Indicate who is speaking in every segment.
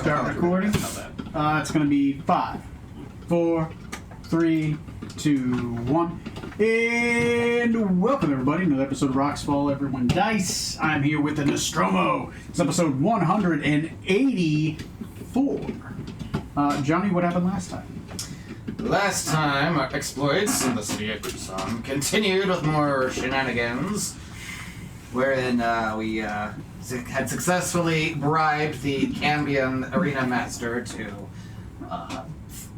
Speaker 1: Start recording. It's going to be 5, 4, 3, 2, 1. And welcome, everybody, to another episode of Rocks Fall Everyone Dice. I'm here with the Nostromo. It's episode 184. Johnny, what happened last time?
Speaker 2: Last time, our exploits in the city of Tucson continued with more shenanigans, wherein we had successfully bribed the Cambion Arena Master to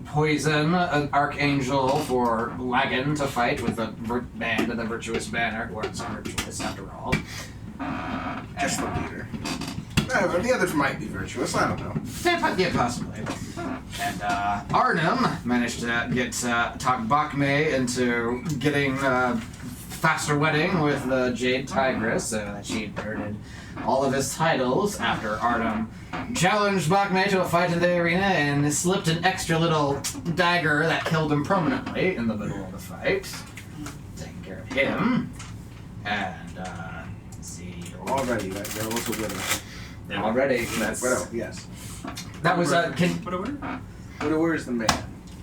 Speaker 2: poison an Archangel for Lagan to fight with the band of the Virtuous Banner, who aren't so virtuous after all.
Speaker 3: Just the leader. The others might be virtuous, I don't know.
Speaker 2: Yeah, possibly. And Arnhem managed to talk Bakme into getting faster wedding with the Jade Tigress, so that she inherited all of his titles after Arnhem challenged Bakme to a fight in the arena and slipped an extra little dagger that killed him permanently in the middle of the fight. Taking care of him. And, let's see.
Speaker 3: Already, there was a widow.
Speaker 2: Already, that's...
Speaker 3: Widow, yes.
Speaker 2: That was a...
Speaker 3: Widower is the man.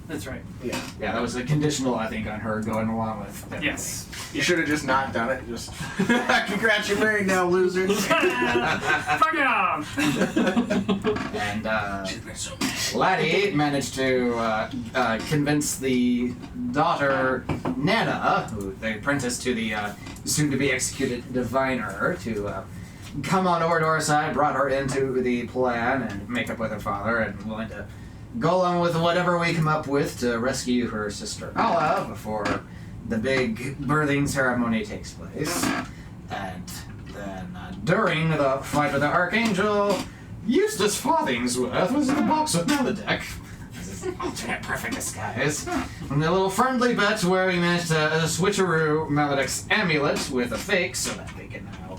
Speaker 4: That's right.
Speaker 3: Yeah.
Speaker 2: Yeah, that was a conditional, I think, on her going along with everything.
Speaker 4: Yes.
Speaker 3: You should have just not done it. Just congrats, you're married now, loser.
Speaker 4: Fuck off!
Speaker 2: And Laddie managed to convince the daughter Nana, who they apprenticed to the soon-to-be executed diviner, to come on over to our side. Brought her into the plan and make up with her father, and willing to go along with whatever we come up with to rescue her sister Ala before the big birthing ceremony takes place. And then during the fight with the Archangel, Eustace Farthingsworth was in the box with Melodek. This is alternate perfect disguise. And a little friendly bet where we managed to switcheroo Melodek's amulet with a fake so that they can now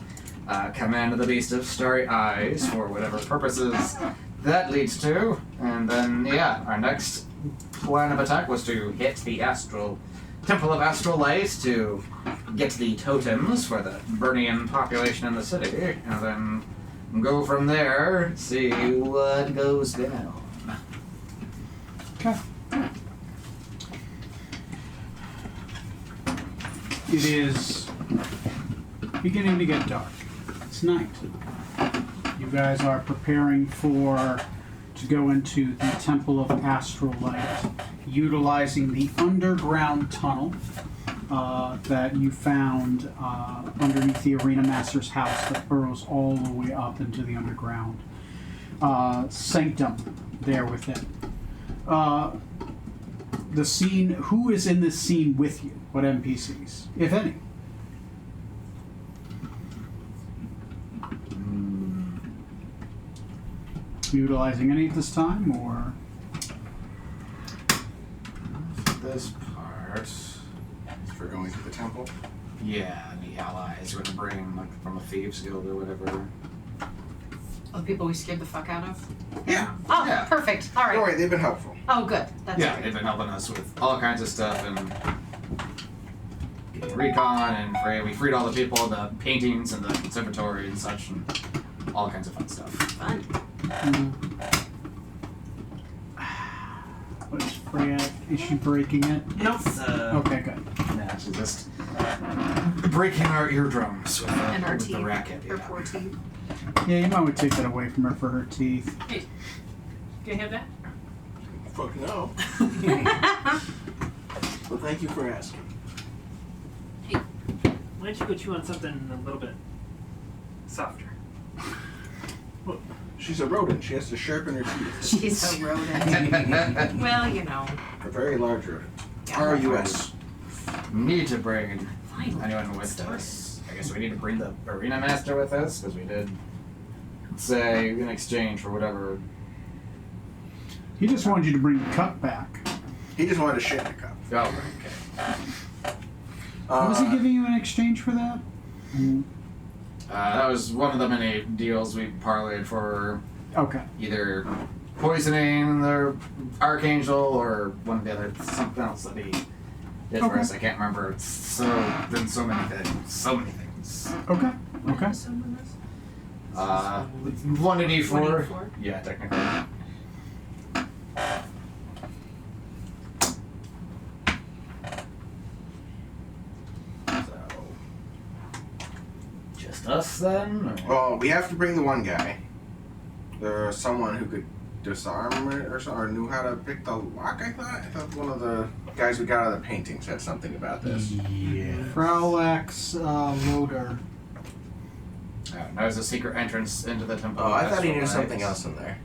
Speaker 2: command the Beast of Starry Eyes for whatever purposes that leads to. And then, yeah, our next plan of attack was to hit the Astral Temple of Astral Light to get the totems for the Burnian population in the city, and then go from there, see what goes down.
Speaker 1: Okay. It is beginning to get dark. It's night. You guys are preparing to go into the Temple of Astral Light, utilizing the underground tunnel that you found underneath the Arena Master's house that burrows all the way up into the underground sanctum there within. The scene, who is in this scene with you? What NPCs, if any? Utilizing any at this time, or
Speaker 2: This part,
Speaker 3: For going to the temple.
Speaker 2: yeah, the allies we're gonna bring, like, from a thieves guild or whatever.
Speaker 5: Oh, the people we scared the fuck out of?
Speaker 3: Yeah.
Speaker 5: Oh,
Speaker 2: Yeah.
Speaker 5: perfect. All
Speaker 3: Don't
Speaker 5: right.
Speaker 3: worry, they've been helpful.
Speaker 5: Oh, good. That's
Speaker 2: Yeah,
Speaker 5: great.
Speaker 2: they've been helping us with all kinds of stuff and getting recon, and we freed all the people, the paintings and the conservatory and such, and all kinds of fun stuff.
Speaker 5: Fun.
Speaker 1: what is Freya? Is she breaking it?
Speaker 2: Nope.
Speaker 1: Okay, good.
Speaker 2: Yeah, she's just breaking our eardrums with,
Speaker 5: And our
Speaker 2: with
Speaker 5: teeth.
Speaker 2: the racket.
Speaker 5: Her
Speaker 2: Yeah.
Speaker 5: poor teeth.
Speaker 1: Yeah, you might want to take that away from her for her teeth.
Speaker 4: Hey, can I have that?
Speaker 3: Fuck no. Well, thank you for asking.
Speaker 4: Why don't you go chew on something a little bit softer?
Speaker 3: She's a rodent. She has to sharpen her teeth.
Speaker 5: She's a rodent. Well, you know.
Speaker 3: A very large rodent.
Speaker 5: Yeah.
Speaker 3: R-U-S.
Speaker 2: Need to bring
Speaker 5: Finally.
Speaker 2: anyone with us. I guess we need to bring the Arena Master with us, because we did say in exchange for whatever.
Speaker 1: He just wanted you to bring the cup back.
Speaker 3: He just wanted to shit in the cup.
Speaker 2: Oh, okay.
Speaker 1: What was he giving you in exchange for that?
Speaker 2: That was one of the many deals we parlayed for
Speaker 1: Okay.
Speaker 2: either poisoning the Archangel or one of the other, something else that he did for
Speaker 1: Okay.
Speaker 2: us. I can't remember. It's been so many things. So many things.
Speaker 1: Okay. Okay.
Speaker 5: Someone else?
Speaker 2: 1 to D4.
Speaker 5: 1d4?
Speaker 2: Yeah, technically. against us then? Or?
Speaker 3: Well, we have to bring the one guy. There's someone who could disarm it or knew how to pick the lock, I thought one of the guys we got out of the painting said something about this.
Speaker 6: Yeah.
Speaker 1: Fraulex Loader.
Speaker 2: There's a secret entrance into the temple.
Speaker 3: Oh, I thought he knew
Speaker 2: Astral
Speaker 3: something
Speaker 2: Lights.
Speaker 3: else in there.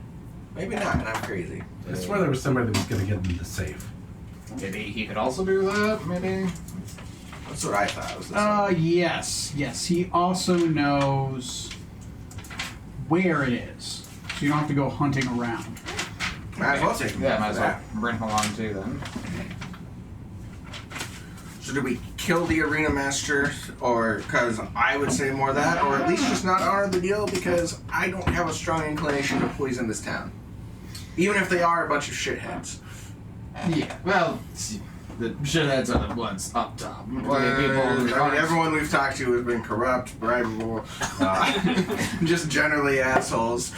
Speaker 3: Maybe not, and I'm crazy.
Speaker 6: I swear there was somebody that was going to get them the safe.
Speaker 2: Maybe he could also do that, maybe?
Speaker 3: That's what I thought was the
Speaker 1: Yes. He also knows where it is. So you don't have to go hunting around.
Speaker 3: Might as well take him.
Speaker 2: Yeah, might as
Speaker 3: for
Speaker 2: well
Speaker 3: that.
Speaker 2: bring him along too then.
Speaker 3: So do we kill the arena master, or because I would say more that, or at least just not honor the deal because I don't have a strong inclination to poison this town, even if they are a bunch of shitheads.
Speaker 2: Yeah, well, the shitheads are the ones up top.
Speaker 3: Everyone we've talked to has been corrupt, bribable, just generally assholes.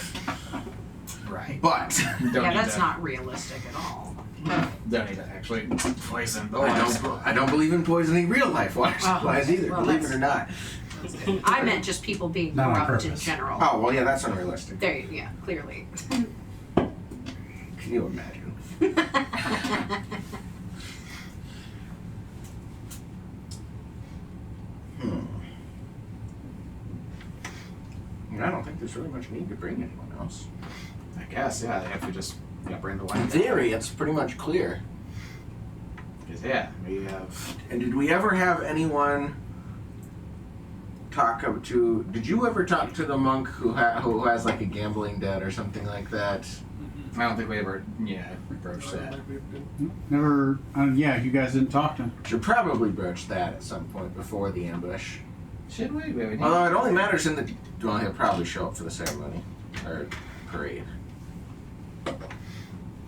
Speaker 2: Right.
Speaker 3: But
Speaker 5: Yeah, that's not realistic at all.
Speaker 2: Don't need to actually poison the
Speaker 3: I don't believe in poisoning real life water supplies either,
Speaker 5: well,
Speaker 3: believe it or not.
Speaker 5: I meant just people being
Speaker 6: Not on
Speaker 5: corrupt in
Speaker 6: purpose.
Speaker 5: general.
Speaker 3: Oh well, yeah, that's unrealistic.
Speaker 5: There, yeah, clearly.
Speaker 3: Can you imagine? I don't think there's really much need to bring anyone else.
Speaker 2: I guess, yeah, if we just bring the
Speaker 3: In
Speaker 2: wine.
Speaker 3: theory, it's pretty much clear.
Speaker 2: Because, yeah, we have.
Speaker 3: And did we ever have anyone talk to? Did you ever talk to the monk who has like a gambling debt or something like that?
Speaker 2: I don't think we ever, broached that.
Speaker 1: Never. You guys didn't talk to him.
Speaker 3: Should probably broach that at some point before the ambush.
Speaker 2: Should we? Maybe not.
Speaker 3: Although it only matters in the. Well, he'll probably show up for the ceremony or parade.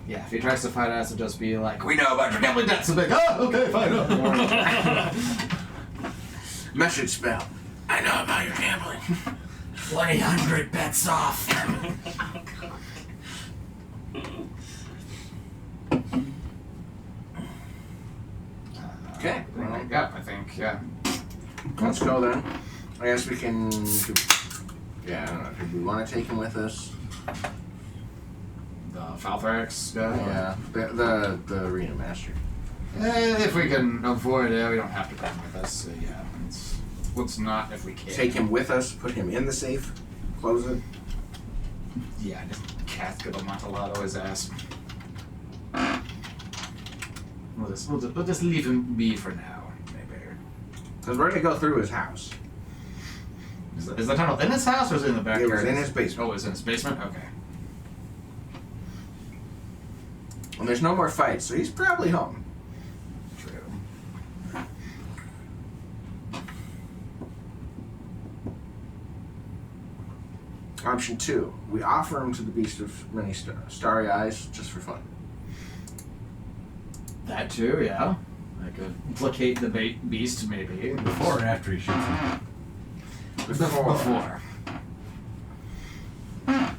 Speaker 2: Yeah, if he tries to fight us, it'll just be like, we know about your gambling debts. And be like, oh, okay, fine.
Speaker 3: Message spell. I know about your gambling.
Speaker 2: 1-800 bets off.
Speaker 3: Okay.
Speaker 2: Yeah, I think, yeah.
Speaker 3: Let's go then. I guess we can. Yeah, I don't know. Do we want to take him with us?
Speaker 2: The Falthrax guy?
Speaker 3: Yeah, the arena master.
Speaker 2: If we can avoid it, we don't have to bring him with us. So yeah, let's not if we can.
Speaker 3: Take him with us. Put him in the safe. Close it.
Speaker 2: Yeah, just cast good Amontillado his ass. We'll just leave him be for now, maybe.
Speaker 3: Because we're gonna go through his house.
Speaker 2: Is the tunnel in his house or is it in the backyard?
Speaker 3: It was in his basement.
Speaker 2: Oh, it's in his basement? Okay.
Speaker 3: And there's no more fights, so he's probably home.
Speaker 2: True.
Speaker 3: Option 2. We offer him to the beast of many starry eyes just for fun.
Speaker 2: That too, yeah. I could placate the beast, maybe.
Speaker 6: Before or after he shoots him.
Speaker 2: Before.
Speaker 3: I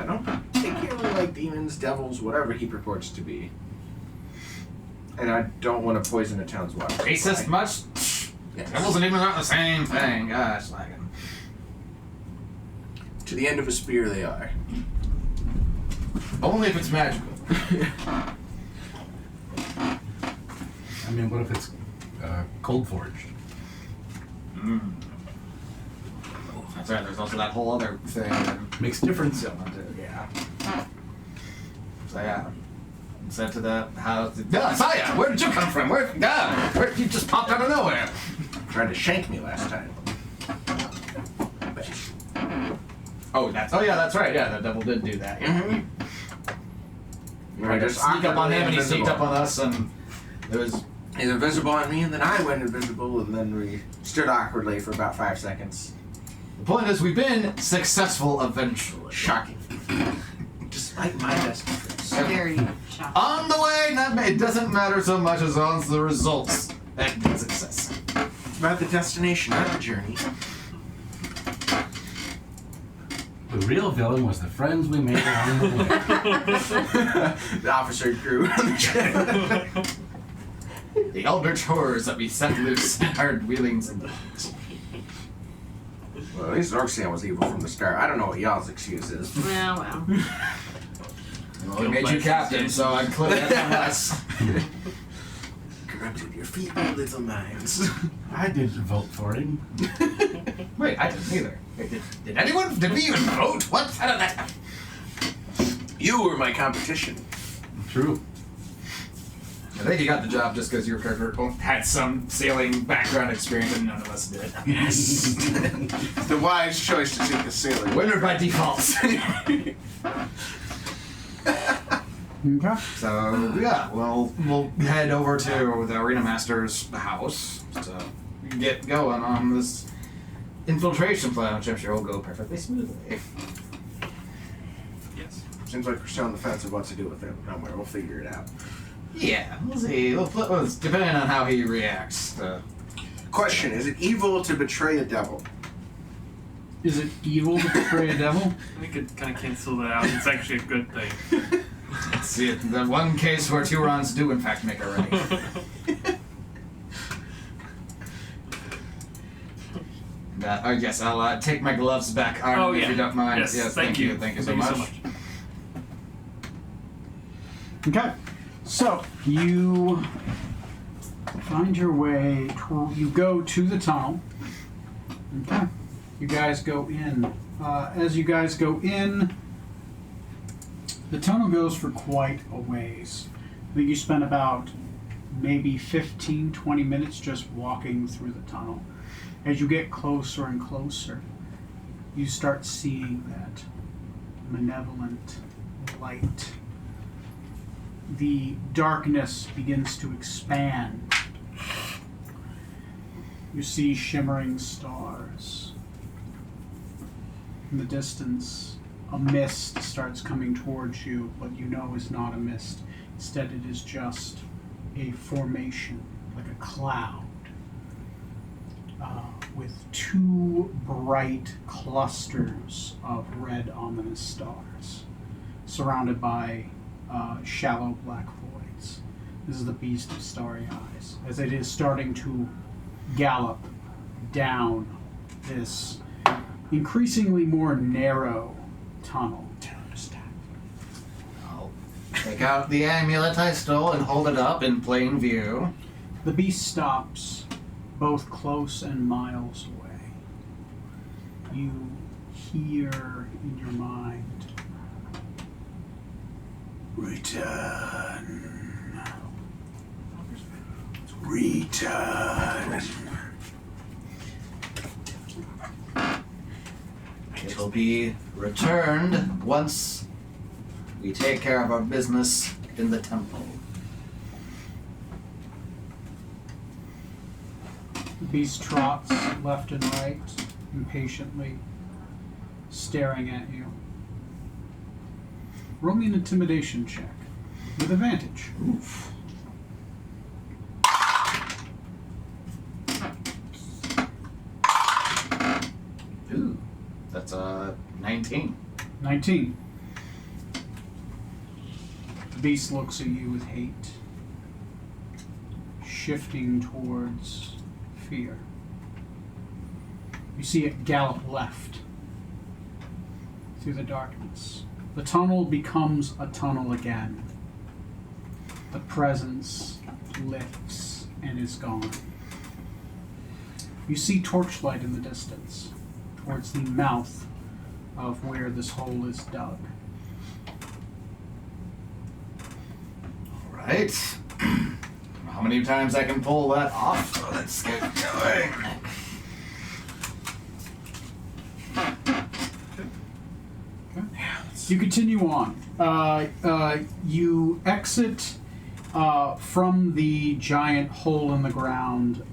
Speaker 3: don't particularly like demons, devils, whatever he purports to be. And I don't want to poison a town's water.
Speaker 2: Racist
Speaker 3: supply.
Speaker 2: much?
Speaker 3: Yes.
Speaker 2: Devils and demons aren't the same thing. Gosh, like him.
Speaker 3: To the end of a spear they are.
Speaker 2: Only if it's magical.
Speaker 6: I mean, what if it's cold forged?
Speaker 2: That's right, there's also that whole other thing.
Speaker 6: Makes a difference.
Speaker 2: Yeah. So yeah. Said to the house, Saya, where did you come from? Where you just popped out of nowhere?
Speaker 3: Tried to shank me last time. But
Speaker 2: Oh, that's right. Yeah, the devil did do that. Yeah.
Speaker 3: we
Speaker 2: Tried to sneak up on him, and he sneaked up on us, and it was.
Speaker 3: He's invisible on me, and then I went invisible, and then we stood awkwardly for about 5 seconds.
Speaker 2: The point is, we've been successful eventually.
Speaker 3: Shocking. Despite my best efforts.
Speaker 5: Very shocking.
Speaker 2: On the way, it doesn't matter so much as long as the results and the success.
Speaker 3: It's about the destination, not the journey.
Speaker 6: The real villain was the friends we made along the way.
Speaker 3: The officer crew.
Speaker 2: The eldritch horrors that we set loose are wheelings and
Speaker 3: Well, at least Zorxian was evil from the start. I don't know what y'all's excuse is.
Speaker 5: Well.
Speaker 2: Well, we made you captain, so I'm clear that's on us.
Speaker 3: Corrupted your feeble little minds.
Speaker 6: I didn't vote for him.
Speaker 2: Wait, I didn't either. Wait, did anyone? Did we even vote? What? How did that happen?
Speaker 3: You were my competition.
Speaker 6: True.
Speaker 2: I think you got the job just because your character had some sailing background experience and none of us did.
Speaker 3: Yes. The wise choice to take the sailor.
Speaker 2: Winner by default.
Speaker 1: Okay.
Speaker 2: So yeah, we'll head over to the arena master's house to get going on this infiltration plan, which I'm sure will go perfectly smoothly.
Speaker 4: Yes.
Speaker 3: Seems like we're still on the fence of what to do with him. Don't worry, we'll figure it out.
Speaker 2: Yeah, we'll see. Depending on how he reacts.
Speaker 3: Question, is it evil to betray a devil?
Speaker 1: Is it evil to betray a devil?
Speaker 4: We could kind of cancel that out. It's actually a good thing.
Speaker 2: See, the one case where two runs do in fact make a right. Yes, I'll take my gloves back, Arn,
Speaker 4: Oh,
Speaker 2: if
Speaker 4: yeah.
Speaker 2: you don't mind.
Speaker 4: Yes, thank you.
Speaker 2: Thank you so much.
Speaker 1: Okay. So, you find your way, you go to the tunnel. Okay. You guys go in. As you guys go in, the tunnel goes for quite a ways. I think you spend about maybe 15, 20 minutes just walking through the tunnel. As you get closer and closer, you start seeing that malevolent light. The darkness begins to expand. You see shimmering stars. In the distance, a mist starts coming towards you, but you know is not a mist. Instead, it is just a formation, like a cloud, with two bright clusters of red ominous stars, surrounded by shallow black voids. This is the beast of starry eyes, as it is starting to gallop down this increasingly more narrow tunnel.
Speaker 2: I'll take out the amulet I stole and hold it up in plain view.
Speaker 1: The beast stops, both close and miles away. You hear in your mind, return. Return.
Speaker 2: It will be returned once we take care of our business in the temple.
Speaker 1: The beast trots left and right, impatiently, staring at you. Roll me an intimidation check, with advantage.
Speaker 2: Oof. Ooh, that's 19.
Speaker 1: 19. The beast looks at you with hate, shifting towards fear. You see it gallop left through the darkness. The tunnel becomes a tunnel again. The presence lifts and is gone. You see torchlight in the distance, towards the mouth of where this hole is dug.
Speaker 2: Alright. How many times I can pull that off? So let's get going.
Speaker 1: You continue on. You exit from the giant hole in the ground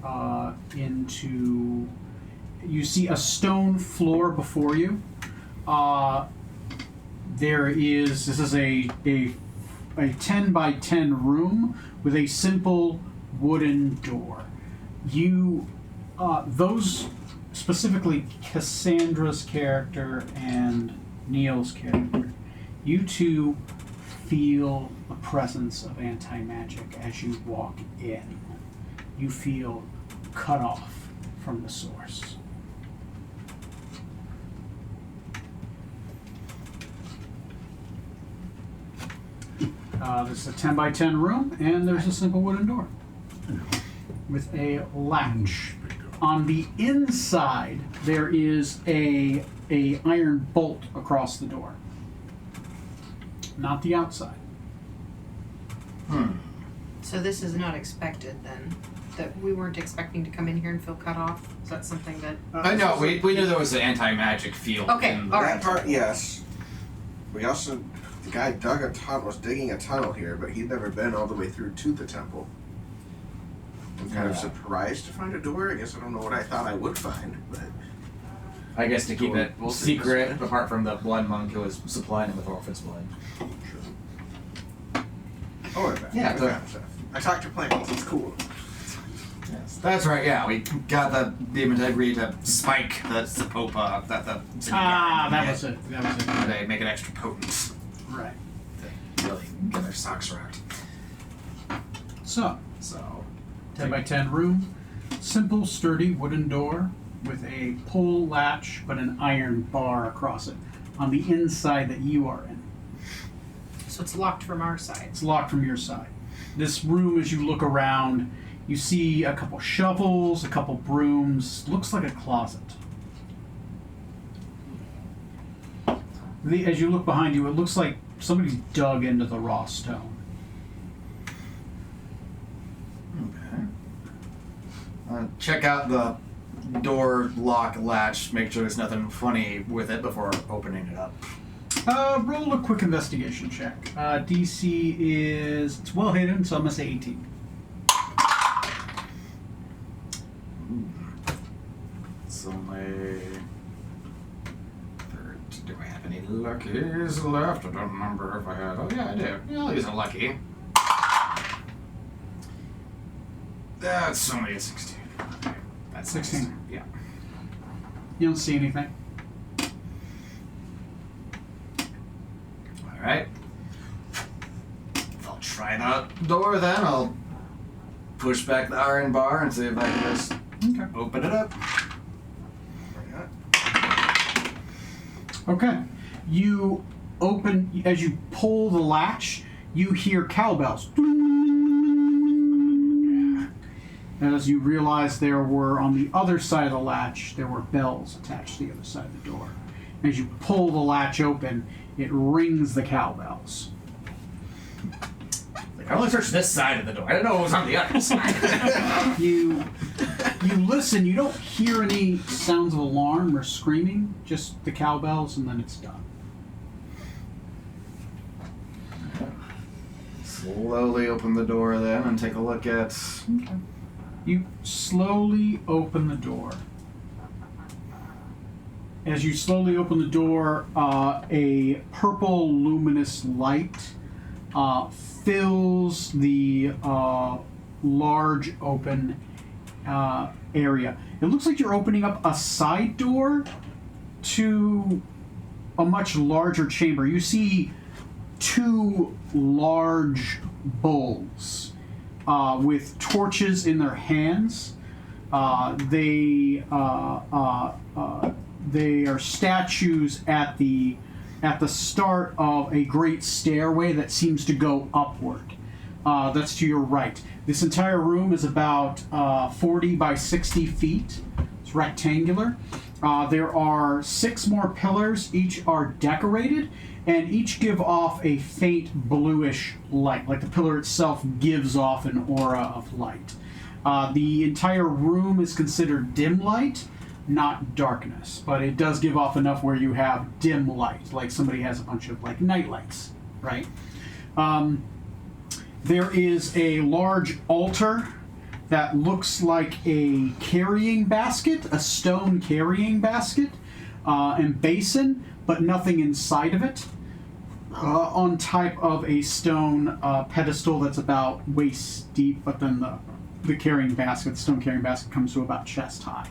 Speaker 1: into. You see a stone floor before you. This is a 10 by 10 room with a simple wooden door. Those, specifically Cassandra's character and Neil's character, you two feel the presence of anti-magic as you walk in. You feel cut off from the source. This is a 10 by 10 room, and there's a simple wooden door with a latch. On the inside, there is a iron bolt across the door, not the outside.
Speaker 5: So this is not expected then? That we weren't expecting to come in here and feel cut off? Is that something that...
Speaker 2: No, we knew there was an anti-magic field.
Speaker 5: Okay,
Speaker 2: in
Speaker 5: all
Speaker 2: the-
Speaker 5: right.
Speaker 3: That part, yes. We also, the guy was digging a tunnel here, but he'd never been all the way through to the temple. I'm kind of
Speaker 2: Yeah.
Speaker 3: surprised to find a door. I guess I don't know what I thought I would find, but
Speaker 2: I guess to keep it
Speaker 3: We'll see.
Speaker 2: secret, apart from the blood monk who was supplying him with Orphan's blood.
Speaker 3: oh,
Speaker 2: Yeah,
Speaker 3: I
Speaker 2: so-
Speaker 3: found stuff. I talked to plants. It's cool.
Speaker 2: Yes, that's right. Yeah, we got the demon to agree to spike the Zapopa that the city guard
Speaker 1: That
Speaker 2: had.
Speaker 1: was it. That was it.
Speaker 2: They make it extra potent
Speaker 1: Right.
Speaker 2: to really get their socks wrapped.
Speaker 1: So,
Speaker 2: So
Speaker 1: 10 by 10 room, simple, sturdy wooden door with a pull latch but an iron bar across it on the inside that you are in.
Speaker 5: So it's locked from our side.
Speaker 1: It's locked from your side. This room, as you look around, you see a couple shovels, a couple brooms. Looks like a closet. As you look behind you, it looks like somebody's dug into the raw stone.
Speaker 2: okay. Check out the door lock latch. Make sure there's nothing funny with it before opening it up.
Speaker 1: Roll a quick investigation check. DC is, it's well hidden, so I'm gonna say 18.
Speaker 2: It's only do I have any luckies left? I don't remember if I had. Oh yeah, I do. Yeah, I'll use a lucky. That's only a 16. Okay, that's
Speaker 1: 16.
Speaker 2: nice. Yeah.
Speaker 1: You don't see anything.
Speaker 2: All right. I'll try the door then. I'll push back the iron bar and see if I can just
Speaker 1: Okay.
Speaker 2: open it up.
Speaker 1: Okay. You open, as you pull the latch, you hear cowbells. As you realize there were, on the other side of the latch, there were bells attached to the other side of the door. As you pull the latch open, it rings the cowbells.
Speaker 2: Like, I only searched this side of the door. I didn't know it was on the other side.
Speaker 1: You listen, you don't hear any sounds of alarm or screaming, just the cowbells, and then it's done.
Speaker 2: Slowly open the door then and take a look at.
Speaker 1: You slowly open the door. As you slowly open the door, a purple luminous light fills the large open area. It looks like you're opening up a side door to a much larger chamber. You see two large bulls with torches in their hands. They are statues at the start of a great stairway that seems to go upward. That's to your right. This entire room is about 40 by 60 feet. It's rectangular. There are 6 more pillars. Each are decorated, and each give off a faint bluish light, like the pillar itself gives off an aura of light. The entire room is considered dim light, not darkness, but it does give off enough where you have dim light, like somebody has a bunch of like night lights, right? There is a large altar that looks like a carrying basket, a stone carrying basket, and basin, but nothing inside of it. On top of a stone pedestal that's about waist deep, but then the carrying basket, the stone carrying basket, comes to about chest high.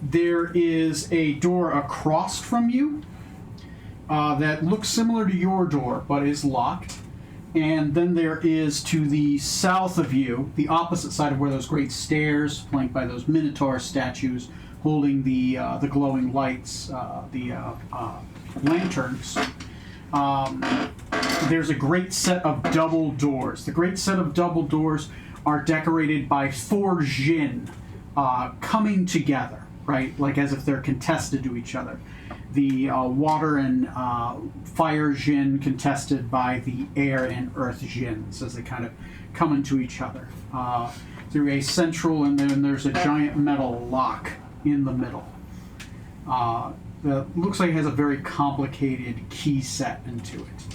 Speaker 1: There is a door across from you that looks similar to your door, but is locked. And then there is to the south of you, the opposite side of where those great stairs, flanked by those Minotaur statues, holding the glowing lights, the lanterns. there's a great set of double doors. The great set of double doors are decorated by 4 Jinn coming together, right? Like as if they're contested to each other. The water and fire Jinn contested by the air and earth Jinns as they kind of come into each other. Through a central, and then there's a giant metal lock in the middle. That looks like it has a very complicated key set into it.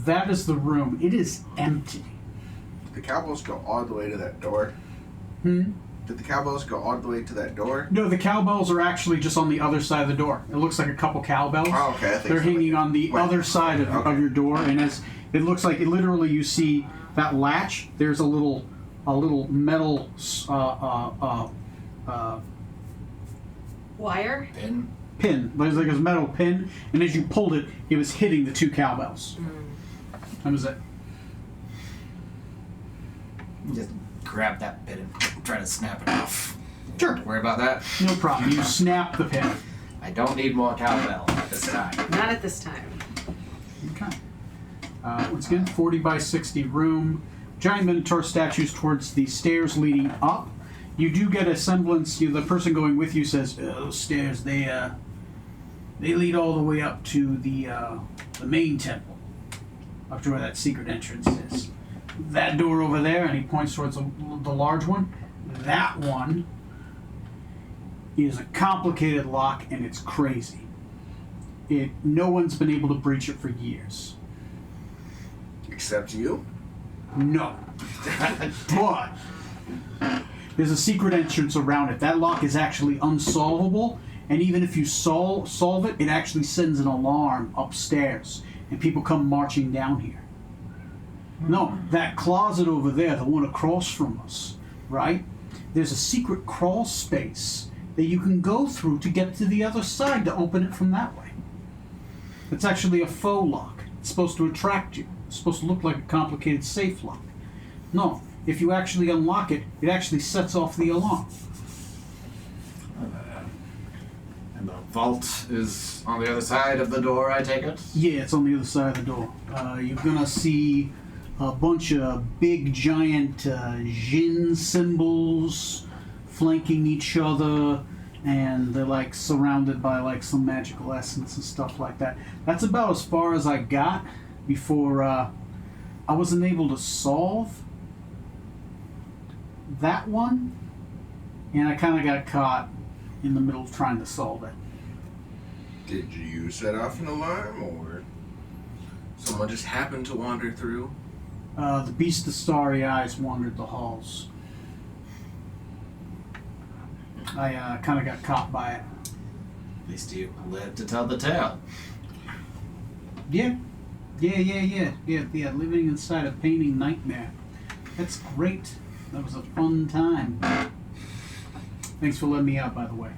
Speaker 1: That is the room. It is empty.
Speaker 3: Did the cowbells go all the way to that door?
Speaker 1: Hmm?
Speaker 3: Did the cowbells go all the way to that door?
Speaker 1: No, the cowbells are actually just on the other side of the door. It looks like a couple cowbells.
Speaker 3: Oh, okay. I think
Speaker 1: They're
Speaker 3: so.
Speaker 1: hanging on the
Speaker 3: Wait.
Speaker 1: other side of your door, and as it looks like, literally, you see that latch. There's a little metal
Speaker 5: Wire?
Speaker 2: Pin.
Speaker 1: pin. There's like a metal pin, and as you pulled it, it was hitting the 2 cowbells. That was it.
Speaker 2: Just grab that pin and try to snap it off.
Speaker 1: Sure.
Speaker 2: Don't worry about that.
Speaker 1: No problem. You snap the pin.
Speaker 2: I don't need more cowbell at this time.
Speaker 5: Not at this time.
Speaker 1: Okay. Once again, 40 by 60 room. Giant Minotaur statues towards the stairs leading up. You do get a semblance. The person going with you says, "Those stairs, they lead all the way up to the main temple, up to where that secret entrance is. That door over there," and he points towards the large one. That one is a complicated lock, and it's crazy. No one's been able to breach it for years.
Speaker 3: Except you?
Speaker 1: No. But there's a secret entrance around it. That lock is actually unsolvable, and even if you solve it, it actually sends an alarm upstairs, and people come marching down here. No, that closet over there, the one across from us, right? There's a secret crawl space that you can go through to get to the other side to open it from that way. It's actually a faux lock. It's supposed to attract you. It's supposed to look like a complicated safe lock. No, if you actually unlock it, it actually sets off the alarm.
Speaker 2: And the vault is on the other side of the door, I take it?
Speaker 1: Yeah, it's on the other side of the door. You're gonna see a bunch of big, giant Jinn symbols flanking each other, and they're like surrounded by like some magical essence and stuff like that. That's about as far as I got before I wasn't able to solve that one, and I kind of got caught in the middle of trying to solve it.
Speaker 3: Did you set off an alarm, or someone just happened to wander through?
Speaker 1: The beast of starry eyes wandered the halls. I kind of got caught by it.
Speaker 2: At least you lived to tell the tale.
Speaker 1: Yeah. Living inside a painting nightmare. That's great. That was a fun time. Thanks for letting me out, by the way.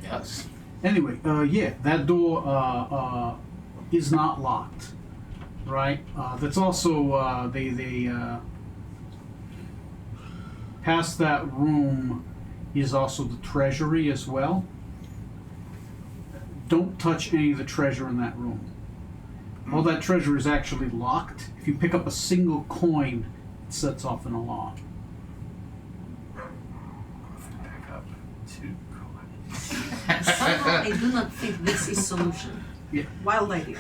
Speaker 2: Yes.
Speaker 1: Anyway, that door is not locked, right? That's also they past that room is also the treasury as well. Don't touch any of the treasure in that room. All that treasure is actually locked. If you pick up a single coin, it sets off an alarm.
Speaker 6: Back up to
Speaker 5: Somehow I do not think this is solution.
Speaker 1: Yeah.
Speaker 5: Wild idea.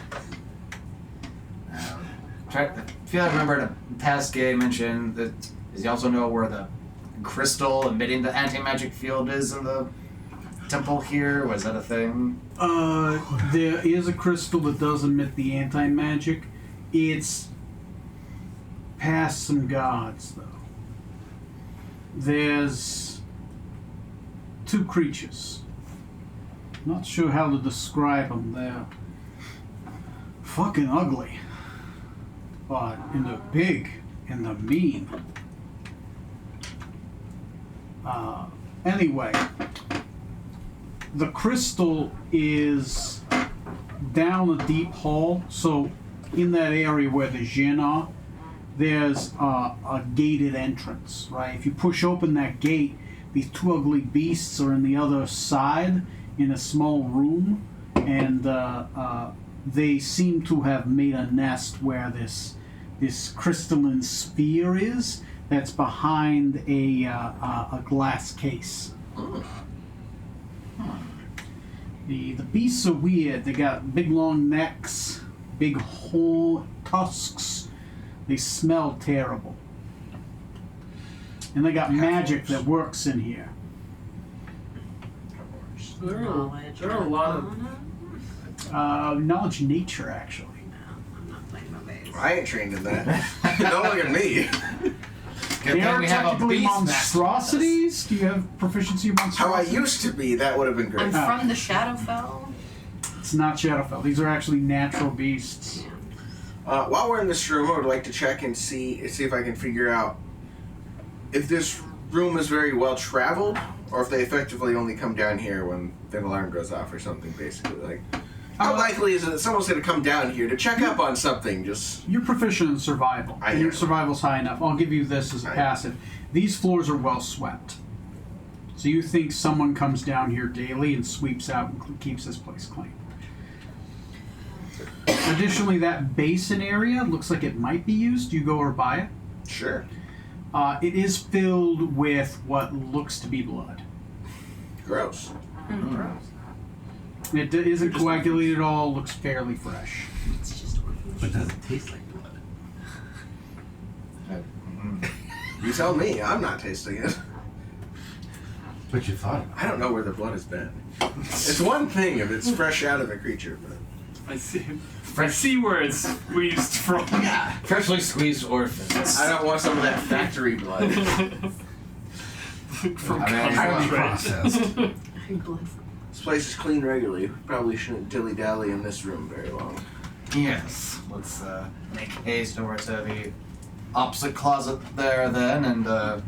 Speaker 2: I feel I remember in a past game mention that does he also know where the crystal emitting the anti-magic field is in the temple here? Was that a thing?
Speaker 1: There is a crystal that does emit the anti-magic. It's past some gods, though. There's 2 creatures. Not sure how to describe them. They're fucking ugly. And they're big, and they're mean. Anyway, the crystal is down a deep hall, so in that area where the Jinn are, there's a gated entrance, right? If you push open that gate, these 2 ugly beasts are in the other side in a small room, and they seem to have made a nest where this crystalline sphere is that's behind a glass case. The beasts are weird. They got big long necks, big horn tusks. They smell terrible. And they got magic that works in here.
Speaker 4: There are a lot of.
Speaker 1: Knowledge nature, actually.
Speaker 5: I'm not playing my base.
Speaker 3: I ain't trained in that. Don't look at me.
Speaker 2: Good
Speaker 1: They
Speaker 2: thing
Speaker 1: are
Speaker 2: we have a
Speaker 1: technically
Speaker 2: beast master with us.
Speaker 1: monstrosities. Do you have proficiency in
Speaker 3: How I
Speaker 1: monstrosities?
Speaker 3: used to be, that would have been
Speaker 5: I'm
Speaker 3: great.
Speaker 5: from the Shadowfell.
Speaker 1: It's not Shadowfell. These are actually natural beasts.
Speaker 5: Yeah.
Speaker 3: While we're in this room, I would like to check and see if I can figure out if this room is very well traveled, or if they effectively only come down here when the alarm goes off or something. Basically, like how likely is it that someone's going to come down here to check up on something? Just
Speaker 1: You're proficient in survival.
Speaker 3: I
Speaker 1: and your
Speaker 3: am.
Speaker 1: survival's high enough. I'll give you this as a
Speaker 3: I-
Speaker 1: passive. These floors are well swept. So you think someone comes down here daily and sweeps out and keeps this place clean. Additionally, that basin area looks like it might be used. Do you go over by it?
Speaker 3: sure,
Speaker 1: It is filled with what looks to be blood.
Speaker 3: gross.
Speaker 5: Gross.
Speaker 1: It isn't coagulated at all. Looks fairly fresh.
Speaker 5: It's just
Speaker 6: But does it taste like blood?
Speaker 3: You tell me. I'm not tasting it.
Speaker 6: But you thought about
Speaker 3: I don't know where the blood has been. It's one thing if it's fresh out of a creature, but
Speaker 4: I see where it's squeezed from.
Speaker 3: yeah,
Speaker 2: Freshly squeezed orphans.
Speaker 3: I don't want some of that factory blood.
Speaker 4: From
Speaker 2: I mean,
Speaker 6: highly
Speaker 4: concentrate.
Speaker 6: processed.
Speaker 3: This place is clean regularly. Probably shouldn't dilly-dally in this room very long.
Speaker 2: Yes. Let's make haste over to the opposite closet there then, and
Speaker 3: I'm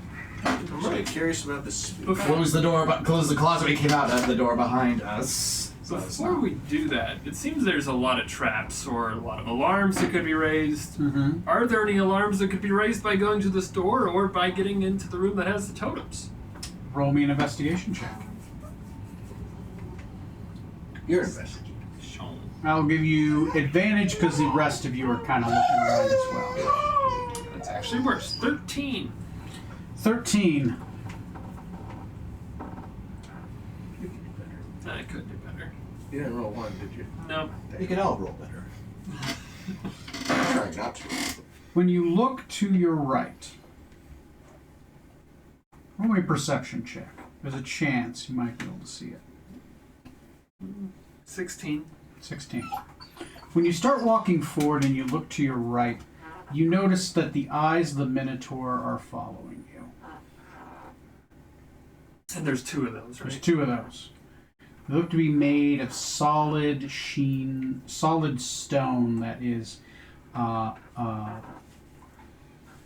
Speaker 3: really curious about this.
Speaker 2: close the door. Close the closet we came out of. The door behind us. So it's
Speaker 4: Before
Speaker 2: not-
Speaker 4: we do that, it seems there's a lot of traps or a lot of alarms that could be raised.
Speaker 1: Mm-hmm.
Speaker 4: Are there any alarms that could be raised by going to this door or by getting into the room that has the totems?
Speaker 1: Roll me an investigation check.
Speaker 3: You're investigating.
Speaker 1: I'll give you advantage because the rest of you are kind of looking around as well.
Speaker 4: That's actually worse. 13.
Speaker 1: 13.
Speaker 4: I could do better.
Speaker 3: You didn't roll one, did you?
Speaker 4: No.
Speaker 2: You could all roll better.
Speaker 3: I'm trying not to.
Speaker 1: When you look to your right, roll me a perception check. There's a chance you might be able to see it.
Speaker 4: 16.
Speaker 1: 16. When you start walking forward and you look to your right, you notice that the eyes of the Minotaur are following you.
Speaker 4: And there's two of those,
Speaker 1: There's
Speaker 4: right?
Speaker 1: two of those. They look to be made of solid stone that is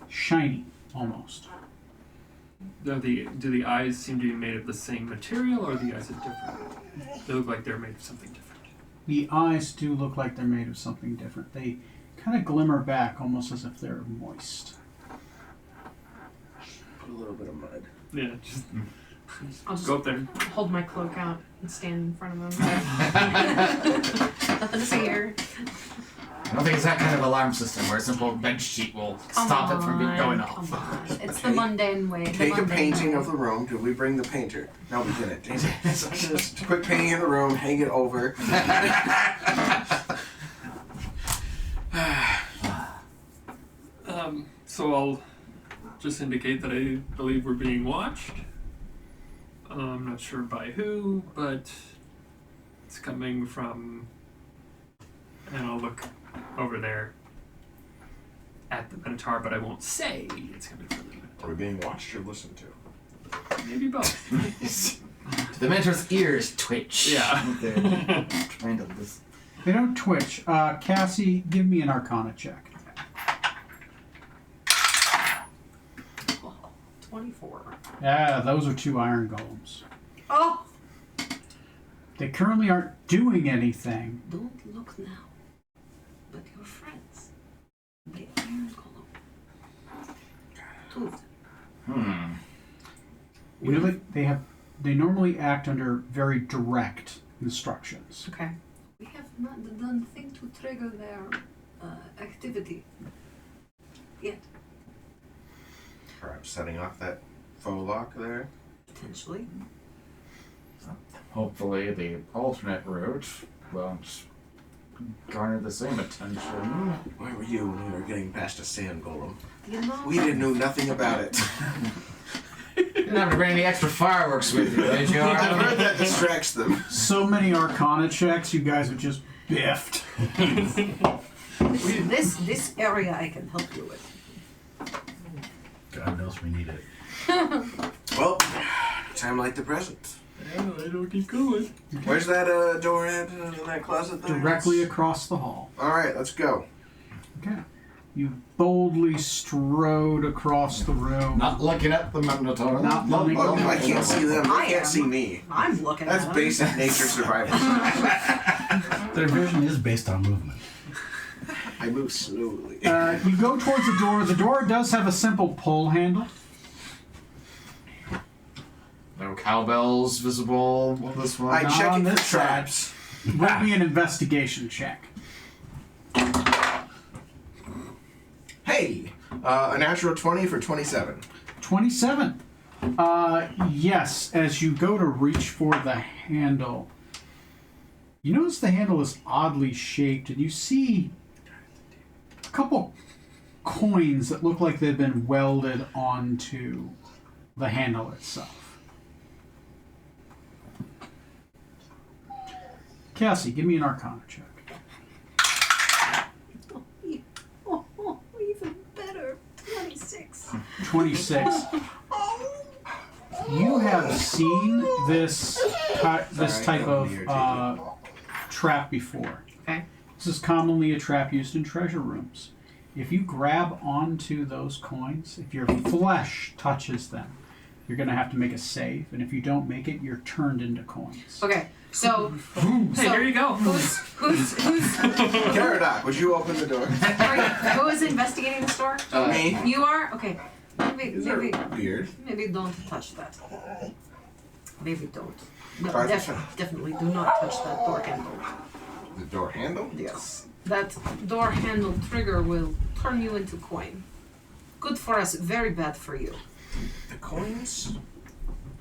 Speaker 1: shiny almost.
Speaker 4: Do the eyes seem to be made of the same material or the eyes are different? They look like they're made of something different.
Speaker 1: The eyes do look like they're made of something different. They kind of glimmer back almost as if they're moist.
Speaker 3: Put a little bit of mud.
Speaker 4: Yeah, just
Speaker 5: I'll just
Speaker 4: go up there.
Speaker 5: hold my cloak out and stand in front of him. Nothing to see here.
Speaker 2: I don't think it's that kind of alarm system where a simple bed sheet will stop it from going off.
Speaker 5: Come on. It's
Speaker 3: Okay.
Speaker 5: the mundane way.
Speaker 3: Take a painting of the room. Did we bring the painter? No, we didn't. Just a quick painting of the room, hang it over.
Speaker 4: So I'll just indicate that I believe we're being watched. I'm not sure by who, but it's coming from. And I'll look over there at the Minotaur, but I won't say it's coming from the
Speaker 3: Are we being watched or listened to?
Speaker 4: Minotaur. Maybe both.
Speaker 2: The Minotaur's ears twitch.
Speaker 4: Yeah.
Speaker 2: They're trying to listen.
Speaker 1: They don't twitch. Cassie, give me an Arcana check.
Speaker 5: 24.
Speaker 1: Yeah, those are two iron golems.
Speaker 5: Oh!
Speaker 1: They currently aren't doing anything.
Speaker 5: Don't look now. But your friends. The Iron Golem. Two of them.
Speaker 1: You know they normally act under very direct instructions.
Speaker 5: Okay. We have not done thing to trigger their activity.
Speaker 3: Perhaps setting off that faux lock there.
Speaker 5: Potentially.
Speaker 2: Hopefully the alternate route won't garner the same attention.
Speaker 3: Where were you when we were getting past a sand golem?
Speaker 5: You know,
Speaker 3: We didn't know nothing about it.
Speaker 2: Didn't have to bring any extra fireworks with you, did you?
Speaker 3: I've heard that distracts them.
Speaker 1: So many Arcana checks, you guys are just biffed.
Speaker 5: this area I can help you with.
Speaker 6: God knows we need it.
Speaker 3: Well, time like the present.
Speaker 4: Yeah, I don't keep going.
Speaker 3: Where's that door at in that closet there?
Speaker 1: Directly across the hall.
Speaker 3: Alright, let's go.
Speaker 1: Okay. You boldly strode across the room.
Speaker 2: Not looking at the Minotaur.
Speaker 1: Not looking-
Speaker 3: Oh, I can't see them. They
Speaker 5: I
Speaker 3: can't
Speaker 5: am.
Speaker 3: see me.
Speaker 5: I'm looking
Speaker 3: That's
Speaker 5: at them.
Speaker 3: basic nature survival.
Speaker 6: Their vision is based on movement.
Speaker 3: I move slowly.
Speaker 1: You go towards the door. The door does have a simple pull handle.
Speaker 2: No cowbells visible on this one.
Speaker 3: I
Speaker 1: not
Speaker 3: check
Speaker 1: on
Speaker 3: it for
Speaker 1: this side.
Speaker 3: traps.
Speaker 1: Roll me an investigation check.
Speaker 3: Hey! A natural 20 for 27.
Speaker 1: 27. Yes, as you go to reach for the handle, you notice the handle is oddly shaped, and you see a couple coins that look like they've been welded onto the handle itself. Cassie, give me an Arcana check.
Speaker 5: Oh, even better. 26.
Speaker 1: 26. You have seen this type of trap before.
Speaker 5: Okay.
Speaker 1: This is commonly a trap used in treasure rooms. If you grab onto those coins, if your flesh touches them, you're going to have to make a save, and if you don't make it, you're turned into coins.
Speaker 5: Okay. So,
Speaker 4: Hey, here you go.
Speaker 5: who's
Speaker 3: Caradoc, would you open the door?
Speaker 5: who is investigating the store?
Speaker 3: Me?
Speaker 5: You are? Okay. Maybe
Speaker 3: Weird.
Speaker 5: maybe don't touch that. Maybe don't. No,
Speaker 3: Try this
Speaker 5: definitely do not touch that door handle.
Speaker 3: The door handle?
Speaker 5: Yes. That door handle trigger will turn you into coin. Good for us, very bad for you.
Speaker 3: The coins?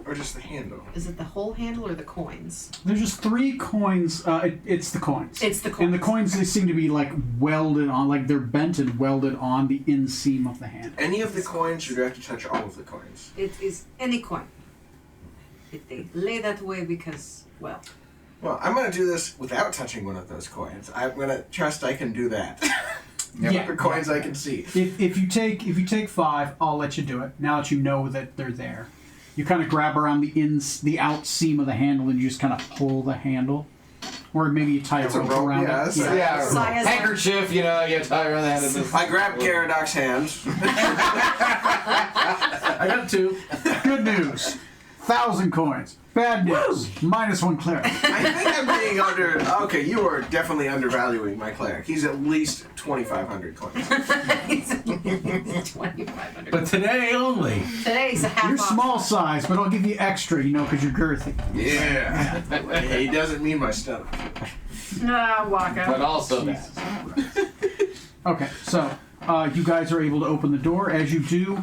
Speaker 3: Or just the handle?
Speaker 5: Is it the whole handle or the coins?
Speaker 1: There's just 3 coins. It's the coins.
Speaker 5: It's the
Speaker 1: And the
Speaker 5: coins.
Speaker 1: coins, they seem to be like welded on, like they're bent and welded on the inseam of the handle.
Speaker 3: Any of the coins, or do I have to touch all of the coins?
Speaker 5: It is any coin. They lay that way because, well,
Speaker 3: Well, I'm going to do this without touching one of those coins. I'm going to trust I can do that.
Speaker 1: Yeah.
Speaker 3: For coins I can see.
Speaker 1: If you take 5, I'll let you do it. Now that you know that they're there, you kind of grab around the out seam of the handle and you just kind of pull the handle, or maybe you tie
Speaker 3: It's
Speaker 1: a
Speaker 3: a
Speaker 1: rope
Speaker 3: rope,
Speaker 1: around
Speaker 3: yeah,
Speaker 1: it.
Speaker 3: that's
Speaker 1: Yeah.
Speaker 2: Yeah,
Speaker 5: Size-
Speaker 2: handkerchief, you know, you tie around the hand of this.
Speaker 3: I grab Caradoc's hand.
Speaker 6: I got 2.
Speaker 1: Good news, 1,000 coins. Bad news, -1 cleric.
Speaker 3: I think I'm being under. Okay, you are definitely undervaluing my cleric. He's at least 2,500 coins.
Speaker 5: it's 2,500.
Speaker 6: But today only.
Speaker 5: Today's a half
Speaker 1: You're
Speaker 5: off.
Speaker 1: small size, but I'll give you extra, because you're girthy.
Speaker 3: Yeah. Yeah, he doesn't mean my stomach.
Speaker 5: Nah, Waka.
Speaker 2: But also that.
Speaker 1: Okay, so you guys are able to open the door. As you do,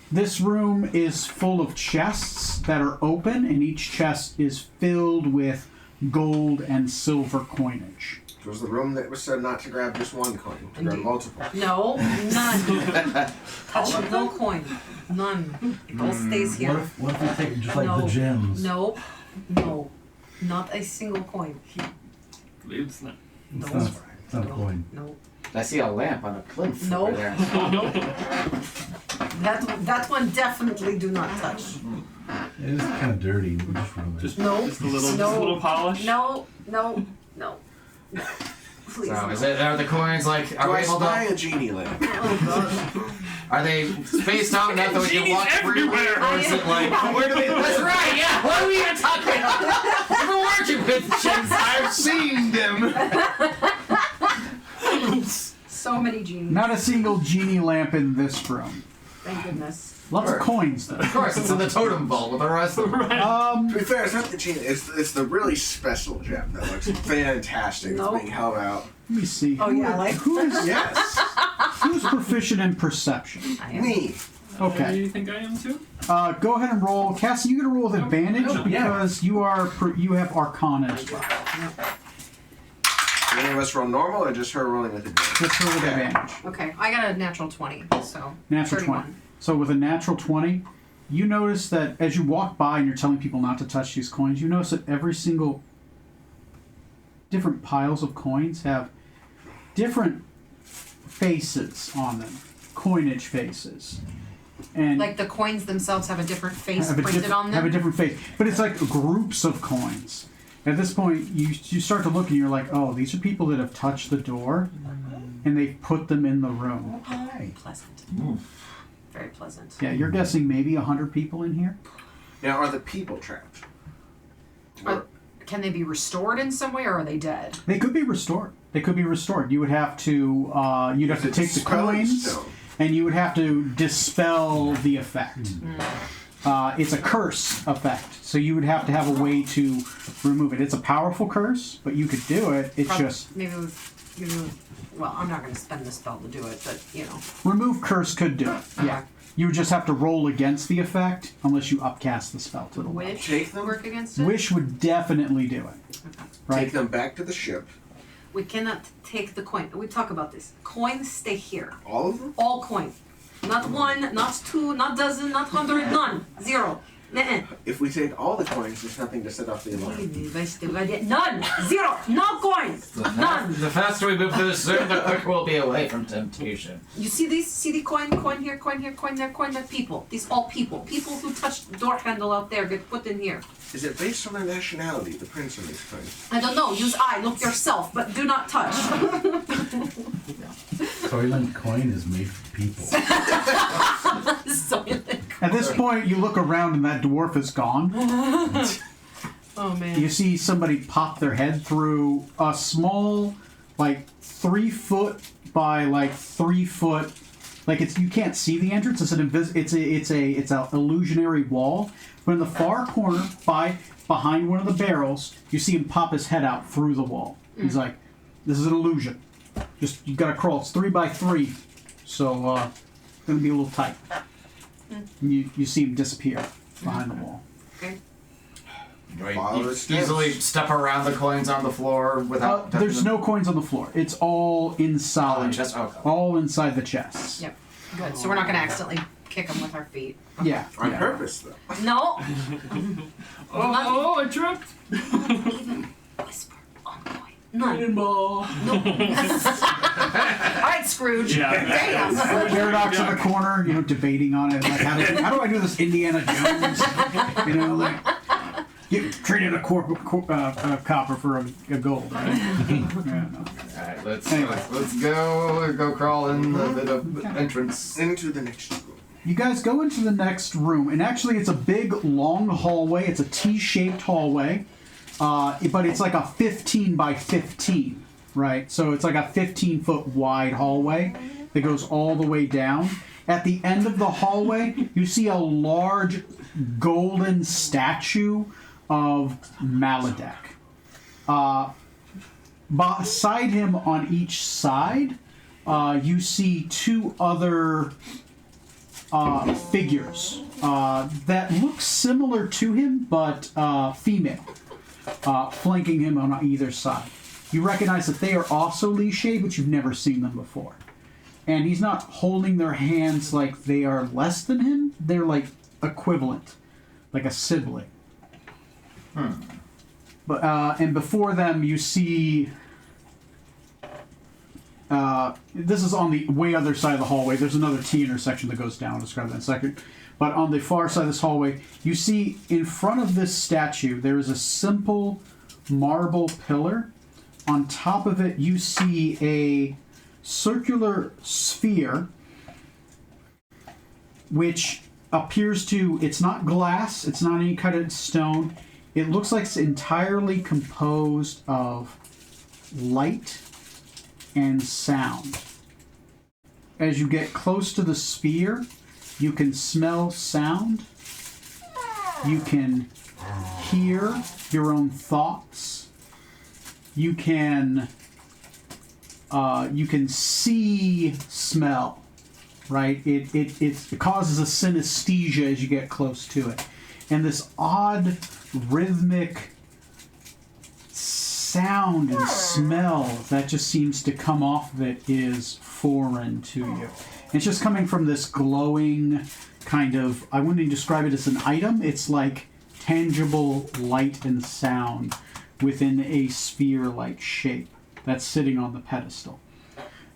Speaker 1: this room is full of chests that are open, and each chest is filled with gold and silver coinage.
Speaker 3: It was the room that was said not to grab just one coin, to grab
Speaker 5: Indeed.
Speaker 3: multiple.
Speaker 5: No, none. Touch no coin. None. It all stays here.
Speaker 6: What if we take just like
Speaker 5: no,
Speaker 6: the gems?
Speaker 5: No, not a single coin.
Speaker 4: It's not.
Speaker 6: It's
Speaker 5: No.
Speaker 6: not, it's not a coin.
Speaker 5: No.
Speaker 2: I see a lamp on a plinth
Speaker 5: No.
Speaker 2: over there.
Speaker 5: That one definitely do not touch.
Speaker 6: It is kind of dirty. We just remove it.
Speaker 4: Just,
Speaker 5: No.
Speaker 4: just a little,
Speaker 5: No.
Speaker 4: just a little polish.
Speaker 5: No. Please.
Speaker 2: So,
Speaker 5: no.
Speaker 2: are the coins like,
Speaker 3: Do
Speaker 2: are we
Speaker 3: I
Speaker 2: able
Speaker 3: spy
Speaker 2: to,
Speaker 3: a genie lamp?
Speaker 5: Oh god.
Speaker 2: are they spaced out enough that we can
Speaker 4: Genies
Speaker 2: walk freely?
Speaker 4: everywhere.
Speaker 2: Or is it like,
Speaker 3: Where do they
Speaker 2: that's
Speaker 3: live?
Speaker 2: right, yeah, what are we even talking about? We've been working with chins.
Speaker 3: I've seen them!
Speaker 5: So many genies.
Speaker 1: Not a single genie lamp in this room.
Speaker 5: Thank goodness.
Speaker 1: Lots of coins, though.
Speaker 2: Of course, it's in the totem vault with the rest of them.
Speaker 3: To be fair, it's not the gene. It's the really special gem that looks fantastic.
Speaker 5: Nope.
Speaker 3: It's being held out.
Speaker 1: Let me see.
Speaker 5: Oh, yeah, like-
Speaker 3: Yes,
Speaker 1: Who's proficient in perception?
Speaker 5: I am.
Speaker 3: me.
Speaker 1: Okay.
Speaker 4: I think I am too.
Speaker 1: Go ahead and roll. Cassie, you get to roll with advantage
Speaker 4: Oh, yeah.
Speaker 1: because you have Arcana as well.
Speaker 3: Did any of us roll normal or just her rolling with advantage?
Speaker 1: Just roll with
Speaker 3: Okay.
Speaker 1: advantage.
Speaker 5: Okay, I got a natural 20, so
Speaker 1: Natural
Speaker 5: 31.
Speaker 1: 20. So with a natural 20, you notice that as you walk by and you're telling people not to touch these coins, you notice that every single different piles of coins have different faces on them, coinage faces. And
Speaker 5: Like the coins themselves have a different face
Speaker 1: have a
Speaker 5: printed
Speaker 1: different-
Speaker 5: on
Speaker 1: have a
Speaker 5: them.
Speaker 1: different face. But it's like groups of coins. At this point, you start to look and you're like, oh, these are people that have touched the door and they've put them in the room.
Speaker 5: Pleasant. Very pleasant.
Speaker 1: Yeah, you're guessing maybe 100 people in here?
Speaker 3: Now, are the people trapped?
Speaker 5: Can they be restored in some way, or are they dead?
Speaker 1: They could be restored. They could be restored. You would have to you'd have to take the coins and you would have to dispel the effect. It's a curse effect, so you would have to have a way to remove it. It's a powerful curse, but you could do it. It's just
Speaker 5: Maybe well, I'm not going to spend the spell to do it, but
Speaker 1: remove curse could do it. Yeah, you would just have to roll against the effect unless you upcast the spell to the level.
Speaker 5: Wish
Speaker 3: Take them?
Speaker 5: work against it.
Speaker 1: Wish would definitely do it. Right.
Speaker 3: Take them back to the ship.
Speaker 5: We cannot take the coin. We talk about this. Coins stay here.
Speaker 3: All of them?
Speaker 5: All coins. Not one, not two, not dozen, not 100, none. Zero. Nuh-uh.
Speaker 3: If we take all the coins, there's nothing to set off the alarm.
Speaker 5: None. Zero. No coins. None.
Speaker 2: The faster we move through the zone, the quicker we'll be away from temptation.
Speaker 5: You see these? See the coin here, coin here, coin there, coin there? People. These all people. People who touch the door handle out there get put in here.
Speaker 3: Is it based on their nationality, the prince of these coins?
Speaker 5: I don't know. Use eye. Look yourself, but do not touch.
Speaker 6: Soylent coin is made for people.
Speaker 1: At this point, you look around and that dwarf is gone.
Speaker 5: Oh man.
Speaker 1: You see somebody pop their head through a small, like 3 foot by like 3 foot, like it's you can't see the entrance. It's an it's a illusionary wall. But in the far corner, behind one of the barrels, you see him pop his head out through the wall. He's like, "This is an illusion. Just you gotta crawl. It's 3 by 3, so it's gonna be a little tight." And you see him disappear behind the wall.
Speaker 5: Okay.
Speaker 3: Follow
Speaker 2: You
Speaker 3: the steps.
Speaker 2: easily step around the coins on the floor without. touching
Speaker 1: There's
Speaker 2: them.
Speaker 1: no coins on the floor. It's all inside.
Speaker 2: All in chest? Okay.
Speaker 1: All inside the chests.
Speaker 5: Yep. Good. So we're not going to accidentally kick them with our feet.
Speaker 1: Yeah.
Speaker 3: On
Speaker 1: yeah.
Speaker 3: purpose, though.
Speaker 5: No.
Speaker 4: Oh, I tripped.
Speaker 5: Even whisper on coin. None.
Speaker 4: Cannonball.
Speaker 5: No. All right, Scrooge.
Speaker 4: Yeah.
Speaker 5: Damn.
Speaker 1: Paradox in the corner, debating on it. Like, how do I do this Indiana Jones? Like, you traded a copper for a gold, right? Yeah, no.
Speaker 2: Alright, let's
Speaker 1: Anyway.
Speaker 2: let's go crawl in the entrance.
Speaker 3: Into the next room.
Speaker 1: You guys go into the next room, and actually it's a big, long hallway. It's a T-shaped hallway, but it's like a 15 by 15, right? So it's like a 15-foot wide hallway that goes all the way down. At the end of the hallway, you see a large golden statue of Maladek. Beside him on each side, you see 2 other figures that look similar to him, but female, flanking him on either side. You recognize that they are also Lishe, but you've never seen them before. And he's not holding their hands like they are less than him. They're like equivalent, like a sibling. But and before them, you see. This is on the way other side of the hallway. There's another T intersection that goes down. I'll describe that in a second. But on the far side of this hallway, you see in front of this statue, there is a simple marble pillar. On top of it, you see a circular sphere, which appears to, it's not glass, it's not any kind of stone. It looks like it's entirely composed of light and sound. As you get close to the sphere, You can smell sound. You can hear your own thoughts. You can see smell, right? It causes a synesthesia as you get close to it. And this odd rhythmic sound and smell that just seems to come off of it is foreign to you. It's just coming from this glowing kind of, I wouldn't even describe it as an item. It's like tangible light and sound within a sphere-like shape that's sitting on the pedestal.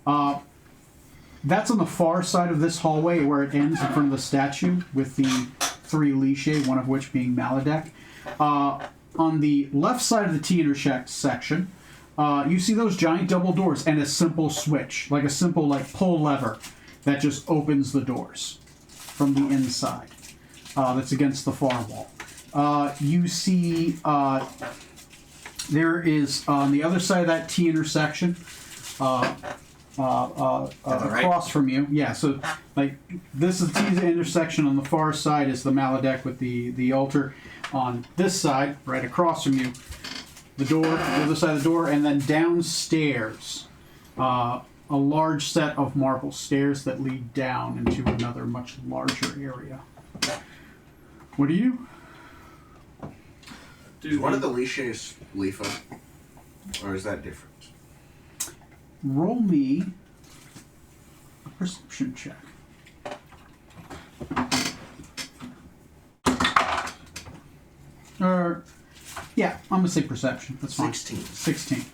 Speaker 1: That's on the far side of this hallway where it ends in front of the statue with the 3 Liché, one of which being Maladek. On the left side of the T-intersect section, you see those giant double doors and a simple switch, like a simple pull lever that just opens the doors from the inside. That's against the far wall. You see there is on the other side of that T-intersection, across from you. Yeah, so this is the T-intersection. On the far side is the Maladek with the altar. On this side, right across from you, the door, the other side of the door, and then downstairs, a large set of marble stairs that lead down into another much larger area. What are you?
Speaker 3: Is one of the Lichés Lifa? Or is that different?
Speaker 1: Roll me a perception check. Yeah, I'm going to say perception. That's fine. 16.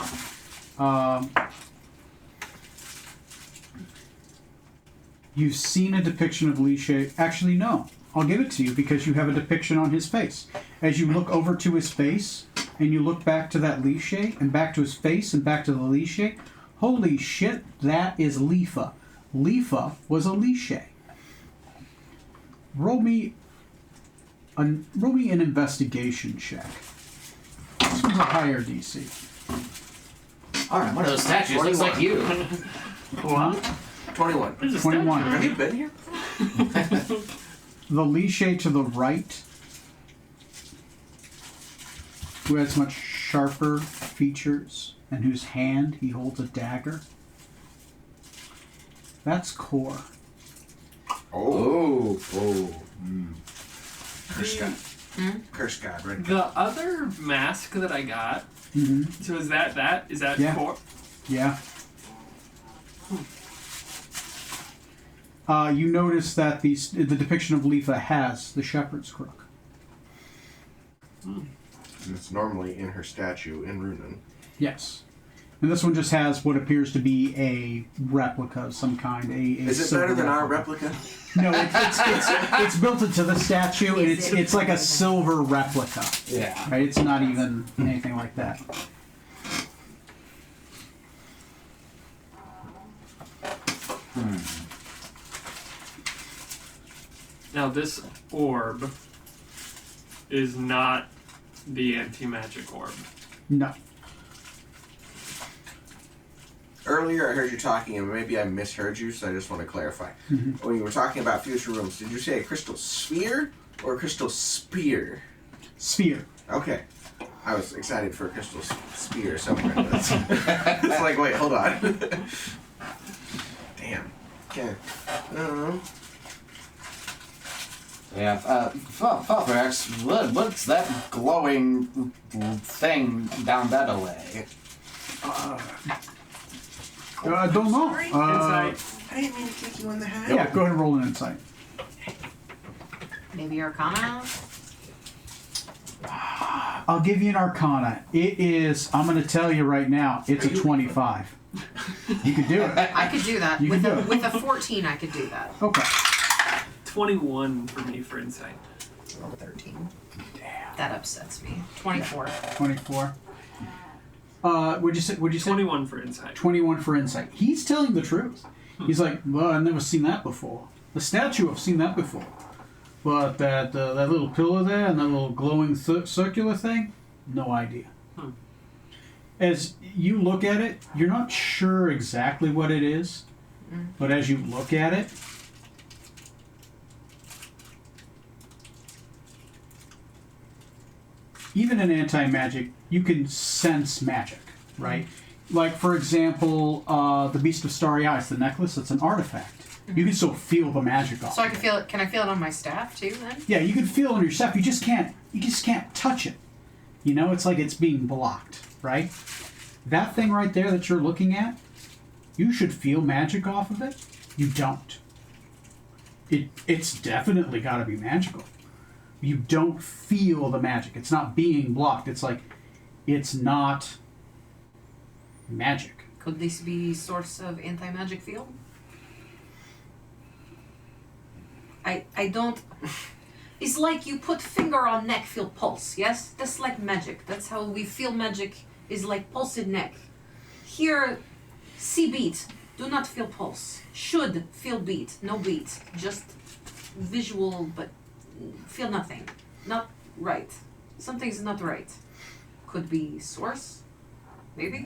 Speaker 1: You've seen a depiction of Liché. Actually, no. I'll give it to you because you have a depiction on his face. As you look over to his face and you look back to that Liché and back to his face and back to the Liché, holy shit, that is Lifa. Lifa was a Liché. Roll me an investigation check. This one's a higher DC.
Speaker 2: Alright, one of those statues looks like you.
Speaker 1: What?
Speaker 3: 21.
Speaker 4: There's a
Speaker 1: 21.
Speaker 3: Have you been here?
Speaker 1: The Liché to the right, who has much sharper features and whose hand he holds a dagger. That's Core.
Speaker 3: Oh.
Speaker 2: Mm.
Speaker 3: Curse God. Curse God, right?
Speaker 4: The other mask that I got,
Speaker 1: Mm-hmm.
Speaker 4: so is that
Speaker 1: Yeah.
Speaker 4: for?
Speaker 1: Yeah. You notice that the depiction of Lifa has the shepherd's crook.
Speaker 3: It's normally in her statue in Runan.
Speaker 1: Yes. And this one just has what appears to be a replica of some kind.
Speaker 3: Is it better than our replica?
Speaker 1: No, it's built into the statue, and it's like a silver replica.
Speaker 2: Yeah.
Speaker 1: Right? It's not even anything like that.
Speaker 4: Now this orb is not the anti-magic orb.
Speaker 1: No.
Speaker 3: Earlier I heard you talking, and maybe I misheard you, so I just want to clarify.
Speaker 1: Mm-hmm.
Speaker 3: When you were talking about future rooms, did you say a crystal sphere or a crystal spear?
Speaker 1: Sphere.
Speaker 3: Okay. I was excited for a crystal spear somewhere. It's like, wait, hold on. Damn. Okay.
Speaker 2: Yeah, Falfrax, what's that glowing thing down that alley?
Speaker 1: I don't know.
Speaker 4: Insight.
Speaker 3: I didn't mean to kick you in the head.
Speaker 1: Yeah, go ahead and roll an insight.
Speaker 5: Maybe Arcana?
Speaker 1: I'll give you an Arcana. It is, I'm going to tell you right now, it's a 25. You could do it.
Speaker 5: I could do that.
Speaker 1: You
Speaker 5: with,
Speaker 1: can
Speaker 5: a,
Speaker 1: do it.
Speaker 5: with a 14, I could do that.
Speaker 1: Okay.
Speaker 4: 21 for me for insight.
Speaker 5: 13. That upsets me. 24.
Speaker 1: 24. What'd you say?
Speaker 4: 21 for insight.
Speaker 1: 21 for insight. He's telling the truth. He's like, well, I've never seen that before. The statue, I've seen that before. But that little pillar there and that little glowing circular thing, no idea. As you look at it, you're not sure exactly what it is, but as you look at it, even in anti-magic, you can sense magic, right? Like, for example, the Beast of Starry Eyes, the necklace, it's an artifact. You can still feel the magic off.
Speaker 5: So I can feel it. Can I feel it on my staff too? Then.
Speaker 1: Yeah, you can feel it on your staff. You just can't touch it. You know, it's like it's being blocked, right? That thing right there that you're looking at, you should feel magic off of it. You don't. It's definitely got to be magical. You don't feel the magic. It's not being blocked. It's like, it's not magic.
Speaker 5: Could this be source of anti-magic field? I don't. It's like you put finger on neck, feel pulse. Yes, that's like magic. That's how we feel magic. Is like pulse in neck. Here, see beat. Do not feel pulse. Should feel beat. No beat. Just visual, but feel nothing. Not right. Something's not right. Could be source. Maybe.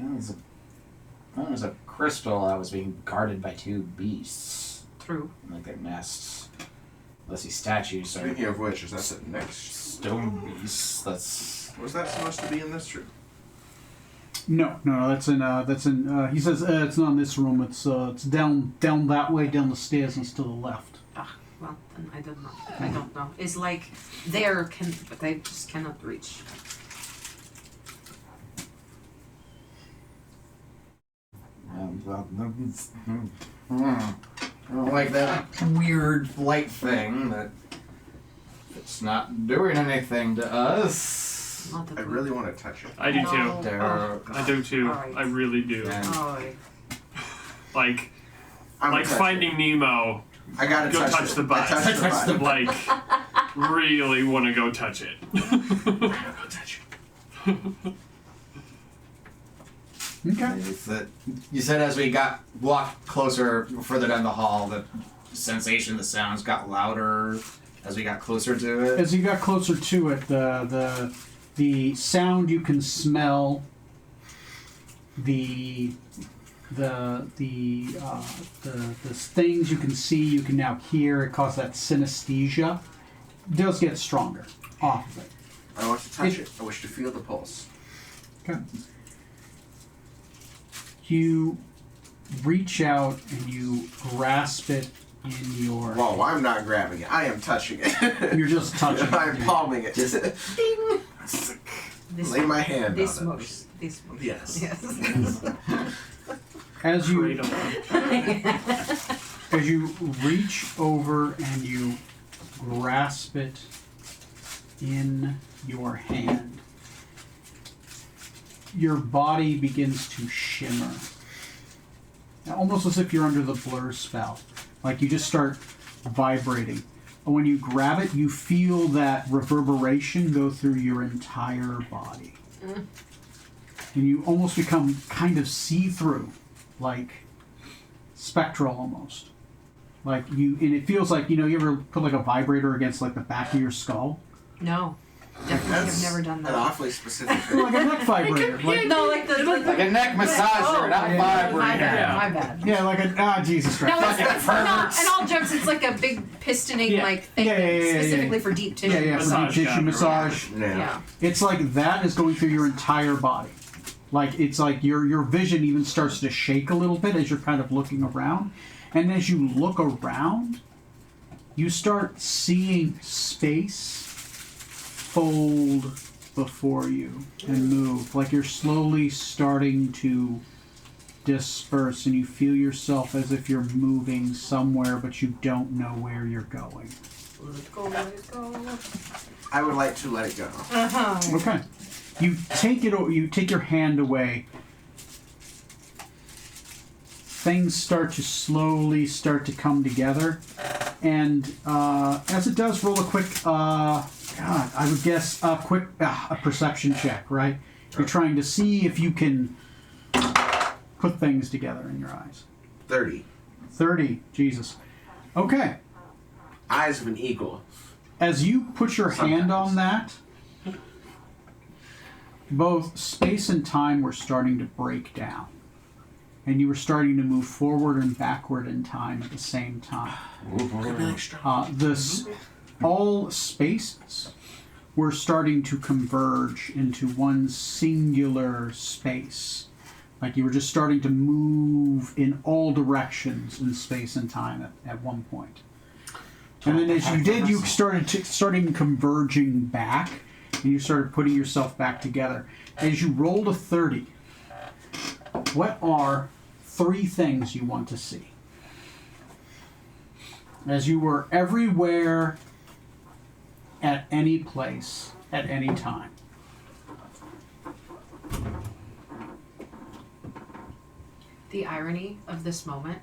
Speaker 2: There was a crystal that was being guarded by two beasts.
Speaker 5: True.
Speaker 2: Like their nests. Let's see, statues.
Speaker 3: Speaking of which, is that the next?
Speaker 2: Stone beasts. That's.
Speaker 3: Was that supposed to be in this room?
Speaker 1: No, that's in. He says it's not in this room. It's down that way, down the stairs, and to the left.
Speaker 5: Ah, well, then I don't know. I don't know. It's like there can, but they just cannot reach.
Speaker 2: Like that weird light thing that it's not doing anything to us.
Speaker 5: Not that
Speaker 3: I
Speaker 5: we-
Speaker 3: really want to touch it.
Speaker 4: I do too.
Speaker 5: No.
Speaker 2: There.
Speaker 5: Oh,
Speaker 4: I do too.
Speaker 5: Alright.
Speaker 4: I really do.
Speaker 2: And
Speaker 5: Oh,
Speaker 4: Like
Speaker 3: I'm
Speaker 4: like
Speaker 3: gonna touch
Speaker 4: Finding Nemo.
Speaker 3: it. I gotta
Speaker 4: Go
Speaker 3: touch
Speaker 4: touch
Speaker 3: it.
Speaker 4: the butt.
Speaker 3: I touched the butt.
Speaker 4: Like really want to go touch it.
Speaker 3: Go touch it.
Speaker 1: Okay.
Speaker 2: It's that you said as we walked closer, further down the hall, the sensation, the sounds got louder as we got closer to it.
Speaker 1: As you got closer to it, the sound you can smell, the things you can see, you can now hear. It causes that synesthesia. It does get stronger off of it.
Speaker 3: I want to touch it. I wish to feel the pulse.
Speaker 1: Okay. You reach out and you grasp it in your.
Speaker 3: Whoa, I'm not grabbing it. I am touching it.
Speaker 1: You're just touching it.
Speaker 3: I'm palming it. Just
Speaker 5: This,
Speaker 3: lay my hand
Speaker 5: this
Speaker 3: on it.
Speaker 5: moves. This moves.
Speaker 3: Yes.
Speaker 5: Yes.
Speaker 1: As you
Speaker 4: Freedom.
Speaker 1: as you reach over and you grasp it in your hand, your body begins to shimmer. Almost as if you're under the blur spell. Like you just start vibrating. And when you grab it, you feel that reverberation go through your entire body. And you almost become kind of see-through, like spectral almost. Like you, and it feels like, you ever put like a vibrator against like the back of your skull?
Speaker 5: No, definitely have
Speaker 3: That's
Speaker 5: never done
Speaker 3: an
Speaker 5: that.
Speaker 3: awfully specific
Speaker 1: Like a neck vibrator. Like,
Speaker 5: No, like the
Speaker 2: Like a neck massager, not
Speaker 1: yeah,
Speaker 5: My
Speaker 2: vibrator.
Speaker 5: bad.
Speaker 4: Yeah.
Speaker 5: My bad.
Speaker 1: yeah, like a, Jesus
Speaker 5: No,
Speaker 1: Christ.
Speaker 5: it's not. And all jokes, it's like a big pistoning
Speaker 4: Yeah.
Speaker 5: like thing
Speaker 1: Yeah,
Speaker 5: specifically for deep tissue.
Speaker 1: Yeah, for deep
Speaker 4: Massage
Speaker 1: tissue
Speaker 4: gun,
Speaker 1: massage.
Speaker 5: Yeah.
Speaker 1: It's like that is going through your entire body. Like it's like your vision even starts to shake a little bit as you're kind of looking around. And as you look around, you start seeing space fold before you and move. Like you're slowly starting to disperse and you feel yourself as if you're moving somewhere but you don't know where you're going.
Speaker 5: Let it go, let it go.
Speaker 3: I would like to let it go.
Speaker 5: Uh-huh.
Speaker 1: Okay. You take your hand away. Things start to slowly start to come together. And as it does, roll a quick, I would guess a quick a perception check, right? You're trying to see if you can put things together in your eyes.
Speaker 3: 30.
Speaker 1: 30, Jesus. Okay.
Speaker 3: Eyes of an eagle.
Speaker 1: As you put your hand
Speaker 3: Sometimes.
Speaker 1: on that, both space and time were starting to break down. And you were starting to move forward and backward in time at the same time.
Speaker 3: Could be like strong.
Speaker 1: All spaces were starting to converge into one singular space. Like you were just starting to move in all directions in space and time at one point. And then as you did, you started converging back, and you started putting yourself back together. As you rolled a 30, what are 3 things you want to see? As you were everywhere, at any place, at any time.
Speaker 5: The irony of this moment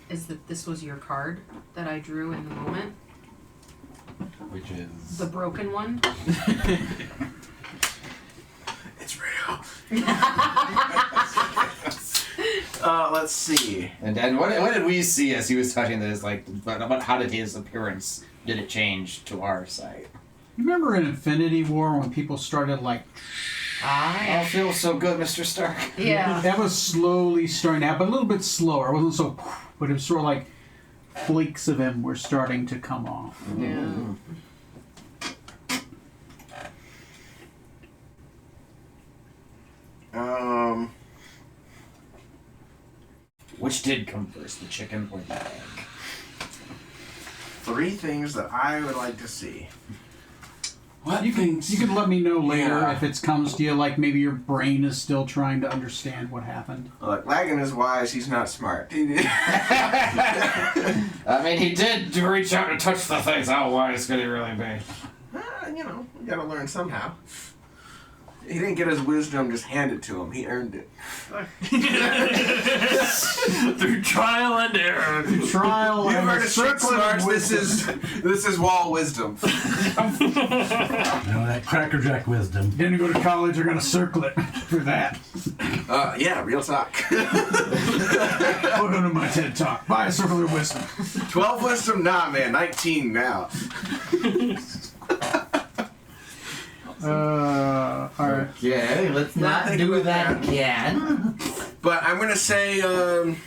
Speaker 5: is that this was your card that I drew in the moment.
Speaker 6: Which is
Speaker 5: The broken one.
Speaker 3: It's real. Let's see.
Speaker 2: And then what did we see as he was touching this? Like, how did his appearance, did it change to our sight?
Speaker 1: You remember in Infinity War when people started like...
Speaker 2: I feel so good, Mr. Stark.
Speaker 5: Yeah.
Speaker 1: That was slowly starting to happen, a little bit slower. It wasn't so... But it was sort of like flakes of him were starting to come off.
Speaker 5: Yeah.
Speaker 2: Which did come first, the chicken or the egg?
Speaker 3: 3 things that I would like to see.
Speaker 6: what
Speaker 1: You
Speaker 6: things?
Speaker 1: can let me know later
Speaker 3: Yeah.
Speaker 1: if it comes to you, like maybe your brain is still trying to understand what happened.
Speaker 3: Look, Lagan is wise, he's not smart.
Speaker 2: I mean, he did reach out and touch the things. How wise could he really be?
Speaker 3: You know, you gotta learn somehow. He didn't get his wisdom just handed to him, he earned it.
Speaker 4: Through trial and error.
Speaker 1: Trial
Speaker 3: You've
Speaker 1: and
Speaker 3: heard of street
Speaker 1: circlet of
Speaker 3: smarts, this is wall wisdom.
Speaker 6: You know, that crackerjack wisdom.
Speaker 1: Didn't go to college, you're gonna circle it for that.
Speaker 3: Yeah, real talk.
Speaker 1: Welcome to my TED Talk. Buy a circle of wisdom.
Speaker 3: 12 wisdom? Nah, man, 19 now.
Speaker 1: Alright.
Speaker 2: Okay, let's
Speaker 3: not
Speaker 2: not
Speaker 3: do
Speaker 2: do
Speaker 3: that
Speaker 2: that again.
Speaker 3: But I'm gonna say, I'm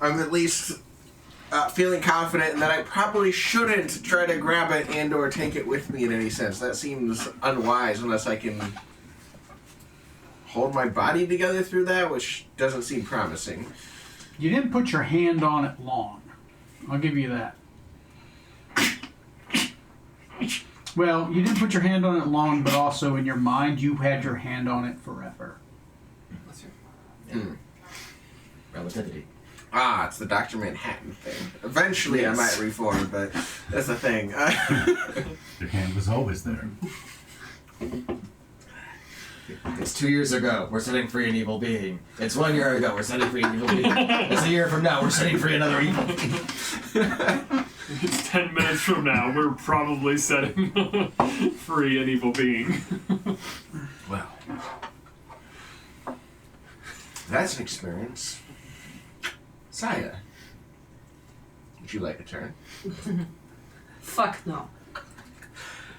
Speaker 3: at least feeling confident that I probably shouldn't try to grab it and or take it with me in any sense. That seems unwise unless I can hold my body together through that, which doesn't seem promising.
Speaker 1: You didn't put your hand on it long. I'll give you that. Well, you didn't put your hand on it long, but also in your mind, you had your hand on it forever.
Speaker 2: Relativity.
Speaker 3: Ah, it's the Dr. Manhattan thing. Eventually
Speaker 2: Yes.
Speaker 3: I might reform, but that's the thing.
Speaker 6: Your hand was always there.
Speaker 2: It's 2 years ago. We're setting free an evil being. It's 1 year ago. We're setting free an evil being. It's a year from now. We're setting free another evil being.
Speaker 4: It's 10 minutes from now. We're probably setting free an evil being.
Speaker 3: Well, that's an experience. Saya, would you like a turn?
Speaker 5: Fuck no.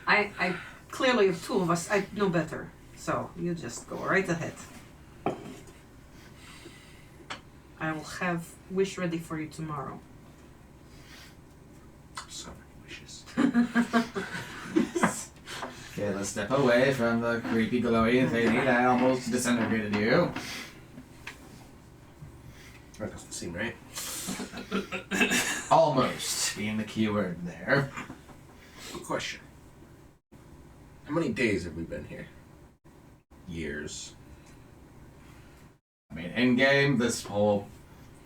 Speaker 5: I clearly of 2 of us, I know better. So you just go right ahead. I will have wish ready for you tomorrow.
Speaker 3: So many wishes.
Speaker 2: Okay, let's step away from the creepy glowy thing that almost disintegrated you.
Speaker 3: That doesn't seem right.
Speaker 2: Almost being the key word there.
Speaker 3: Good question. How many days have we been here? Years.
Speaker 2: I mean, in game, this whole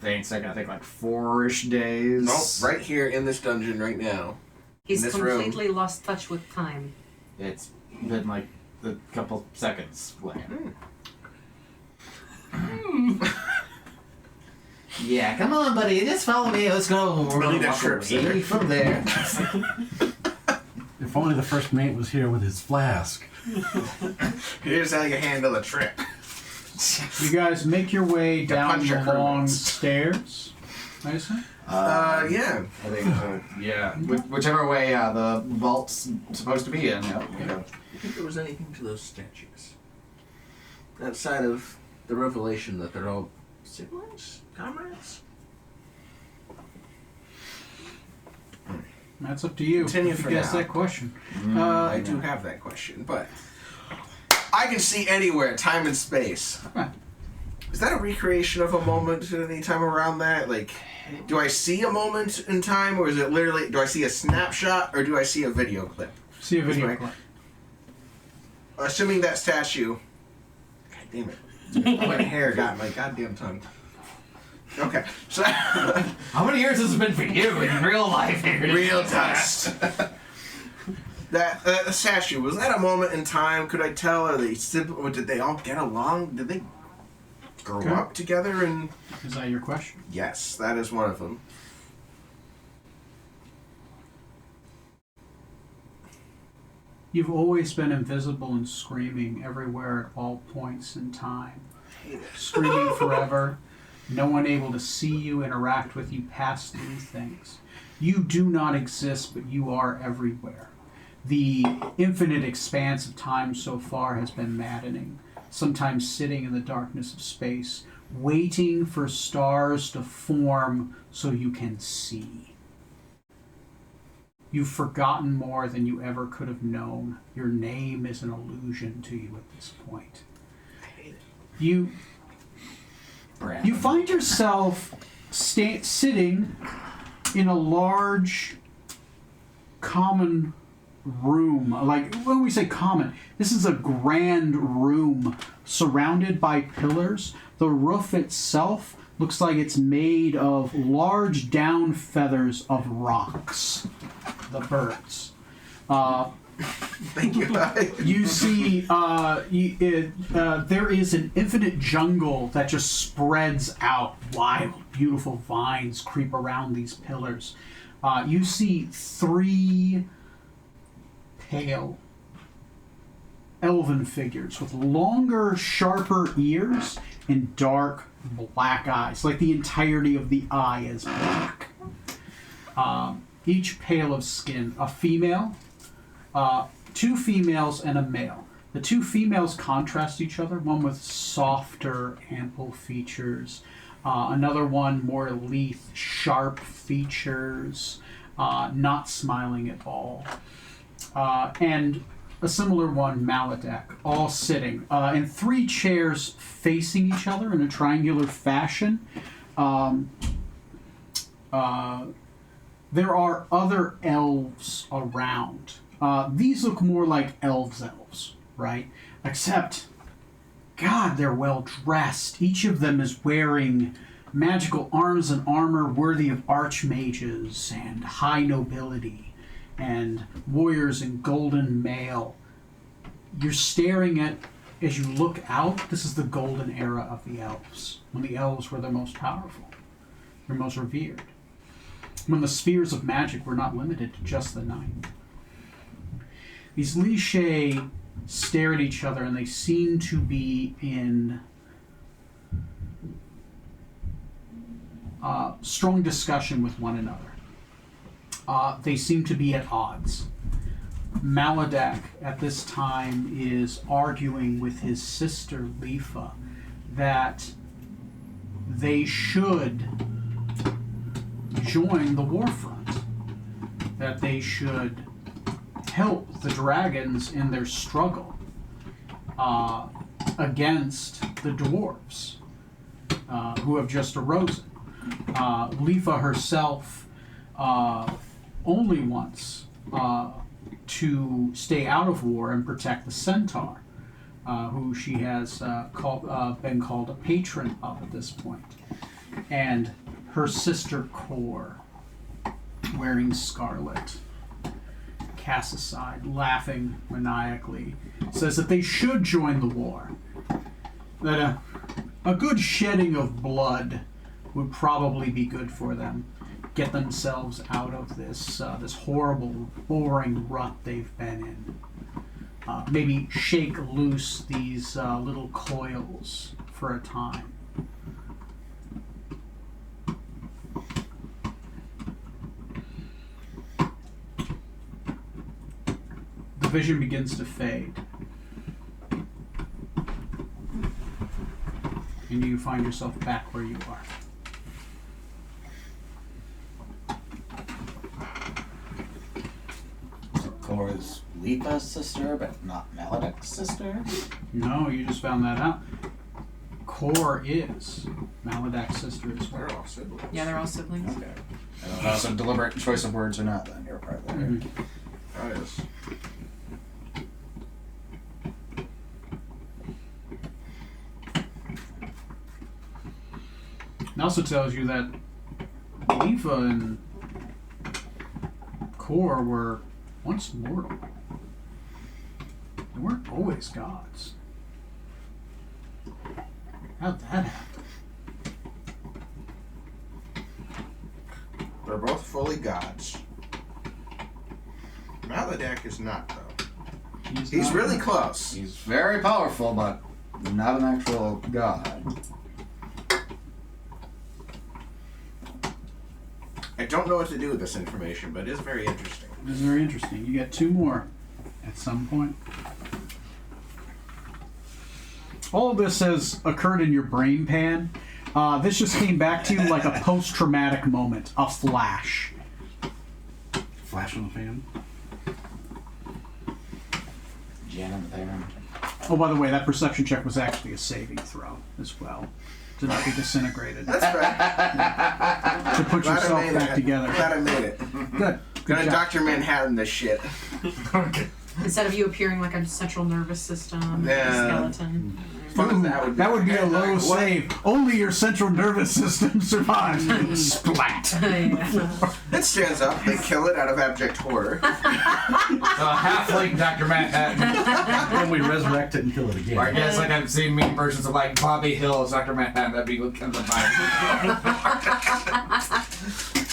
Speaker 2: thing's taken, I think, like 4-ish days.
Speaker 3: Nope, right here in this dungeon right now.
Speaker 5: He's
Speaker 3: In this room.
Speaker 5: completely lost touch with time.
Speaker 2: It's been like a couple seconds. Yeah, come on, buddy. Just follow me. Let's go. We're
Speaker 3: Really,
Speaker 2: gonna
Speaker 3: that
Speaker 2: walk
Speaker 3: trip's
Speaker 2: away
Speaker 3: there.
Speaker 2: from there.
Speaker 6: If only the first mate was here with his flask.
Speaker 3: Here's how you handle a trip.
Speaker 1: You guys make your way down
Speaker 3: punch your
Speaker 1: the long
Speaker 3: crewmates.
Speaker 1: stairs, I assume?
Speaker 3: Yeah.
Speaker 2: I think, yeah. Whichever way the vault's supposed to be in. Yeah.
Speaker 3: Do you think there was anything to those statues? Outside of the revelation that they're all siblings? Comrades?
Speaker 1: That's up to you.
Speaker 3: Continue
Speaker 1: if you
Speaker 3: for
Speaker 1: guess
Speaker 3: now.
Speaker 1: that question.
Speaker 3: I do have that question, but I can see anywhere, time and space.
Speaker 1: Right.
Speaker 3: Is that a recreation of a moment at any time around that? Like, do I see a moment in time, or is it literally, do I see a snapshot, or do I see a video clip?
Speaker 1: See a video
Speaker 3: Right.
Speaker 1: clip.
Speaker 3: Assuming that statue... God damn it. My hair got in my goddamn tongue. Okay, so...
Speaker 2: How many years has it been for you in real life here?
Speaker 3: Real dust. That statue, was that a moment in time? Could I tell? Or did they all get along? Did they grow
Speaker 1: Okay.
Speaker 3: up together? And
Speaker 1: Is that your question?
Speaker 3: yes, that is one of them.
Speaker 1: You've always been invisible and screaming everywhere at all points in time. Screaming forever. No one able to see you, interact with you, pass through things. You do not exist, but you are everywhere. The infinite expanse of time so far has been maddening. Sometimes sitting in the darkness of space, waiting for stars to form so you can see. You've forgotten more than you ever could have known. Your name is an illusion to you at this point. You find yourself sitting in a large common room. Like, when we say common, this is a grand room surrounded by pillars. The roof itself looks like it's made of large down feathers of rocks. The birds.
Speaker 3: Thank you.
Speaker 1: You see, there is an infinite jungle that just spreads out. Wild, beautiful vines creep around these pillars. You see 3 pale elven figures with longer, sharper ears and dark black eyes. Like the entirety of the eye is black. Each pale of skin. A female, 2 females, and a male. The 2 females contrast each other, one with softer, ample features, another one more lithe, sharp features, not smiling at all. And a similar one, Maladek, all sitting in 3 chairs facing each other in a triangular fashion. There are other elves around. These look more like elves, right? Except, God, they're well dressed. Each of them is wearing magical arms and armor worthy of archmages and high nobility and warriors in golden mail. You're staring at, as you look out, this is the golden era of the elves, when the elves were the most powerful, the most revered, when the spheres of magic were not limited to just the 9. These Lishay stare at each other and they seem to be in strong discussion with one another. They seem to be at odds. Maladek at this time is arguing with his sister Lifa that they should join the war front, that they should help the dragons in their struggle against the dwarves who have just arisen. Lifa herself only wants to stay out of war and protect the centaur, who she has been called a patron of at this point. And her sister Cor, wearing scarlet, casts aside, laughing maniacally, says that they should join the war. That a good shedding of blood would probably be good for them. Get themselves out of this this horrible, boring rut they've been in. Maybe shake loose these little coils for a time. The vision begins to fade. And you find yourself back where you are.
Speaker 2: was Lipa's sister, but not Maledic's sister.
Speaker 1: No, you just found that out. Kor is Maledak's sister as well.
Speaker 3: They're all siblings.
Speaker 5: Yeah, they're all siblings.
Speaker 2: Okay. I don't know if that was a deliberate choice of words or not. Then you're part there.
Speaker 1: Mhm.
Speaker 3: That is.
Speaker 1: It also tells you that Lifa and Kor were once mortal. They weren't always gods. How'd that happen?
Speaker 3: They're both fully gods. Maladak is not, though. He's
Speaker 1: not-
Speaker 3: really close.
Speaker 2: He's very powerful, but not an actual god.
Speaker 3: I don't know what to do with this information, but it is very interesting.
Speaker 1: It is very interesting. You get 2 more at some point. All of this has occurred in your brain pan. This just came back to you like a post-traumatic moment, a flash.
Speaker 6: Flash on the fan.
Speaker 2: Jan and the Baron.
Speaker 1: Oh, by the way, that perception check was actually a saving throw as well, to not be disintegrated.
Speaker 3: That's right.
Speaker 1: To put
Speaker 3: Glad I
Speaker 1: yourself
Speaker 3: made
Speaker 1: back
Speaker 3: it.
Speaker 1: together.
Speaker 3: Glad I made it.
Speaker 1: Good.
Speaker 3: Gonna
Speaker 1: job.
Speaker 3: Dr. Manhattan this shit.
Speaker 2: Okay.
Speaker 5: Instead of you appearing like a central nervous system,
Speaker 3: Yeah.
Speaker 5: skeleton.
Speaker 3: Fun as
Speaker 1: Ooh,
Speaker 3: that would be.
Speaker 1: a low
Speaker 3: What?
Speaker 1: save. Only your central nervous system survives. Splat.
Speaker 5: Yeah.
Speaker 3: It stands up. They kill it out of abject horror.
Speaker 2: Halfling Dr. Manhattan.
Speaker 6: Then we resurrect it and kill it again.
Speaker 2: Or I guess like I've seen meme versions of like Bobby Hill as Dr. Manhattan. That'd be what comes to mind.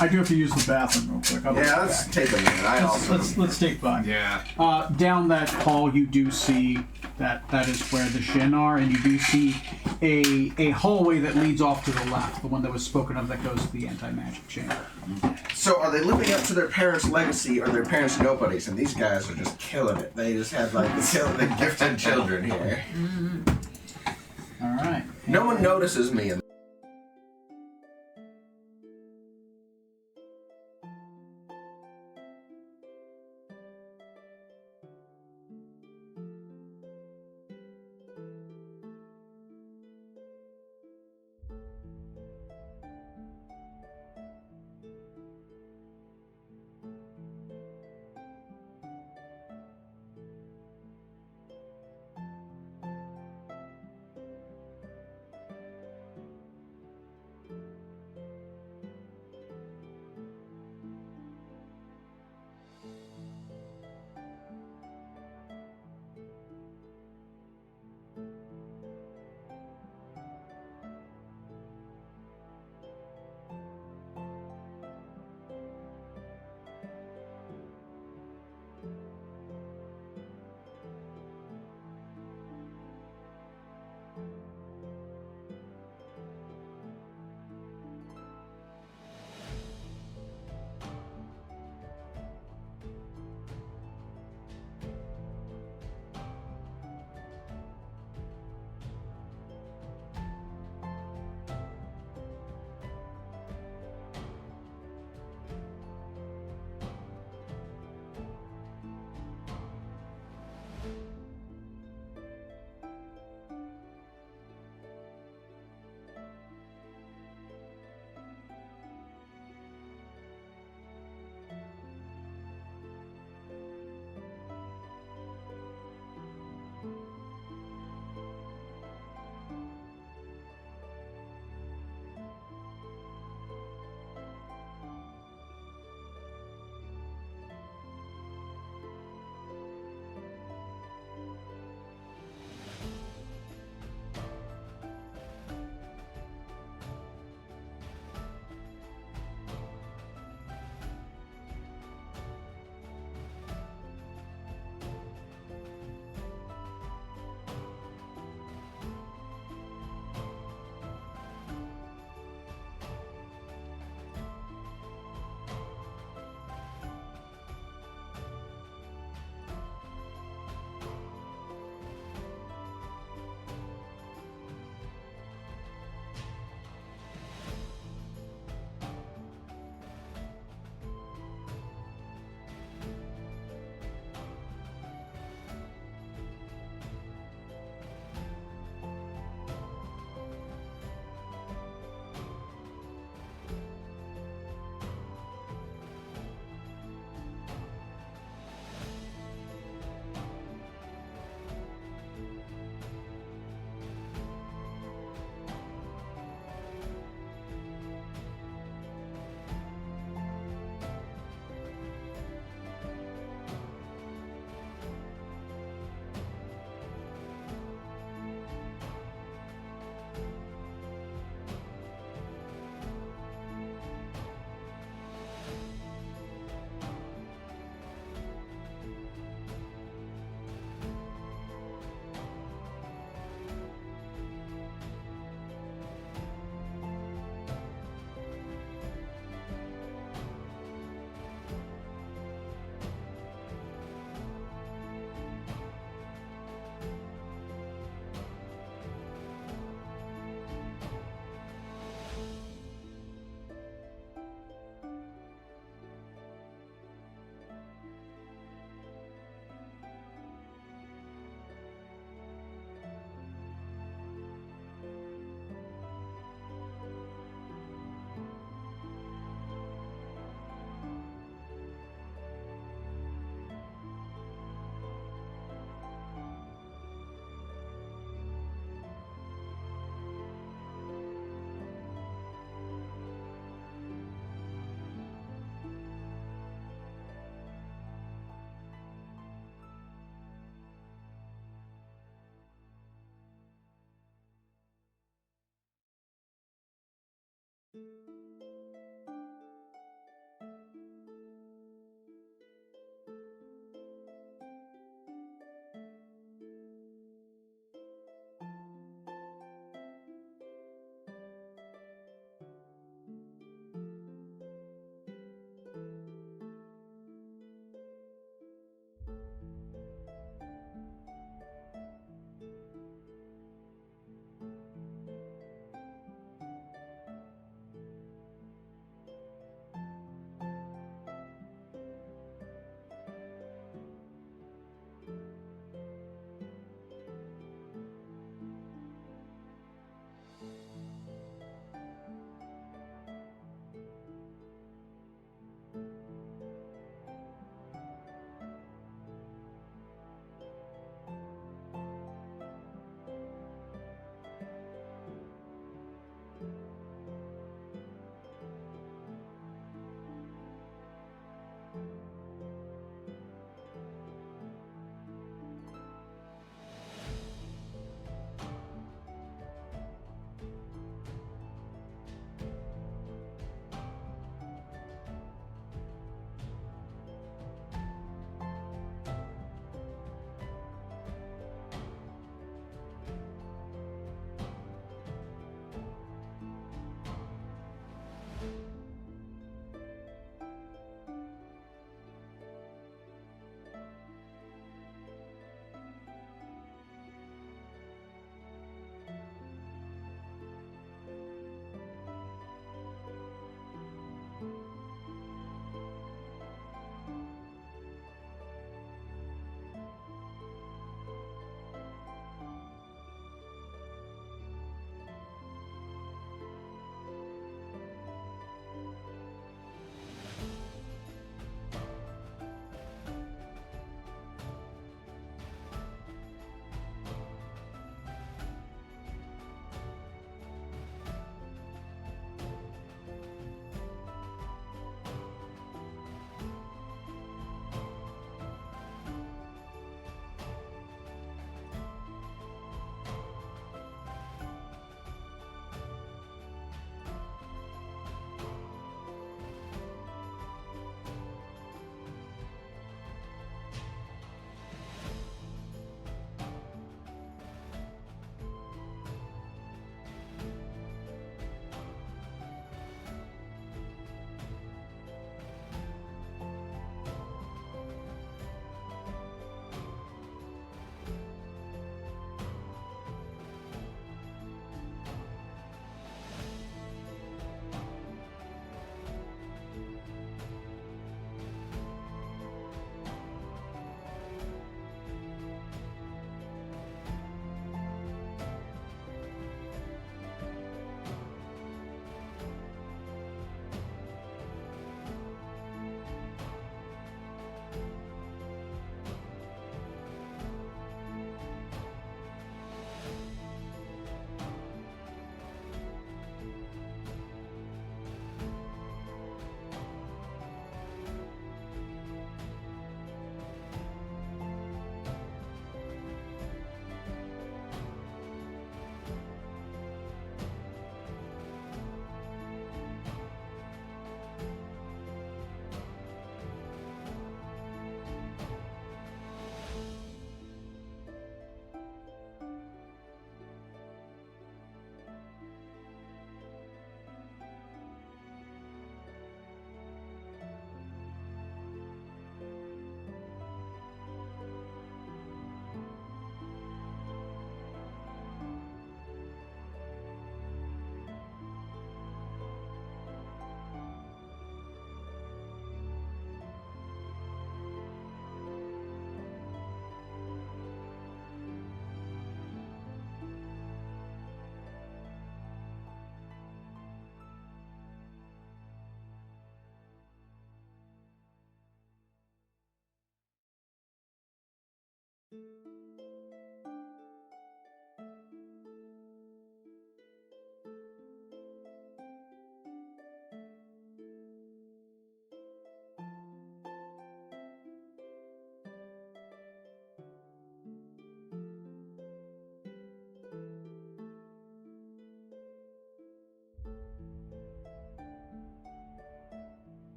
Speaker 1: I do have to use the bathroom real quick. I'll be
Speaker 3: Yeah,
Speaker 1: right
Speaker 3: let's
Speaker 1: back.
Speaker 3: take a minute. I also.
Speaker 1: Let's take 5.
Speaker 2: Yeah.
Speaker 1: Down that hall, you do see that is where the Shin are, and you do see a hallway that leads off to the left, the one that was spoken of that goes to the anti-magic chamber.
Speaker 3: So are they living up to their parents' legacy or their parents' nobodies? And these guys are just killing it. They just have like the gifted children here.
Speaker 1: All right.
Speaker 3: No one notices me.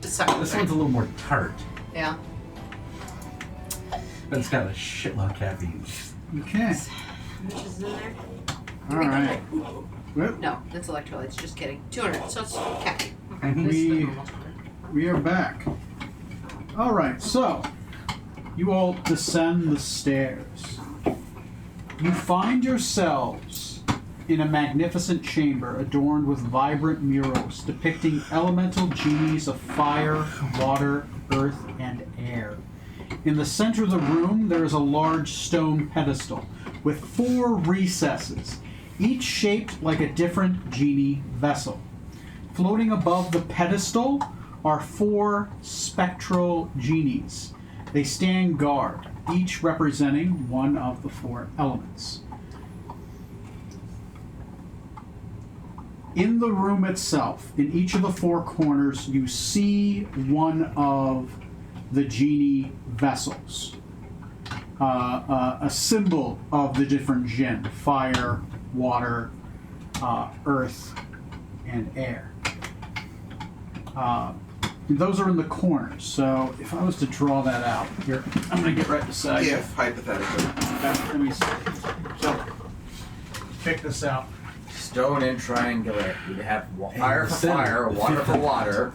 Speaker 5: suckers.
Speaker 6: This
Speaker 5: right?
Speaker 6: one's a little more tart,
Speaker 5: Yeah.
Speaker 6: but it's got a shitload of caffeine.
Speaker 1: Okay.
Speaker 5: How much is in there?
Speaker 1: All right. Well,
Speaker 5: No, that's electrolytes. Just kidding. 200. So it's caffeine. Okay.
Speaker 1: Mhm.
Speaker 5: This is the
Speaker 1: We-
Speaker 5: normal sugar.
Speaker 1: we are back. All right. So, you all descend the stairs. You find yourselves in a magnificent chamber adorned with vibrant murals depicting elemental genies of fire, water, earth, and air. In the center of the room, there is a large stone pedestal with 4 recesses, each shaped like a different genie vessel. Floating above the pedestal are 4 spectral genies. They stand guard, each representing one of the 4 elements. In the room itself, in each of the 4 corners, you see one of the genie vessels. A symbol of the different jinn: fire, water, earth, and air. Those are in the corners, so if I was to draw that out, here, I'm going to get right beside you.
Speaker 3: If, hypothetically.
Speaker 1: Let me see. So, pick this out.
Speaker 2: Stone and triangular. You have fire for
Speaker 6: center,
Speaker 2: fire,
Speaker 6: the
Speaker 2: water
Speaker 6: fifth
Speaker 2: for
Speaker 6: element.
Speaker 2: water.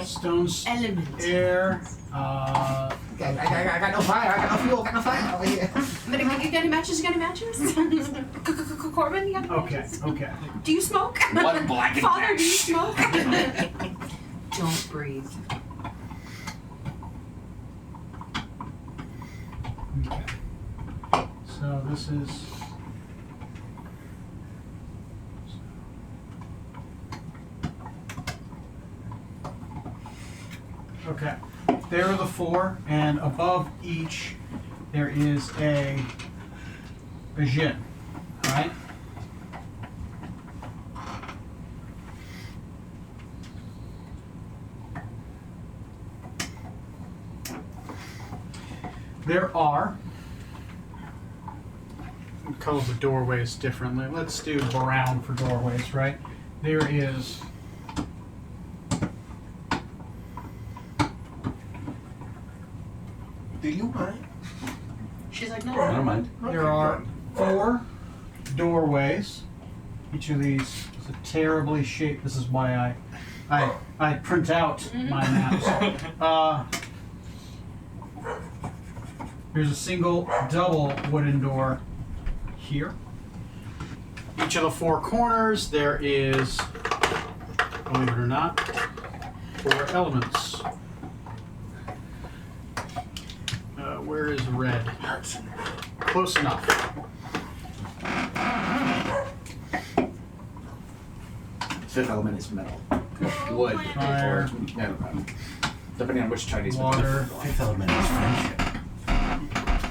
Speaker 1: Stones,
Speaker 5: Element.
Speaker 1: air,
Speaker 2: I got no fire. I got no fuel. I got no fire over here.
Speaker 5: But you got any matches? You got any matches? Corbin, you got any
Speaker 1: okay,
Speaker 5: matches?
Speaker 1: okay.
Speaker 5: Do you smoke?
Speaker 2: One blackened
Speaker 5: Father, do you
Speaker 2: match.
Speaker 5: smoke? Don't breathe.
Speaker 1: Okay. So this is. Okay. There are the 4, and above each there is a jinn. Alright? There are, we color the doorways differently. Let's do brown for doorways, right? There is
Speaker 3: Do you mind?
Speaker 5: She's like,
Speaker 6: I don't
Speaker 5: no.
Speaker 6: mind.
Speaker 1: there are 4 doorways. Each of these is a terribly shaped. This is why I print out my maps. Here's a single, double wooden door here. Each of the 4 corners, there is, believe it or not, 4 elements. Where is red? Close enough.
Speaker 2: Fifth element is metal. Wood.
Speaker 1: Fire.
Speaker 2: No. Depending on which Chinese
Speaker 1: Water.
Speaker 6: Fifth element is friendship.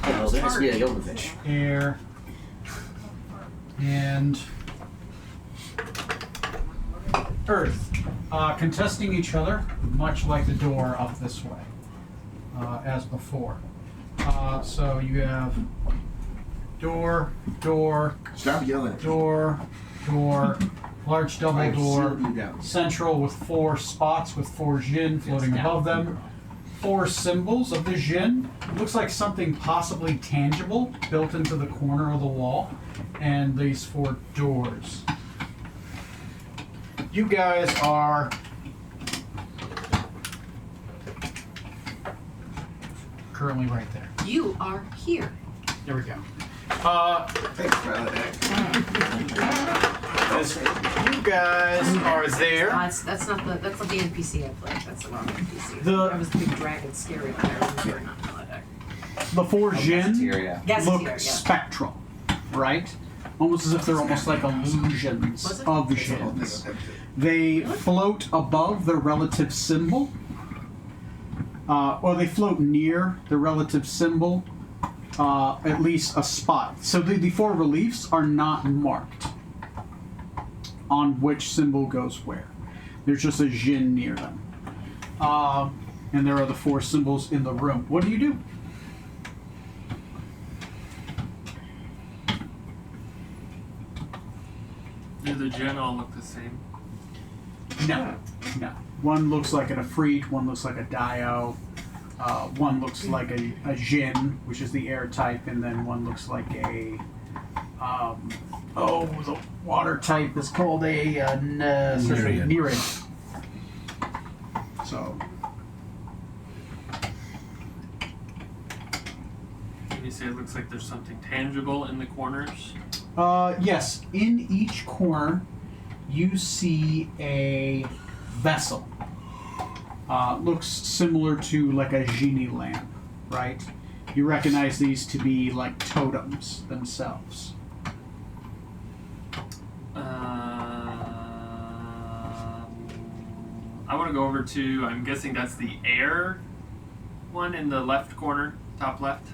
Speaker 2: Well, there has to be a goldfish.
Speaker 1: Air, and earth, contesting each other, much like the door up this way, as before. So you have door, door,
Speaker 3: Stop yelling.
Speaker 1: door, door, large double
Speaker 3: I've
Speaker 1: door,
Speaker 3: sealed you down.
Speaker 1: central with 4 spots with 4 jinn floating above them. 4 symbols of the jinn. It looks like something possibly tangible built into the corner of the wall. And these 4 doors. You guys are currently right there.
Speaker 5: You are here.
Speaker 1: There we go.
Speaker 3: Thanks, Validek.
Speaker 1: As you guys are there.
Speaker 5: That's not the NPC I played. That's the wrong NPC.
Speaker 1: The-
Speaker 5: that was the big dragon scary one. I remember not Melodeck.
Speaker 1: The 4 jinn
Speaker 2: Cafeteria.
Speaker 1: look
Speaker 5: Gazetteer, yeah.
Speaker 1: spectral, right? Almost as if they're almost like illusions
Speaker 5: Was it?
Speaker 1: of
Speaker 3: It's all
Speaker 1: jinns.
Speaker 3: this.
Speaker 1: They float above their relative symbol. Well, they float near the relative symbol, at least a spot. So the 4 reliefs are not marked on which symbol goes where. There's just a jinn near them. And there are the 4 symbols in the room. What do you do?
Speaker 4: Do the gen all look the same?
Speaker 1: No, no. One looks like an Efreet, one looks like a Dio, one looks like a Jin, which is the air type, and then one looks like a, the water type is called a
Speaker 6: Nereid.
Speaker 1: Nereid. So,
Speaker 4: You say it looks like there's something tangible in the corners.
Speaker 1: yes, in each corner you see a vessel. Looks similar to like a genie lamp, right? You recognize these to be like totems themselves.
Speaker 4: I want to go over to, I'm guessing that's the air one in the left corner, top left.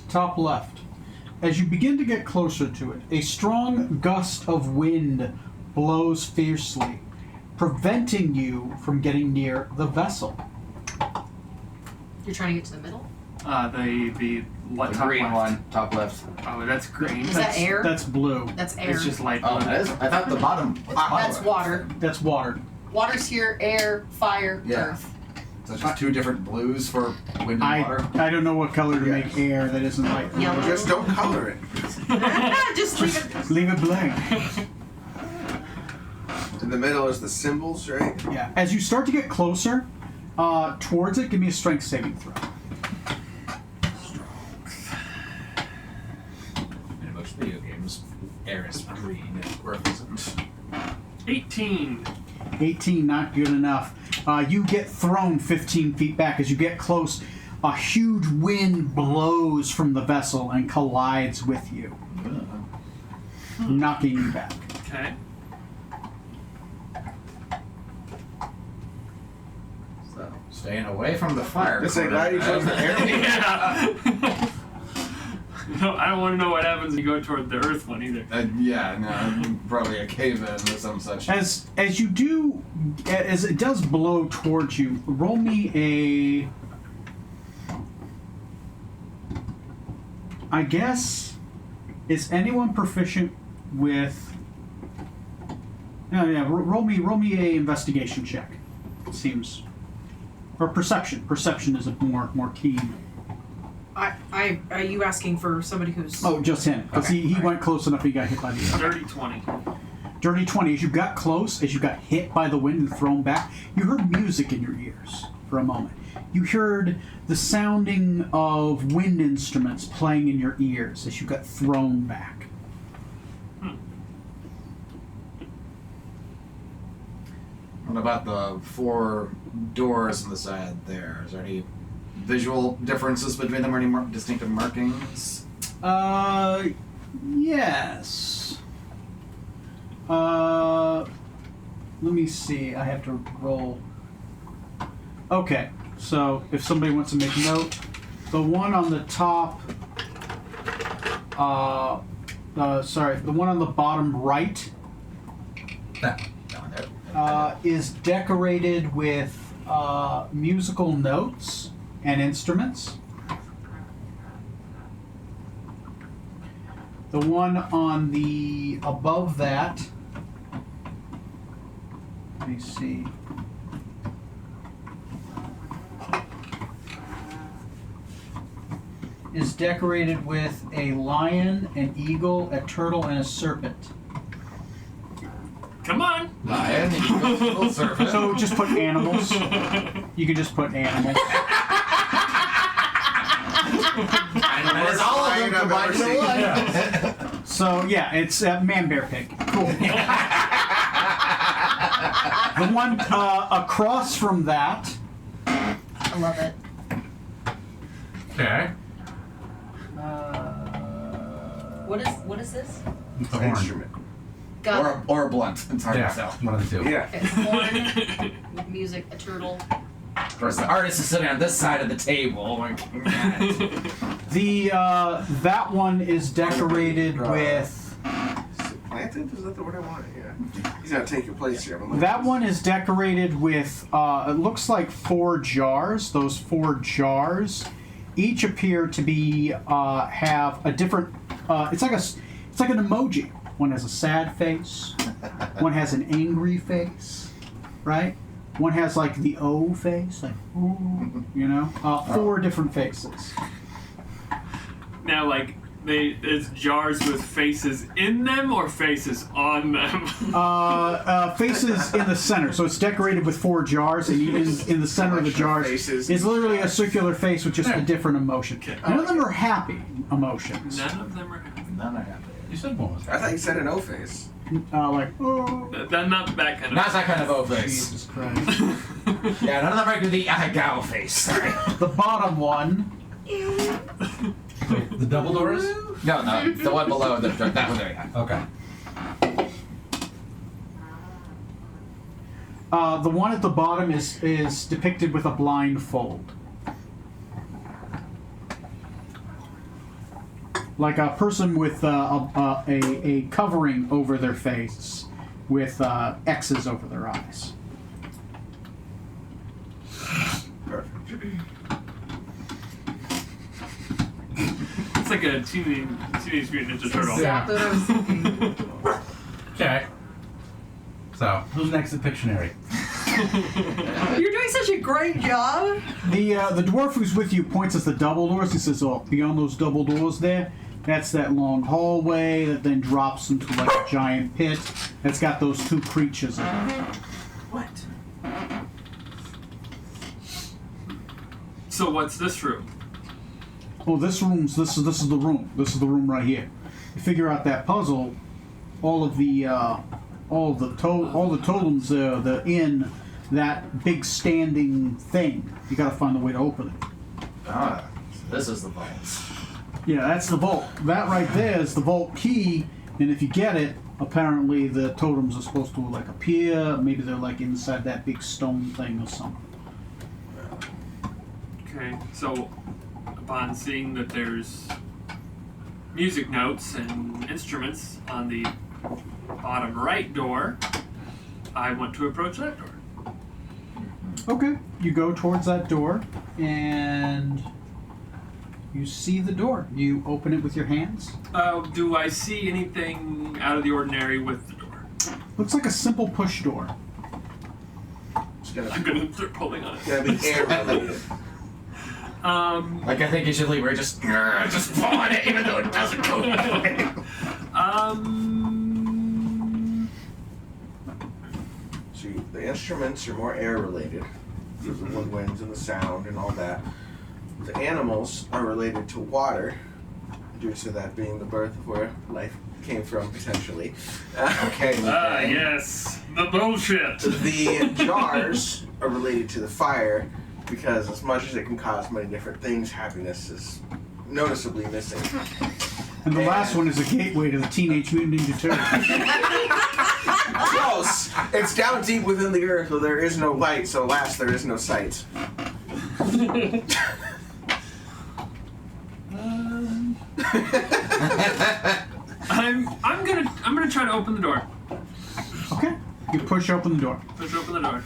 Speaker 1: Top left. As you begin to get closer to it, a strong gust of wind blows fiercely, preventing you from getting near the vessel.
Speaker 5: You're trying to get to the middle?
Speaker 4: The
Speaker 2: The
Speaker 4: top
Speaker 2: green
Speaker 4: left.
Speaker 2: one, top left.
Speaker 4: Oh, that's green.
Speaker 5: Is that air?
Speaker 1: That's blue.
Speaker 5: That's air.
Speaker 4: It's just light blue.
Speaker 2: Oh, that is? I thought the bottom.
Speaker 5: That's water.
Speaker 1: That's water.
Speaker 5: Water's here, air, fire,
Speaker 2: Yeah.
Speaker 5: earth.
Speaker 2: So it's just two different blues for wind and water.
Speaker 1: I don't know what color to make air that isn't like
Speaker 5: Yellow.
Speaker 3: Just don't color it.
Speaker 5: Just leave it.
Speaker 1: leave it blank.
Speaker 3: In the middle is the symbols, right?
Speaker 1: Yeah. As you start to get closer towards it, give me a strength saving throw.
Speaker 2: In most video games, air is green and earth isn't.
Speaker 4: 18.
Speaker 1: 18, not good enough. You get thrown 15 feet back. As you get close, a huge wind blows from the vessel and collides with you, knocking you back.
Speaker 4: Okay.
Speaker 2: So, staying away from the fire.
Speaker 3: Just say glad you chose the air.
Speaker 4: Yeah. No, I don't want to know what happens when you go toward the earth one either.
Speaker 2: Yeah, no, probably a cave-in or some such.
Speaker 1: As you do, as it does blow towards you, roll me a. I guess, is anyone proficient with? No, yeah. Roll me a investigation check. It seems, or perception. Perception is a more keen.
Speaker 5: Are you asking for somebody who's...
Speaker 1: Oh, just him, because
Speaker 5: Okay,
Speaker 1: he
Speaker 5: all right.
Speaker 1: went close enough. He got hit by the.
Speaker 4: Dirty 20.
Speaker 1: Dirty 20. As you got close, as you got hit by the wind and thrown back, you heard music in your ears for a moment. You heard the sounding of wind instruments playing in your ears as you got thrown back.
Speaker 2: What about the 4 doors on the side there? Is there any visual differences between them or any distinctive markings?
Speaker 1: Yes. Let me see. I have to roll. Okay, so if somebody wants to make note, the one on the top, the one on the bottom right
Speaker 2: That one there.
Speaker 1: is decorated with musical notes and instruments. The one on the above that, let me see. Is decorated with a lion, an eagle, a turtle, and a serpent.
Speaker 4: Come on!
Speaker 2: Lion, eagle, serpent.
Speaker 1: So just put animals. You can just put animals.
Speaker 2: And it's all of them combined into one.
Speaker 1: So yeah, it's man, bear, pig. Cool. The one across from that.
Speaker 5: I love it.
Speaker 6: Okay.
Speaker 5: What is this?
Speaker 6: The horn.
Speaker 3: Instrument.
Speaker 5: Got
Speaker 2: Or a blunt. It's hard to
Speaker 6: Yeah,
Speaker 2: tell.
Speaker 6: one of the two.
Speaker 3: Yeah.
Speaker 5: okay, horn, with music, a turtle.
Speaker 2: Of course, the artist is sitting on this side of the table. Looking at it.
Speaker 1: The that one is decorated with.
Speaker 3: Is it planted? Is that the word I wanted? Yeah. He's gonna take your place here.
Speaker 1: That one is decorated with. It looks like 4 jars. Those 4 jars, each appear to be have a different. It's like an emoji. One has a sad face. One has an angry face. right? One has like the O face, like, ooh, you know? 4 different faces.
Speaker 4: Now, like, there's jars with faces in them or faces on them?
Speaker 1: Faces in the center, so it's decorated with 4 jars, and in the center of the jars
Speaker 3: faces.
Speaker 1: is literally a circular face with just a different emotion. None of them are happy emotions.
Speaker 4: None of them are happy.
Speaker 2: None are happy.
Speaker 6: You said one was.
Speaker 3: I thought you said an O face.
Speaker 1: Like, oh,
Speaker 4: Not that kind of.
Speaker 2: Not that kind of O face.
Speaker 1: Jesus Christ.
Speaker 2: Yeah, none of them are the Ahagao face. Sorry.
Speaker 1: The bottom one,
Speaker 6: Wait, the double doors?
Speaker 2: No, the one below that one there. Yeah.
Speaker 6: Okay.
Speaker 1: the one at the bottom is depicted with a blindfold. Like a person with a covering over their face with X's over their eyes.
Speaker 3: Perfect.
Speaker 4: It's like a Teenage Mutant Ninja Turtle.
Speaker 5: Exactly what I was thinking.
Speaker 6: Okay. So, who's next at Pictionary?
Speaker 7: You're doing such a great job.
Speaker 1: The dwarf who's with you points at the double doors. He says, "Oh, beyond those double doors there, that's that long hallway that then drops into like a giant pit. That's got those two creatures in it."
Speaker 7: What?
Speaker 4: So what's this room?
Speaker 1: Oh, this is the room. This is the room right here. You figure out that puzzle. All the totems they're in that big standing thing. You got to find a way to open it.
Speaker 2: Ah, so this is the vault.
Speaker 1: Yeah, that's the vault. That right there is the vault key, and if you get it, apparently the totems are supposed to like appear. Maybe they're like inside that big stone thing or something.
Speaker 4: Okay, so upon seeing that there's music notes and instruments on the bottom right door, I want to approach that door.
Speaker 1: Okay, you go towards that door, and you see the door. You open it with your hands.
Speaker 4: Do I see anything out of the ordinary with the door?
Speaker 1: Looks like a simple push door.
Speaker 3: It's gonna
Speaker 4: I'm
Speaker 3: be,
Speaker 4: gonna start pulling on it.
Speaker 3: gonna be air related.
Speaker 2: Like, I think you should leave where just pull on it even though it doesn't go that way.
Speaker 3: See, the instruments are more air related. The woodwinds and the sound and all that. The animals are related to water, due to that being the birth of where life came from, potentially.
Speaker 2: Okay.
Speaker 4: Yes, the bullshit.
Speaker 3: The jars are related to the fire, because as much as it can cause many different things, happiness is noticeably missing.
Speaker 1: And the last one is a gateway to the Teenage Mutant Ninja Turtles.
Speaker 3: Close! It's down deep within the earth where there is no light, so alas, there is no sight.
Speaker 4: I'm gonna try to open the door.
Speaker 1: Okay, you push open the door.
Speaker 4: Push open the door.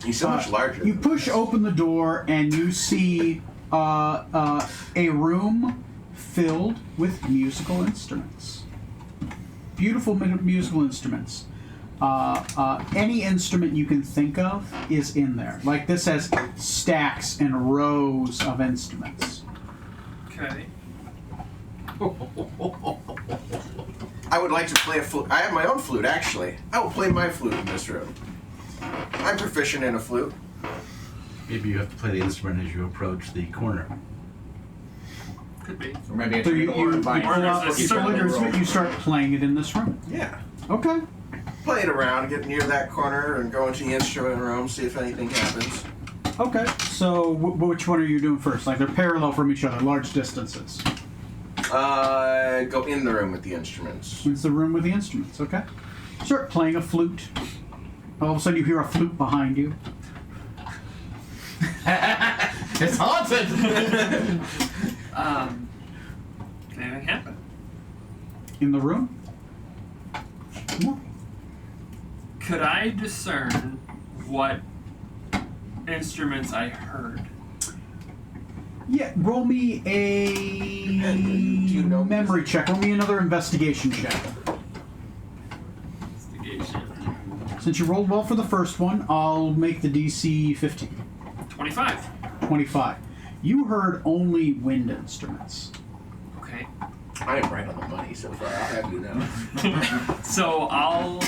Speaker 3: He's so much larger.
Speaker 1: You push open the door and you see a room filled with musical instruments. Beautiful musical instruments. Any instrument you can think of is in there. Like this has stacks and rows of instruments.
Speaker 4: Okay.
Speaker 3: I would like to play a flute. I have my own flute, actually. I will play my flute in this room. I'm proficient in a flute.
Speaker 6: Maybe you have to play the instrument as you approach the corner.
Speaker 4: Could be.
Speaker 2: Or maybe
Speaker 1: So you
Speaker 2: or
Speaker 1: pull
Speaker 2: by
Speaker 1: out
Speaker 4: there's a
Speaker 1: you pull out your
Speaker 4: certain
Speaker 1: instrument, you start playing it in this room.
Speaker 3: Yeah.
Speaker 1: Okay.
Speaker 3: Play it around, get near that corner, and go into the instrument room, see if anything happens.
Speaker 1: Okay. So which one are you doing first? Like they're parallel from each other, large distances.
Speaker 3: Go in the room with the instruments.
Speaker 1: It's the room with the instruments. Okay. Start playing a flute. All of a sudden you hear a flute behind you.
Speaker 2: It's haunted.
Speaker 4: Can anything happen?
Speaker 1: In the room? No.
Speaker 4: Could I discern what instruments I heard?
Speaker 1: Yeah, roll me a
Speaker 3: Do you know
Speaker 1: memory check. Roll me another investigation check.
Speaker 4: Investigation.
Speaker 1: So Since you rolled well for the first one, I'll make the DC 15.
Speaker 4: 25.
Speaker 1: 25. You heard only wind instruments.
Speaker 4: Okay.
Speaker 3: I am right on the money so far. I'll have you know.
Speaker 4: So I'll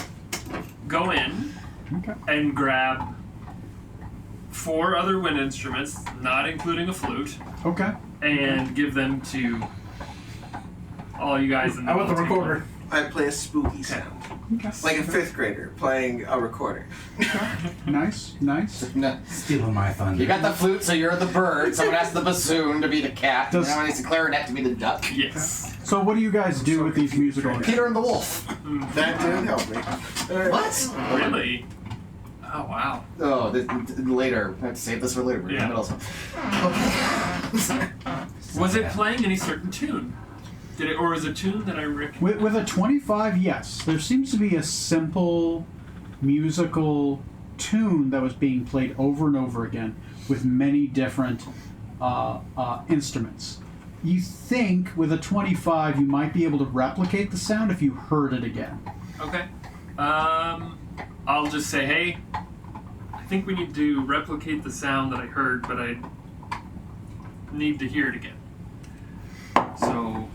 Speaker 4: go in
Speaker 1: Okay.
Speaker 4: and grab 4 other wind instruments, not including a flute,
Speaker 1: Okay.
Speaker 4: and give them to all you guys in the
Speaker 3: I want the
Speaker 4: little table.
Speaker 3: recorder. I play a spooky sound.
Speaker 1: Okay.
Speaker 3: Like a 5th grader playing a recorder.
Speaker 1: Nice. Nice.
Speaker 2: No.
Speaker 6: Stealing my thunder.
Speaker 2: You got the flute, so you're the bird. Someone has the bassoon to be the cat.
Speaker 1: Does-
Speaker 2: Someone has the clarinet to be the duck.
Speaker 4: Yes.
Speaker 1: So what do you guys do with these musical instruments?
Speaker 2: Peter and the wolf.
Speaker 3: That didn't help me.
Speaker 2: What?
Speaker 4: Really? Oh, wow.
Speaker 2: Oh, later. I have to save this for later. We're in the
Speaker 4: Yeah.
Speaker 2: middle of something.
Speaker 4: Was it playing any certain tune? Did it, or was it a tune that I recognized?
Speaker 1: With a 25, yes. There seems to be a simple musical tune that was being played over and over again with many different instruments. You think with a 25 you might be able to replicate the sound if you heard it again.
Speaker 4: Okay. I'll just say, hey, I think we need to replicate the sound that I heard, but I need to hear it again. So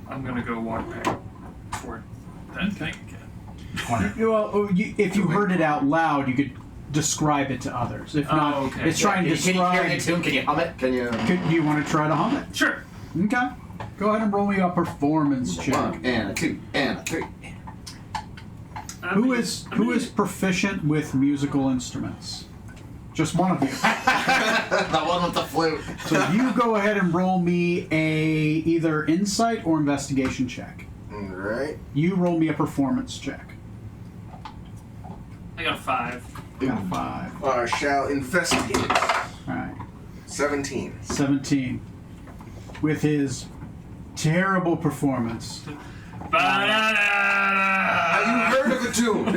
Speaker 4: I'm gonna go walk back toward that thing again.
Speaker 1: Well, if you heard it out loud, you could describe it to others. If not,
Speaker 4: okay.
Speaker 1: it's trying to
Speaker 2: Can you
Speaker 1: describe.
Speaker 2: carry a tune? Can you hum it? Can you?
Speaker 1: Do you want to try to hum it?
Speaker 4: Sure.
Speaker 1: Okay. Go ahead and roll me a performance check.
Speaker 2: 1 and a 2 and a 3.
Speaker 1: Who is proficient with musical instruments? Just one of you.
Speaker 2: The one with the flute.
Speaker 1: So you go ahead and roll me a either insight or investigation check.
Speaker 3: Alright.
Speaker 1: You roll me a performance check.
Speaker 4: I got a 5.
Speaker 1: Got 5.
Speaker 3: Shall investigate.
Speaker 1: Alright.
Speaker 3: 17.
Speaker 1: 17. With his terrible performance.
Speaker 3: Have you heard of a tune?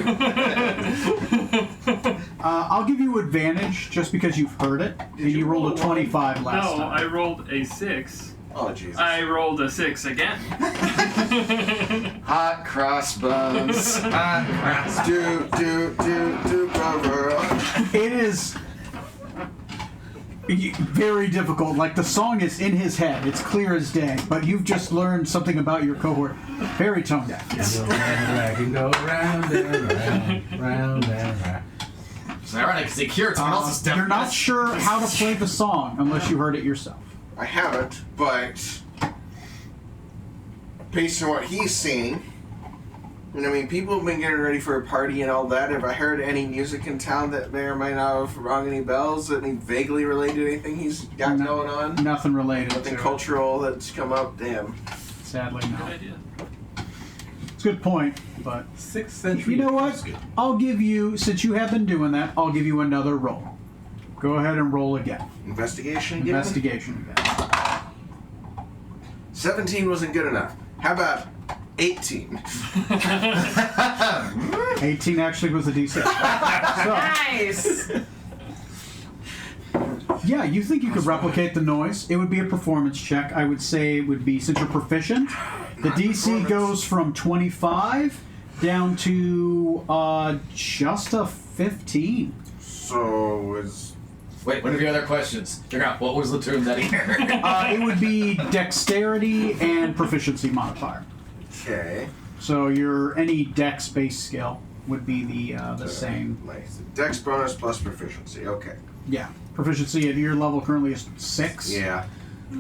Speaker 1: I'll give you advantage just because you've heard it. And you rolled a 25 last
Speaker 4: No,
Speaker 1: time.
Speaker 4: I rolled a 6.
Speaker 3: Oh, Jesus.
Speaker 4: I rolled a 6 again.
Speaker 2: Hot crossbones. Hot cross.
Speaker 3: Do, brother.
Speaker 1: It is very difficult. Like, the song is in his head. It's clear as day. But you've just learned something about your cohort. Very tone deaf.
Speaker 6: I can go round and round, round and round.
Speaker 2: It's ironic because he cured someone else's deafness.
Speaker 1: You're not sure how to play the song unless you heard it yourself.
Speaker 3: I haven't, but based on what he's saying, and I mean, people have been getting ready for a party and all that. Have I heard any music in town that may or may not have rung any bells? Any vaguely related to anything he's got
Speaker 1: No.
Speaker 3: going on?
Speaker 1: Nothing related
Speaker 3: Nothing
Speaker 1: to
Speaker 3: cultural that's come up? Damn.
Speaker 1: it. Sadly,
Speaker 4: Good
Speaker 1: no.
Speaker 4: idea.
Speaker 1: It's a good point, but
Speaker 6: 6th century.
Speaker 1: you know what?
Speaker 6: That's good.
Speaker 1: I'll give you, since you have been doing that, I'll give you another roll. Go ahead and roll again.
Speaker 3: Investigation again?
Speaker 1: Investigation again.
Speaker 3: 17 wasn't good enough. How about 18?
Speaker 1: 18 actually was a D6.
Speaker 5: Nice.
Speaker 1: So, yeah, you think you could replicate the noise. It would be a performance check. I would say it would be, since you're proficient, the DC goes from 25 down to just a 15.
Speaker 3: So is
Speaker 2: Wait, what are your other questions? Figure out what was the tune that he heard.
Speaker 1: It would be dexterity and proficiency modifier.
Speaker 3: okay.
Speaker 1: So your any dex-based skill would be the same.
Speaker 3: Nice. Dex bonus plus proficiency. Okay.
Speaker 1: Yeah, proficiency at your level currently is 6.
Speaker 3: Yeah.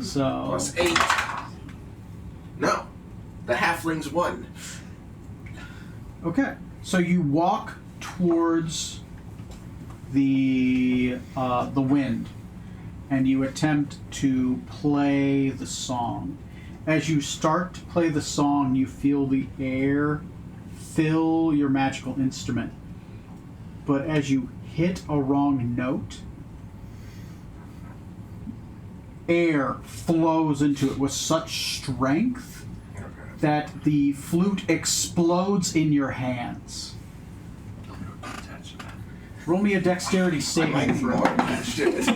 Speaker 1: So
Speaker 3: Plus 8. No. The halfling's 1.
Speaker 1: okay, so you walk towards the wind, and you attempt to play the song. As you start to play the song, you feel the air fill your magical instrument. But as you hit a wrong note, air flows into it with such strength that the flute explodes in your hands.
Speaker 4: Attach that.
Speaker 1: Roll me a dexterity
Speaker 3: I
Speaker 1: saving
Speaker 3: might be
Speaker 1: throw.
Speaker 3: more attached to it.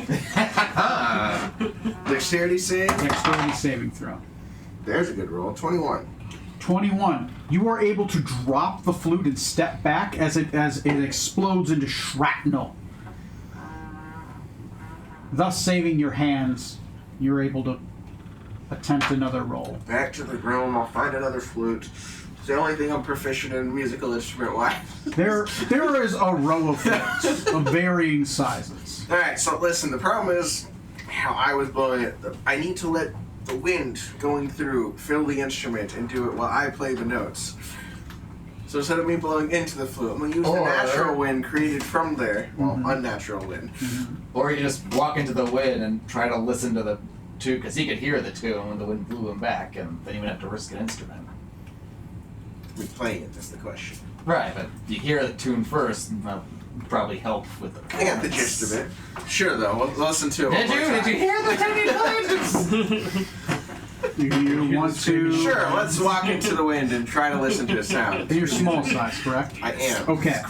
Speaker 3: Dexterity save.
Speaker 1: Dexterity saving throw.
Speaker 3: There's a good roll. 21.
Speaker 1: 21. You are able to drop the flute and step back as it explodes into shrapnel, thus saving your hands. You're able to attempt another roll.
Speaker 3: Back to the room. I'll find another flute. It's the only thing I'm proficient in musical instrument-wise.
Speaker 1: There is a row of flutes of varying sizes.
Speaker 3: All right. So listen. The problem is how I was blowing it. I need to let the wind going through fill the instrument and do it while I play the notes. So instead of me blowing into the flute, I'm going to use the natural wind created from there. Well, unnatural wind.
Speaker 2: Or you just walk into the wind and try to listen to the tune, because he could hear the tune when the wind blew him back, and then he would have to risk an instrument.
Speaker 3: We playing it, that's the question.
Speaker 2: Right, but you hear the tune first, and that'll probably help with the
Speaker 3: I got the gist of it. Sure, though. We'll listen to it.
Speaker 2: Did you hear the tiny planes?
Speaker 1: You want to...
Speaker 3: Sure, let's walk into the wind and try to listen to a sound.
Speaker 1: You're small size, correct?
Speaker 3: I am.
Speaker 1: Okay.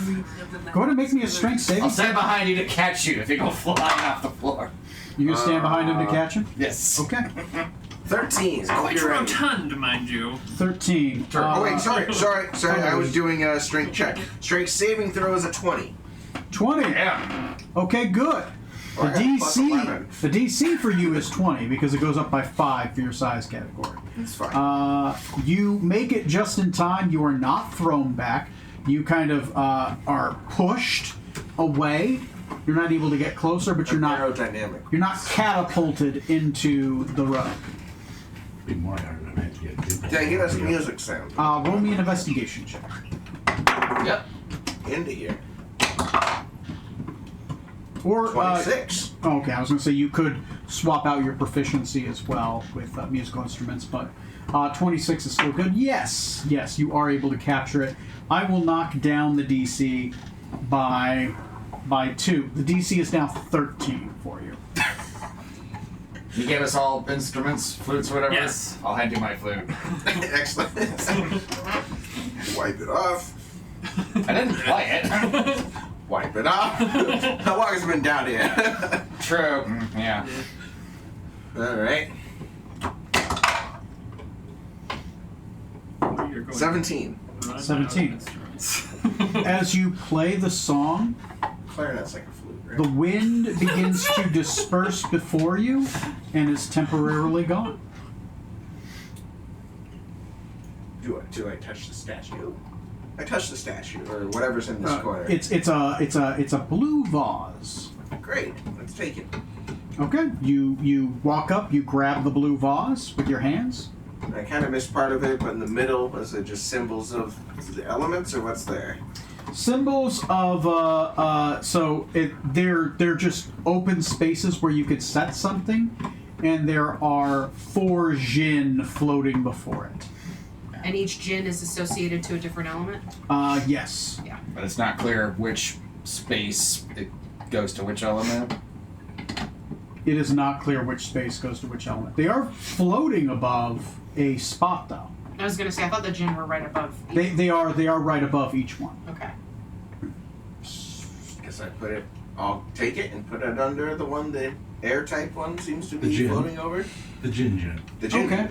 Speaker 1: Go ahead and make me a strength saving.
Speaker 2: I'll stand behind you to catch you if you go flying off the floor.
Speaker 1: You gonna stand behind him to catch him?
Speaker 2: Yes.
Speaker 1: Okay.
Speaker 3: 13.
Speaker 4: Quite
Speaker 3: You're right.
Speaker 4: rotund, mind you.
Speaker 1: 13.
Speaker 3: Oh wait, sorry. I was doing a strength check. Strength saving throw is a 20.
Speaker 1: 20.
Speaker 2: Yeah.
Speaker 1: Okay, good. The
Speaker 3: I got plus 11.
Speaker 1: DC for you is 20 because it goes up by 5 for your size category.
Speaker 3: That's fine.
Speaker 1: You make it just in time. You are not thrown back. You kind of are pushed away. You're not able to get closer, but you're not
Speaker 3: aerodynamic.
Speaker 1: You're not catapulted into the rug.
Speaker 6: Be more hard than I had to get people.
Speaker 3: Yeah, give us a music sound.
Speaker 1: Roll me an investigation check.
Speaker 2: Yep.
Speaker 3: Into here.
Speaker 1: Or
Speaker 3: 26.
Speaker 1: okay, I was going to say you could swap out your proficiency as well with musical instruments, but 26 is still good. Yes, you are able to capture it. I will knock down the DC by 2. The DC is now 13 for you.
Speaker 2: You gave us all instruments, flutes, whatever?
Speaker 4: Yes.
Speaker 2: I'll hand you my flute.
Speaker 3: Excellent. Wipe it off.
Speaker 2: I didn't play it.
Speaker 3: Wipe it off. How long has it been down here?
Speaker 2: True. Yeah.
Speaker 3: Alright.
Speaker 4: You're going
Speaker 3: 17.
Speaker 4: to run
Speaker 1: 17.
Speaker 4: out of instruments.
Speaker 1: As you play the song,
Speaker 3: Clarinet's like a flute, right?
Speaker 1: the wind begins to disperse before you and is temporarily gone.
Speaker 3: Do I touch the statue? I touch the statue, or whatever's in this corner.
Speaker 1: It's a blue vase.
Speaker 3: Great. Let's take it.
Speaker 1: Okay, you walk up, you grab the blue vase with your hands.
Speaker 3: I kind of missed part of it, but in the middle, is it just symbols of the elements, or what's there?
Speaker 1: Symbols of they're just open spaces where you could set something, and there are 4 jinn floating before it.
Speaker 5: And each djinn is associated to a different element?
Speaker 1: Yes.
Speaker 5: Yeah.
Speaker 2: But it's not clear which space it goes to which element.
Speaker 1: It is not clear which space goes to which element. They are floating above a spot, though.
Speaker 5: I was going to say, I thought the djinn were right above.
Speaker 1: They are right above each one.
Speaker 5: Okay.
Speaker 3: Guess I'll take it and put it under the one, the air type one seems to be
Speaker 6: The gin.
Speaker 3: floating over.
Speaker 6: The ginger.
Speaker 3: The gin.
Speaker 1: Okay.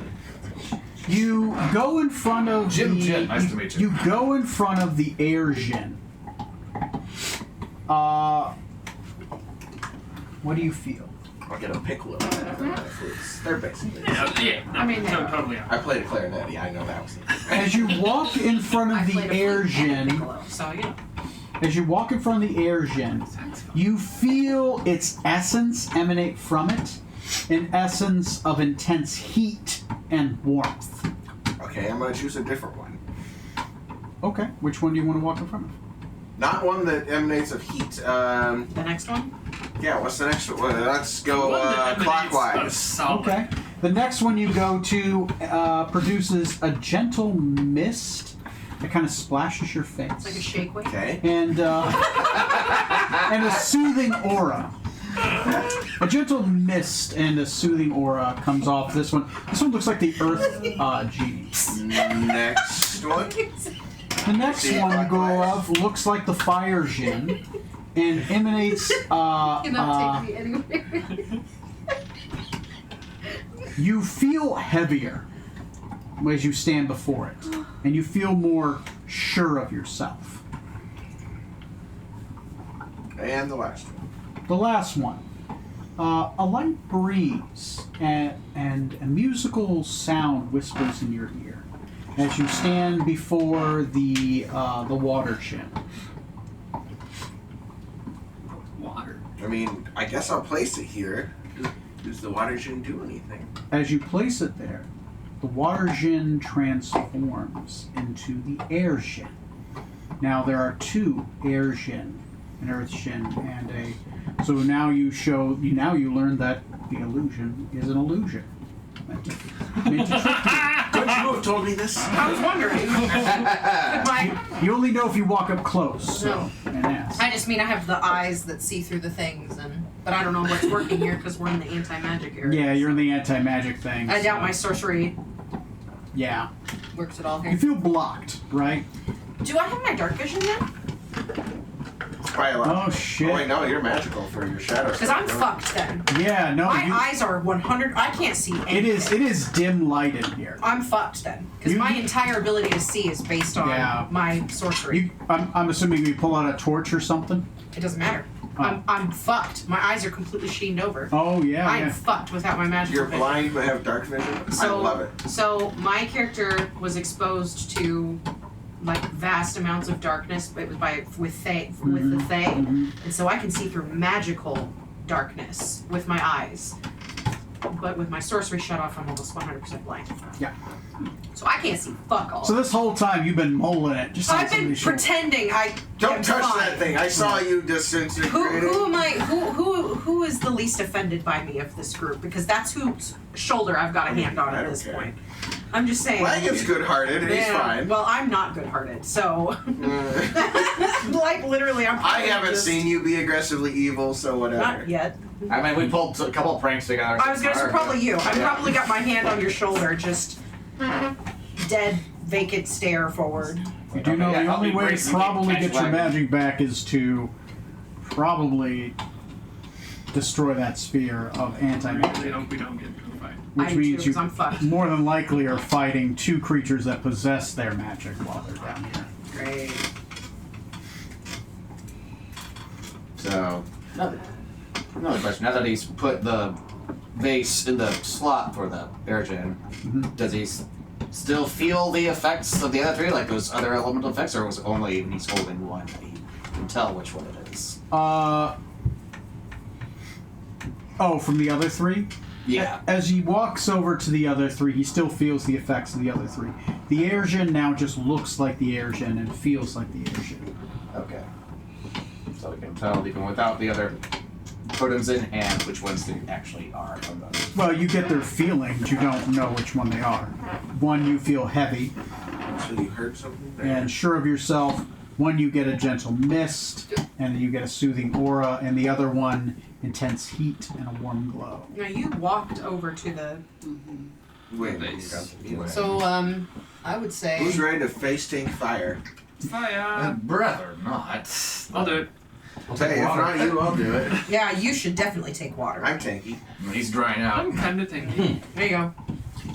Speaker 1: You go in front of
Speaker 2: Jim, nice to meet you.
Speaker 1: You go in front of the air djinn. What do you feel?
Speaker 3: I'll get a piccolo out of my flutes. They're basically.
Speaker 4: Yeah. No,
Speaker 5: I mean,
Speaker 4: no, totally.
Speaker 3: I played a clarinet. Yeah, I know that was.
Speaker 1: As you walk in front
Speaker 5: I
Speaker 1: of the
Speaker 5: played a
Speaker 1: air
Speaker 5: flute and a
Speaker 1: djinn,
Speaker 5: piccolo, so, you know.
Speaker 1: as you walk in front of the air djinn, you feel its essence emanate from it, an essence of intense heat and warmth.
Speaker 3: Okay, I'm gonna choose a different one.
Speaker 1: Okay, which one do you want to walk in front of?
Speaker 3: Not one that emanates of heat.
Speaker 5: The next one?
Speaker 3: Yeah. What's the next one? Let's go
Speaker 4: One that emanates of
Speaker 3: clockwise.
Speaker 4: solid.
Speaker 1: Okay. The next one you go to produces a gentle mist that kind of splashes your face.
Speaker 5: It's like a shake weight?
Speaker 3: Okay.
Speaker 1: And and a soothing aura. A gentle mist and a soothing aura comes off this one. This one looks like the Earth genie.
Speaker 3: Next one.
Speaker 1: The next one you go of looks like the Fire Djinn and emanates.
Speaker 5: Cannot take me anywhere.
Speaker 1: You feel heavier as you stand before it. and you feel more sure of yourself.
Speaker 3: And the last one.
Speaker 1: The last one. A light breeze and a musical sound whispers in your ear as you stand before the water gin.
Speaker 4: Water.
Speaker 3: I mean, I guess I'll place it here. Does the water shouldn't do anything?
Speaker 1: As you place it there, the water gin transforms into the air gin. Now there are two air gin, an earth gin and a. So now you learn that the illusion is an illusion. Meant to trick you.
Speaker 3: Couldn't you have told me this?
Speaker 5: I was wondering.
Speaker 1: You only know if you walk up close, so,
Speaker 5: No.
Speaker 1: and ask.
Speaker 5: I just mean I have the eyes that see through the things, but I don't know what's working here because we're in the anti-magic area.
Speaker 1: Yeah, you're in the anti-magic thing.
Speaker 5: I doubt
Speaker 1: so-
Speaker 5: my sorcery
Speaker 1: Yeah.
Speaker 5: works at all
Speaker 1: You
Speaker 5: here.
Speaker 1: feel blocked, right?
Speaker 5: Do I have my dark vision yet?
Speaker 3: By a lot.
Speaker 1: Oh, shit.
Speaker 3: Oh, wait, no, you're magical for your shadow.
Speaker 5: Because I'm fucked then.
Speaker 1: Yeah, no.
Speaker 5: My eyes are 100. I can't see anything.
Speaker 1: It is dim lighted here.
Speaker 5: I'm fucked then. Because
Speaker 1: You-
Speaker 5: my entire ability to see is based on
Speaker 1: Yeah.
Speaker 5: my sorcery.
Speaker 1: I'm assuming you pull out a torch or something.
Speaker 5: It doesn't matter.
Speaker 1: Oh.
Speaker 5: I'm fucked. My eyes are completely sheened over.
Speaker 1: Oh yeah.
Speaker 5: I am
Speaker 1: yeah.
Speaker 5: fucked without my magical
Speaker 3: You're
Speaker 5: vision.
Speaker 3: blind but have dark vision?
Speaker 5: So,
Speaker 3: I love it.
Speaker 5: So my character was exposed to like vast amounts of darkness, but it was with the Fae,
Speaker 1: Mhm.
Speaker 5: and so I can see through magical darkness with my eyes. But with my sorcery shut off, I'm almost 100% blind.
Speaker 1: Yeah.
Speaker 5: So I can't see fuck all.
Speaker 1: So this whole time you've been molding it. Just
Speaker 5: I've been pretending I
Speaker 3: Don't
Speaker 5: am
Speaker 3: touch
Speaker 5: fine.
Speaker 3: that thing. I saw you disintegrate.
Speaker 5: Who am I? Who is the least offended by me of this group? Because that's whose shoulder I've got a hand on
Speaker 3: I
Speaker 5: at
Speaker 3: don't
Speaker 5: this
Speaker 3: care.
Speaker 5: point. I'm just saying.
Speaker 3: Wagon's good-hearted and he's
Speaker 5: Yeah,
Speaker 3: fine.
Speaker 5: Well, I'm not good-hearted, so like literally, I'm.
Speaker 3: I
Speaker 5: probably
Speaker 3: haven't
Speaker 5: just-
Speaker 3: seen you be aggressively evil, so whatever.
Speaker 5: Not yet.
Speaker 2: I mean, we pulled a couple of pranks together.
Speaker 5: I was gonna say probably you. I
Speaker 2: Yeah.
Speaker 5: probably got my hand on your shoulder, just dead, vacant stare forward.
Speaker 1: You do know
Speaker 2: Yeah,
Speaker 1: the
Speaker 2: help
Speaker 1: only
Speaker 2: me
Speaker 1: way
Speaker 2: break
Speaker 1: to probably
Speaker 2: catch
Speaker 1: get your
Speaker 2: wagon.
Speaker 1: magic back is to probably destroy that sphere of
Speaker 4: I really
Speaker 1: anti-magic.
Speaker 4: hope we don't get into a fight.
Speaker 1: Which
Speaker 5: I do
Speaker 1: means
Speaker 5: too,
Speaker 1: you
Speaker 5: 'cause I'm fucked.
Speaker 1: more than likely are fighting two creatures that possess their magic while they're down here.
Speaker 5: Great.
Speaker 2: So, another question. Now that he's put the vase in the slot for the Virgin, does he still feel the effects of the other three, like those other elemental effects, or was it only when he's holding one that he can tell which one it is?
Speaker 1: From the other three?
Speaker 2: Yeah.
Speaker 1: As he walks over to the other three, he still feels the effects of the other three. The Airgen now just looks like the Airgen and feels like the Airgen.
Speaker 2: Okay. So we can tell even without the other totems in hand which ones they actually are of those.
Speaker 1: Well, you get their feelings, you don't know which one they are. One, you feel heavy
Speaker 3: So you heard something there?
Speaker 1: and sure of yourself. One, you get a gentle mist, and then you get a soothing aura, and the other one, intense heat and a warm glow.
Speaker 5: Now you walked over to the.
Speaker 3: Wait,
Speaker 4: Nice.
Speaker 3: you got the deal.
Speaker 5: So I would say.
Speaker 3: Who's ready to face tank fire?
Speaker 4: Fire!
Speaker 2: Brother, not.
Speaker 4: I'll do it.
Speaker 3: Hey, if not you, I'll do it.
Speaker 5: Yeah, you should definitely take water.
Speaker 3: I'm tanky.
Speaker 2: He's drying out.
Speaker 4: I'm kind of tanky.
Speaker 5: There you go.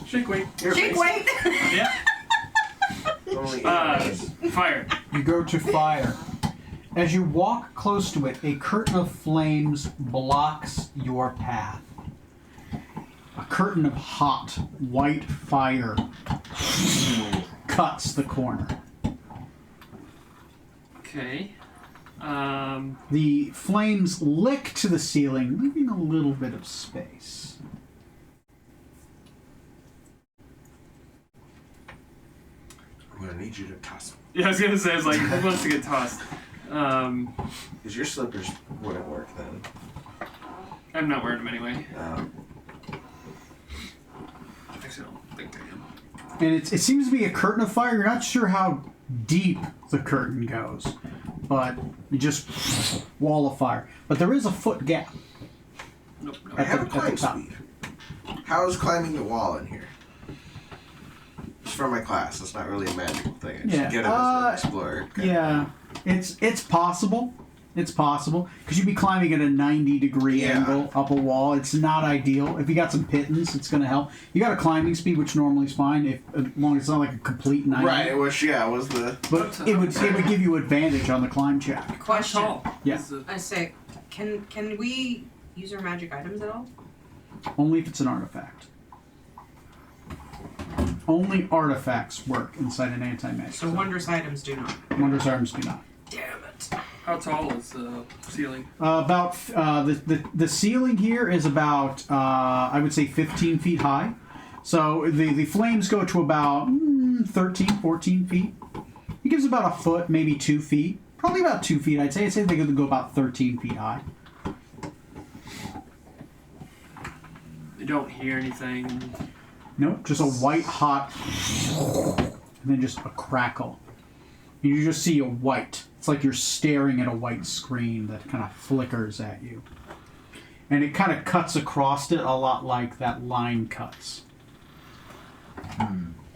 Speaker 4: Shake weight.
Speaker 3: Your
Speaker 5: Shake
Speaker 3: face-
Speaker 5: weight.
Speaker 4: Yeah.
Speaker 3: Only
Speaker 4: Fire.
Speaker 1: You go to fire. As you walk close to it, a curtain of flames blocks your path. A curtain of hot, white fire cuts the corner.
Speaker 4: Okay.
Speaker 1: The flames lick to the ceiling, leaving a little bit of space.
Speaker 3: I'm gonna need you to toss
Speaker 4: Yeah, I was gonna say, I was like, who wants to get tossed?
Speaker 3: because your slippers wouldn't work then.
Speaker 4: I'm not wearing them anyway. Actually, I don't think I am.
Speaker 1: And it seems to be a curtain of fire. You're not sure how deep the curtain goes, but you just wall of fire. But there is a foot gap.
Speaker 4: Nope, nope.
Speaker 3: I
Speaker 1: At
Speaker 3: have
Speaker 1: the-
Speaker 3: a
Speaker 1: at the
Speaker 3: climb
Speaker 1: top.
Speaker 3: speed. How's climbing the wall in here? It's for my class. It's not really a magical thing. I just
Speaker 1: Yeah,
Speaker 3: get it as an explorer. Okay.
Speaker 1: Yeah, it's possible. It's possible because you'd be climbing at a 90-degree angle up a wall. It's not ideal. If you got some pittance, it's going to help. You got a climbing speed, which normally is fine, as long as it's not like a complete 90.
Speaker 3: Right. It was the.
Speaker 1: But it would give you advantage on the climb check.
Speaker 5: Question.
Speaker 4: How tall?
Speaker 1: Yeah.
Speaker 4: is the-
Speaker 5: I say, can we use our magic items at all?
Speaker 1: Only if it's an artifact. Only artifacts work inside an anti-magic.
Speaker 5: So wondrous items do not.
Speaker 1: Wondrous items do not.
Speaker 5: Damn it.
Speaker 4: How tall is the ceiling?
Speaker 1: The ceiling here is about I would say 15 feet high. So the flames go to about 13, 14 feet. It gives about a foot, maybe 2 feet. Probably about 2 feet. I'd say they could go about 13 feet high.
Speaker 4: You don't hear anything.
Speaker 1: Nope, just a white hot, and then just a crackle. You just see a white. It's like you're staring at a white screen that kind of flickers at you. And it kind of cuts across it a lot like that line cuts.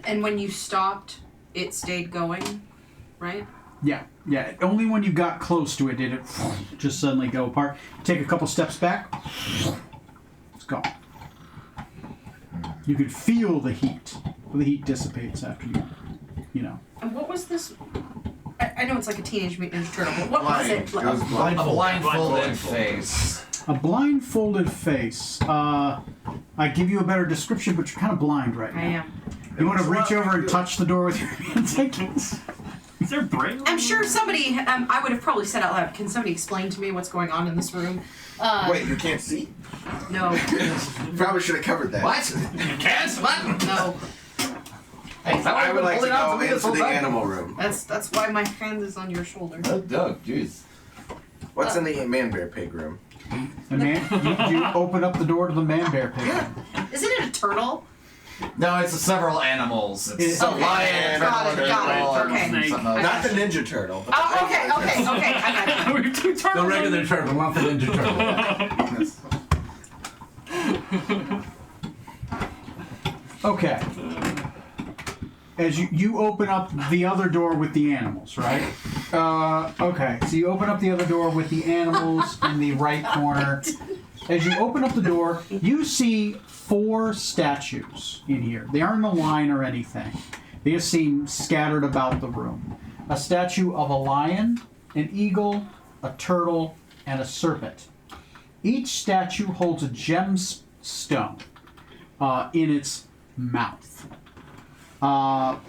Speaker 5: And when you stopped, it stayed going, right?
Speaker 1: Yeah. Only when you got close to it did it just suddenly go apart. Take a couple steps back. It's gone. You could feel the heat. The heat dissipates after you know.
Speaker 5: And what was this? I know it's like a Teenage Mutant Ninja Turtle, but what was it?
Speaker 3: It was
Speaker 2: A blindfolded face.
Speaker 1: A blindfolded face. I give you a better description, but you're kind of blind right now.
Speaker 5: I am.
Speaker 1: You want to reach over and touch the door with your hands, I guess?
Speaker 4: Is there braille?
Speaker 5: I'm sure somebody. I would have probably said out loud. Can somebody explain to me what's going on in this room?
Speaker 3: Wait, you can't see?
Speaker 5: No.
Speaker 3: Probably should have covered that.
Speaker 2: What? You can't? What?
Speaker 5: No.
Speaker 2: Hey, is that why
Speaker 3: I
Speaker 2: you've
Speaker 3: would
Speaker 2: been
Speaker 3: like to
Speaker 2: holding on
Speaker 3: go
Speaker 2: to me this
Speaker 3: into
Speaker 2: whole
Speaker 3: the
Speaker 2: time?
Speaker 3: animal room.
Speaker 5: That's why my hand is on your shoulder.
Speaker 2: Oh, jeez.
Speaker 3: What's in the man bear pig room?
Speaker 1: The man, you open up the door to the man bear pig.
Speaker 5: Isn't it a turtle?
Speaker 2: No, it's several animals. It's a
Speaker 1: Okay.
Speaker 2: lion,
Speaker 5: Got it,
Speaker 2: turtle,
Speaker 5: okay.
Speaker 2: and
Speaker 4: Okay.
Speaker 2: something else.
Speaker 3: Not the Ninja Turtle. but
Speaker 5: Oh,
Speaker 3: the
Speaker 5: okay. I got it.
Speaker 4: We have two turtles.
Speaker 6: The regular turtle, not the ninja turtle.
Speaker 1: Okay. As you open up the other door with the animals, right? Okay. So you open up the other door with the animals in the right corner. As you open up the door, you see 4 statues in here. They aren't in a line or anything. They just seem scattered about the room. A statue of a lion, an eagle, a turtle, and a serpent. Each statue holds a gemstone in its mouth.
Speaker 3: Sounds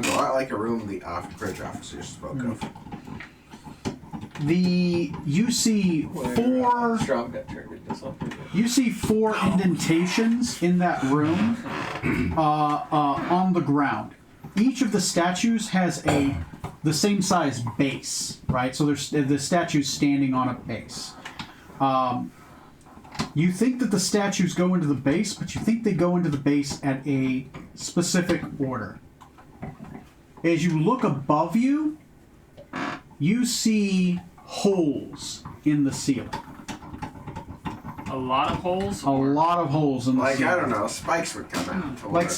Speaker 3: a lot like a room the bridge officers spoke of.
Speaker 1: You see 4
Speaker 3: Strong got turned into something.
Speaker 1: You see 4 indentations in that room on the ground. Each of the statues has the same size base, right? So there's the statue's standing on a base. You think that the statues go into the base, but you think they go into the base at a specific order. As you look above you, you see holes in the ceiling.
Speaker 4: A lot of holes.
Speaker 1: A lot of holes in the
Speaker 3: Like,
Speaker 1: ceiling.
Speaker 3: I don't know, spikes would come out.
Speaker 1: Like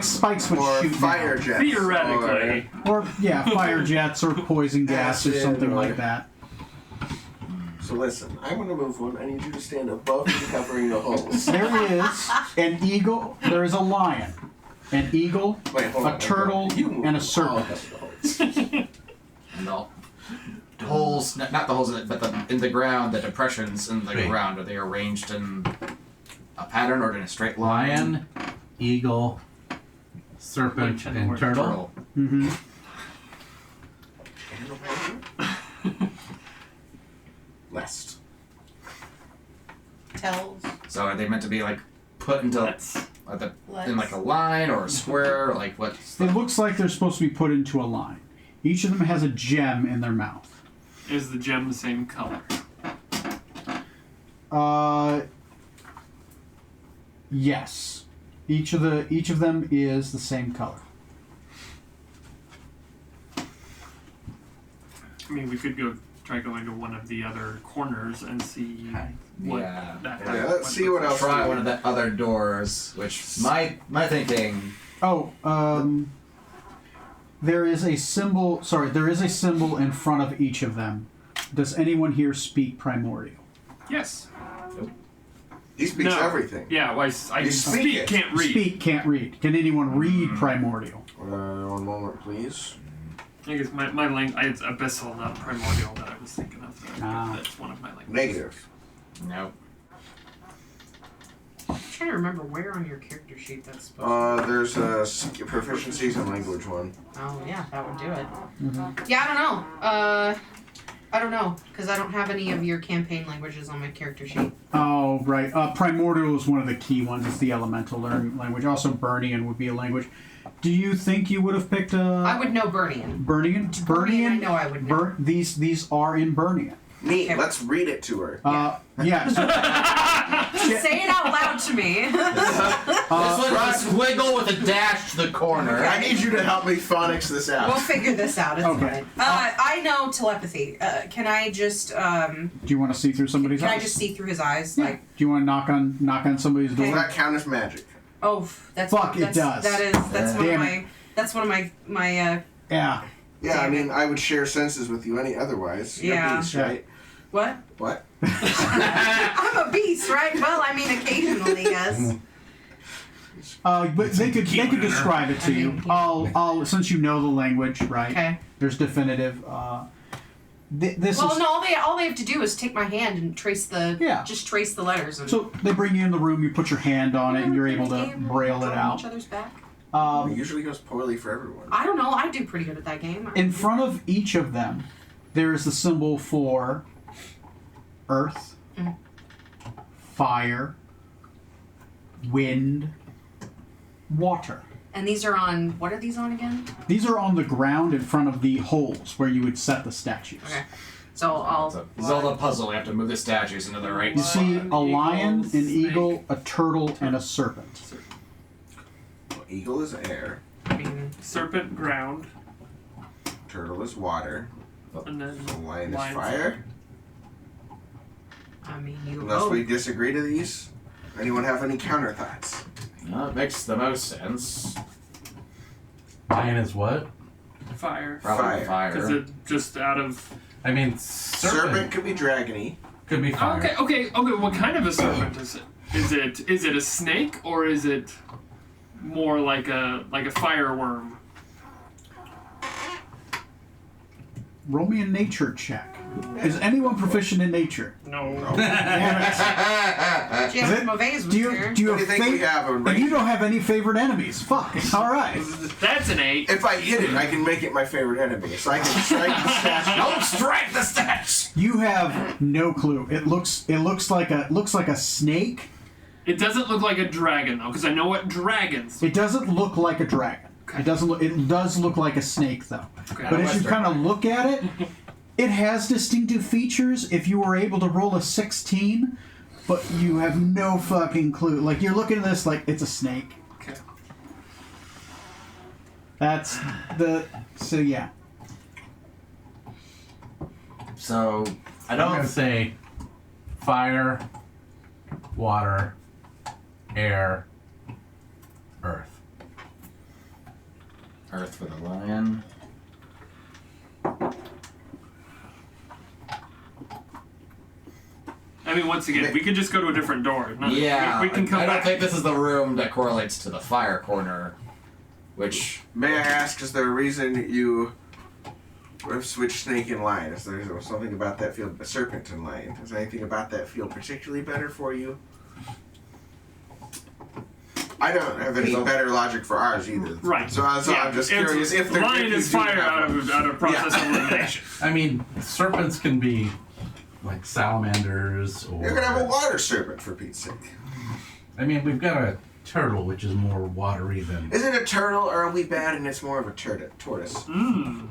Speaker 1: spikes would
Speaker 3: or
Speaker 1: shoot
Speaker 3: fire
Speaker 1: down.
Speaker 3: jets.
Speaker 4: Theoretically.
Speaker 1: Or fire jets or poison gas or
Speaker 3: Acid
Speaker 1: something
Speaker 3: or-
Speaker 1: like that.
Speaker 3: So listen, I'm going to move one. I need you to stand above me covering the holes.
Speaker 1: There is an eagle. There is a lion, an eagle,
Speaker 3: Wait, hold on.
Speaker 1: a turtle,
Speaker 3: You move
Speaker 1: and a
Speaker 3: all
Speaker 1: serpent.
Speaker 3: of the holes.
Speaker 2: No. Holes, not the holes in it, but in the ground, the depressions in the
Speaker 6: Wait.
Speaker 2: ground. Are they arranged in a pattern or in a straight line?
Speaker 6: Lion, eagle, serpent,
Speaker 4: Which
Speaker 6: and
Speaker 4: word?
Speaker 6: turtle.
Speaker 1: Mm-hmm.
Speaker 3: Lest.
Speaker 5: Tells.
Speaker 2: So are they meant to be like put into
Speaker 4: That's
Speaker 2: in like a line or a square? Or like what?
Speaker 1: It looks like they're supposed to be put into a line. Each of them has a gem in their mouth.
Speaker 4: is the gem the same color?
Speaker 1: Yes. Each of them is the same color.
Speaker 4: I mean, we could try going to one of the other corners and see what
Speaker 2: Yeah.
Speaker 4: that
Speaker 3: Yeah, let's see what else.
Speaker 2: Try one of the other doors, which my thinking.
Speaker 1: Oh, there is a symbol. Sorry, there is a symbol in front of each of them Does anyone here speak primordial?
Speaker 4: Yes.
Speaker 3: He speaks
Speaker 4: No.
Speaker 3: everything.
Speaker 4: Yeah, well, I
Speaker 3: You
Speaker 4: can
Speaker 3: speak
Speaker 4: speak,
Speaker 3: it.
Speaker 4: can't read.
Speaker 1: Speak, can't read. Can anyone read primordial?
Speaker 3: One moment, please.
Speaker 4: I guess my language, it's abyssal, not primordial that I was thinking of. That's one of my languages.
Speaker 3: Negative.
Speaker 2: Nope.
Speaker 5: I'm trying to remember where on your character sheet that's supposed
Speaker 3: There's a proficiencies in language one.
Speaker 5: to. Oh yeah, that would do it. Yeah, I don't know, because I don't have any of your campaign languages on my character sheet.
Speaker 1: Oh, right. Primordial is one of the key ones. It's the elemental language. Also, Burnian would be a language. Do you think you would have picked
Speaker 5: I would know Burnian.
Speaker 1: Burnian?
Speaker 5: Burnian, I know I would know.
Speaker 1: These are in Burnian.
Speaker 3: Neat.
Speaker 5: Okay.
Speaker 3: Let's read it to her.
Speaker 1: Yeah. So,
Speaker 5: Say it out loud to me.
Speaker 2: This one's a squiggle with a dash to the corner.
Speaker 3: I need you to help me phonics this out.
Speaker 5: We'll figure this out. It's
Speaker 1: Okay.
Speaker 5: fine. I know telepathy. Can I just
Speaker 1: do you want to see through somebody's
Speaker 5: can
Speaker 1: eyes?
Speaker 5: I just see through his eyes?
Speaker 1: Yeah.
Speaker 5: Like,
Speaker 1: Do you want to knock on somebody's
Speaker 3: Does
Speaker 1: door?
Speaker 3: that count as magic?
Speaker 5: oh, that's
Speaker 1: Fuck, it
Speaker 5: that's,
Speaker 1: does.
Speaker 5: That's one of
Speaker 1: Damn
Speaker 5: my that's one of my
Speaker 1: Yeah.
Speaker 3: Yeah, I
Speaker 5: Damn
Speaker 3: mean, I would share senses with you any otherwise. You're
Speaker 5: Yeah.
Speaker 3: a beast, right?
Speaker 5: what?
Speaker 3: What?
Speaker 5: I'm a beast, right? Well, I mean, occasionally, yes.
Speaker 1: But they could describe it to you. I'll since you know the language, right?
Speaker 5: Okay.
Speaker 1: There's definitive. This
Speaker 5: Well,
Speaker 1: is
Speaker 5: no, all they have to do is take my hand and trace the just trace the letters. And
Speaker 1: so they bring you in the room. You put your hand on it, and you're able to braille it
Speaker 5: Each
Speaker 1: out.
Speaker 5: other's back.
Speaker 3: It usually goes poorly for everyone.
Speaker 5: I don't know. I do pretty good at that game.
Speaker 1: In front of each of them, there is the symbol for earth, fire, wind, water.
Speaker 5: And these are on. What are these on again?
Speaker 1: These are on the ground in front of the holes where you would set the statues.
Speaker 5: Okay. So I'll.
Speaker 2: It's a Zelda puzzle. We have to move the statues into the right
Speaker 1: You see
Speaker 4: An
Speaker 1: a lion,
Speaker 4: eagle,
Speaker 1: an eagle,
Speaker 4: snake.
Speaker 1: a turtle, and a serpent.
Speaker 3: Eagle is air.
Speaker 5: I mean,
Speaker 4: Serpent ground,
Speaker 3: Turtle is water.
Speaker 4: and then
Speaker 3: The lion is
Speaker 4: lion's-
Speaker 3: fire.
Speaker 5: you.
Speaker 3: Unless
Speaker 5: Oh,
Speaker 3: we disagree to these. Anyone have any counter thoughts?
Speaker 2: No, it makes the most sense.
Speaker 6: Lion is what?
Speaker 4: fire.
Speaker 2: Probably
Speaker 3: Fire.
Speaker 4: Because
Speaker 2: fire.
Speaker 4: it just out of.
Speaker 6: I mean,
Speaker 3: Serpent
Speaker 6: serpent
Speaker 3: could be dragony.
Speaker 6: could be fire.
Speaker 4: Okay. What kind of a serpent is it? Is it a snake or is it more like a fireworm?
Speaker 1: Roll me a nature check. Is anyone proficient in nature?
Speaker 4: No.
Speaker 1: Damn it.
Speaker 5: Jeff
Speaker 1: Is it-
Speaker 5: Mauvais was
Speaker 1: Do you
Speaker 5: here.
Speaker 1: do you
Speaker 3: What do you
Speaker 1: have
Speaker 3: think we have? A
Speaker 1: And
Speaker 3: range?
Speaker 1: you don't have any favorite enemies. Fuck. All right.
Speaker 4: That's an 8.
Speaker 3: If I hit it, I can make it my favorite enemy. So I can strike the statue.
Speaker 2: Don't strike the stats.
Speaker 1: You have no clue. It looks like a snake.
Speaker 4: It doesn't look like a dragon though, because I know what dragons.
Speaker 1: It doesn't look like a dragon.
Speaker 4: Okay.
Speaker 1: It doesn't look. It does look like a snake though.
Speaker 4: Okay.
Speaker 1: But as you kind of look at it, it has distinctive features. If you were able to roll a 16, but you have no fucking clue. Like you're looking at this like it's a snake.
Speaker 4: Okay.
Speaker 1: That's the. So yeah.
Speaker 2: So I
Speaker 6: I'm
Speaker 2: don't.
Speaker 6: gonna say fire, water, air, earth.
Speaker 2: Earth for the lion.
Speaker 4: I mean, once again, we could just go to a different door. No,
Speaker 2: Yeah,
Speaker 4: we can come
Speaker 2: I don't
Speaker 4: back.
Speaker 2: think this is the room that correlates to the fire corner, which
Speaker 3: May I ask, is there a reason you have switched snake and lion? Is there something about that feel serpent and lion? Is anything about that feel particularly better for you? I don't have any better logic for ours either.
Speaker 4: Right.
Speaker 3: So I'm just
Speaker 4: it's-
Speaker 3: curious if there's
Speaker 4: lion is fire out of process
Speaker 3: Yeah.
Speaker 4: elimination.
Speaker 6: I mean, serpents can be like salamanders or.
Speaker 3: You're gonna have a water serpent for Pete's sake.
Speaker 6: I mean, we've got a turtle, which is more watery than.
Speaker 3: Is it a turtle, or are we bad and it's more of a tortoise?
Speaker 4: Mmm.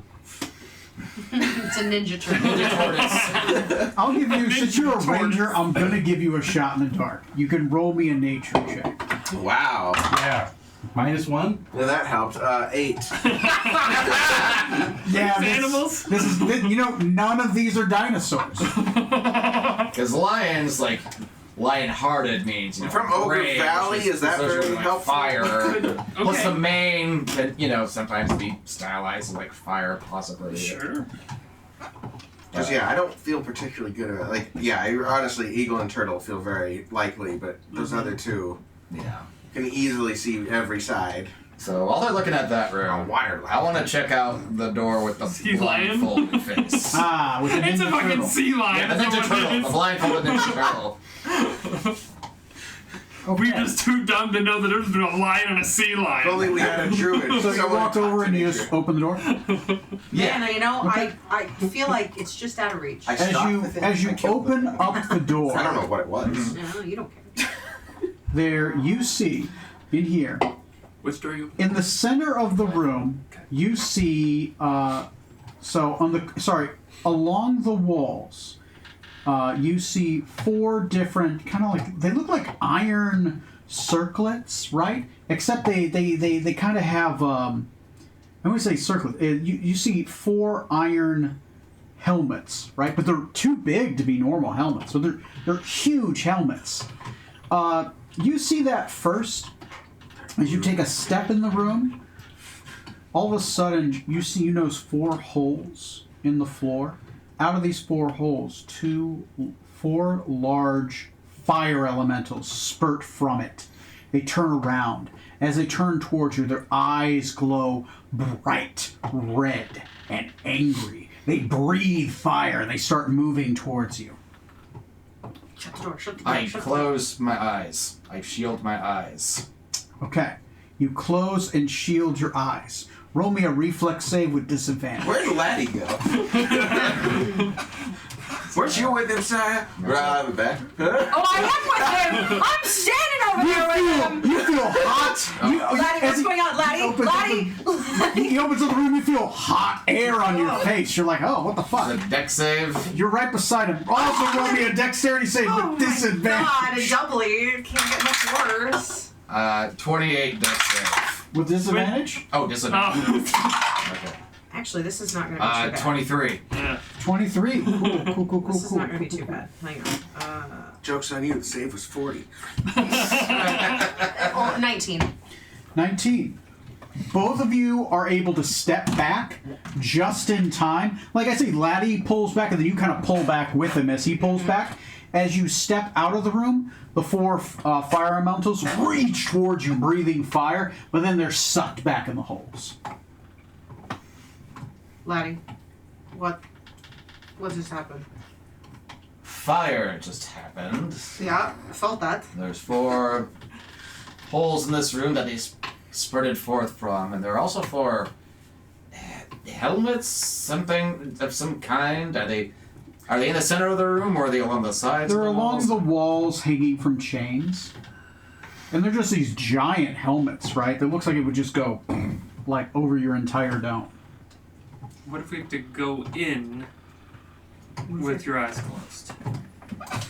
Speaker 5: It's a ninja turtle.
Speaker 2: tortoise.
Speaker 1: I'll give you. Since you're a
Speaker 4: Tortoise.
Speaker 1: ranger, I'm gonna give you a shot in the dark. You can roll me a nature check.
Speaker 3: Wow.
Speaker 6: Yeah. -1?
Speaker 3: Well, that helped. 8.
Speaker 1: Yeah,
Speaker 4: These animals?
Speaker 1: This is you know none of these are dinosaurs.
Speaker 2: Because lions, like, lion-hearted means, you know,
Speaker 3: From Ogre
Speaker 2: brave,
Speaker 3: Valley,
Speaker 2: which
Speaker 3: is that
Speaker 2: associated
Speaker 3: very
Speaker 2: with, like,
Speaker 3: helpful?
Speaker 2: Fire. Plus
Speaker 4: Okay.
Speaker 2: the mane can, you know, sometimes be stylized as, like, fire, possibly.
Speaker 4: Sure.
Speaker 3: Does Because yeah, I don't feel particularly good about it. Like yeah, honestly, eagle and turtle feel very likely, but those other two
Speaker 2: Yeah.
Speaker 3: can easily see every side.
Speaker 2: So while they're looking at that room,
Speaker 3: water
Speaker 2: I want to check out the door with the
Speaker 4: Sea lion?
Speaker 2: blindfolded face.
Speaker 1: Ah, with the
Speaker 4: It's a
Speaker 1: ninja
Speaker 4: fucking
Speaker 1: turtle.
Speaker 4: sea lion.
Speaker 2: Yeah, the
Speaker 4: is
Speaker 2: Ninja
Speaker 4: what it
Speaker 2: Turtle,
Speaker 4: is.
Speaker 2: the blindfolded Ninja Turtle.
Speaker 4: We're just too dumb to know that there's been a lion and a sea
Speaker 3: If
Speaker 4: lion.
Speaker 3: only we had a druid.
Speaker 1: So you
Speaker 3: someone
Speaker 1: walk
Speaker 3: to
Speaker 1: over
Speaker 3: talk
Speaker 1: and
Speaker 3: to
Speaker 1: you
Speaker 3: nature.
Speaker 1: just open the door.
Speaker 2: Yeah.
Speaker 5: Man, you know,
Speaker 1: Okay.
Speaker 5: I feel like it's just out of reach.
Speaker 3: I
Speaker 1: As
Speaker 3: stopped
Speaker 1: you
Speaker 3: the thing,
Speaker 1: as you
Speaker 3: I killed
Speaker 1: open
Speaker 3: the thing.
Speaker 1: up the door,
Speaker 3: I don't know what it was.
Speaker 5: No, you don't care.
Speaker 1: there you see in here.
Speaker 4: Which door you?
Speaker 1: In the center of the room, you see, along the walls, you see 4 different, kind of like, they look like iron circlets, right? Except they kind of have, I would say circlet. You see 4 iron helmets, right? But they're too big to be normal helmets. So they're huge helmets. You see that first. As you take a step in the room, all of a sudden you notice 4 holes in the floor. Out of these 4 holes, 4 large fire elementals spurt from it. They turn around. As they turn towards you, their eyes glow bright red and angry. They breathe fire and they start moving towards you.
Speaker 5: Shut the door, shut the door,
Speaker 2: I
Speaker 5: shut
Speaker 2: close my eyes. I shield my eyes.
Speaker 1: Okay. You close and shield your eyes. Roll me a reflex save with disadvantage.
Speaker 3: Where'd Laddie go? Weren't you with him, Sire? Right back.
Speaker 5: the door. Oh, I am with him! I'm standing over there with him!
Speaker 1: You feel hot.
Speaker 5: Laddie, what's going on, Laddie?
Speaker 1: opens
Speaker 5: Laddie!
Speaker 1: He opens up the room. You feel hot air on your face. You're like, oh, what the
Speaker 2: The
Speaker 1: fuck?
Speaker 2: deck save.
Speaker 1: You're right beside him. Also, roll me a dexterity save
Speaker 5: Oh
Speaker 1: with disadvantage.
Speaker 5: my god, doubly. It can't get much worse.
Speaker 2: 28 deck save.
Speaker 1: With disadvantage?
Speaker 2: Oh, disadvantage.
Speaker 4: Oh.
Speaker 2: Okay.
Speaker 5: Actually, this is not going to be too bad.
Speaker 2: 23.
Speaker 4: Yeah.
Speaker 1: 23. Cool.
Speaker 5: This is not going to be too bad. Hang on.
Speaker 3: Joke's on you, the save was 40.
Speaker 5: 19.
Speaker 1: 19. Both of you are able to step back just in time. Like I say, Laddie pulls back, and then you kind of pull back with him as he pulls back. As you step out of the room, the 4 fire elementals reach towards you, breathing fire, but then they're sucked back in the holes.
Speaker 5: Laddie, what just happened?
Speaker 2: Fire just happened.
Speaker 5: Yeah, I felt that.
Speaker 2: There's 4 holes in this room that they spurted forth from, and there are also 4 helmets, something of some kind. Are they in the center of the room, or are they along the sides?
Speaker 1: They're
Speaker 2: of the
Speaker 1: along
Speaker 2: walls?
Speaker 1: the walls hanging from chains. And they're just these giant helmets, right? That looks like it would just go like over your entire dome.
Speaker 4: What if we have to go in with your eyes closed?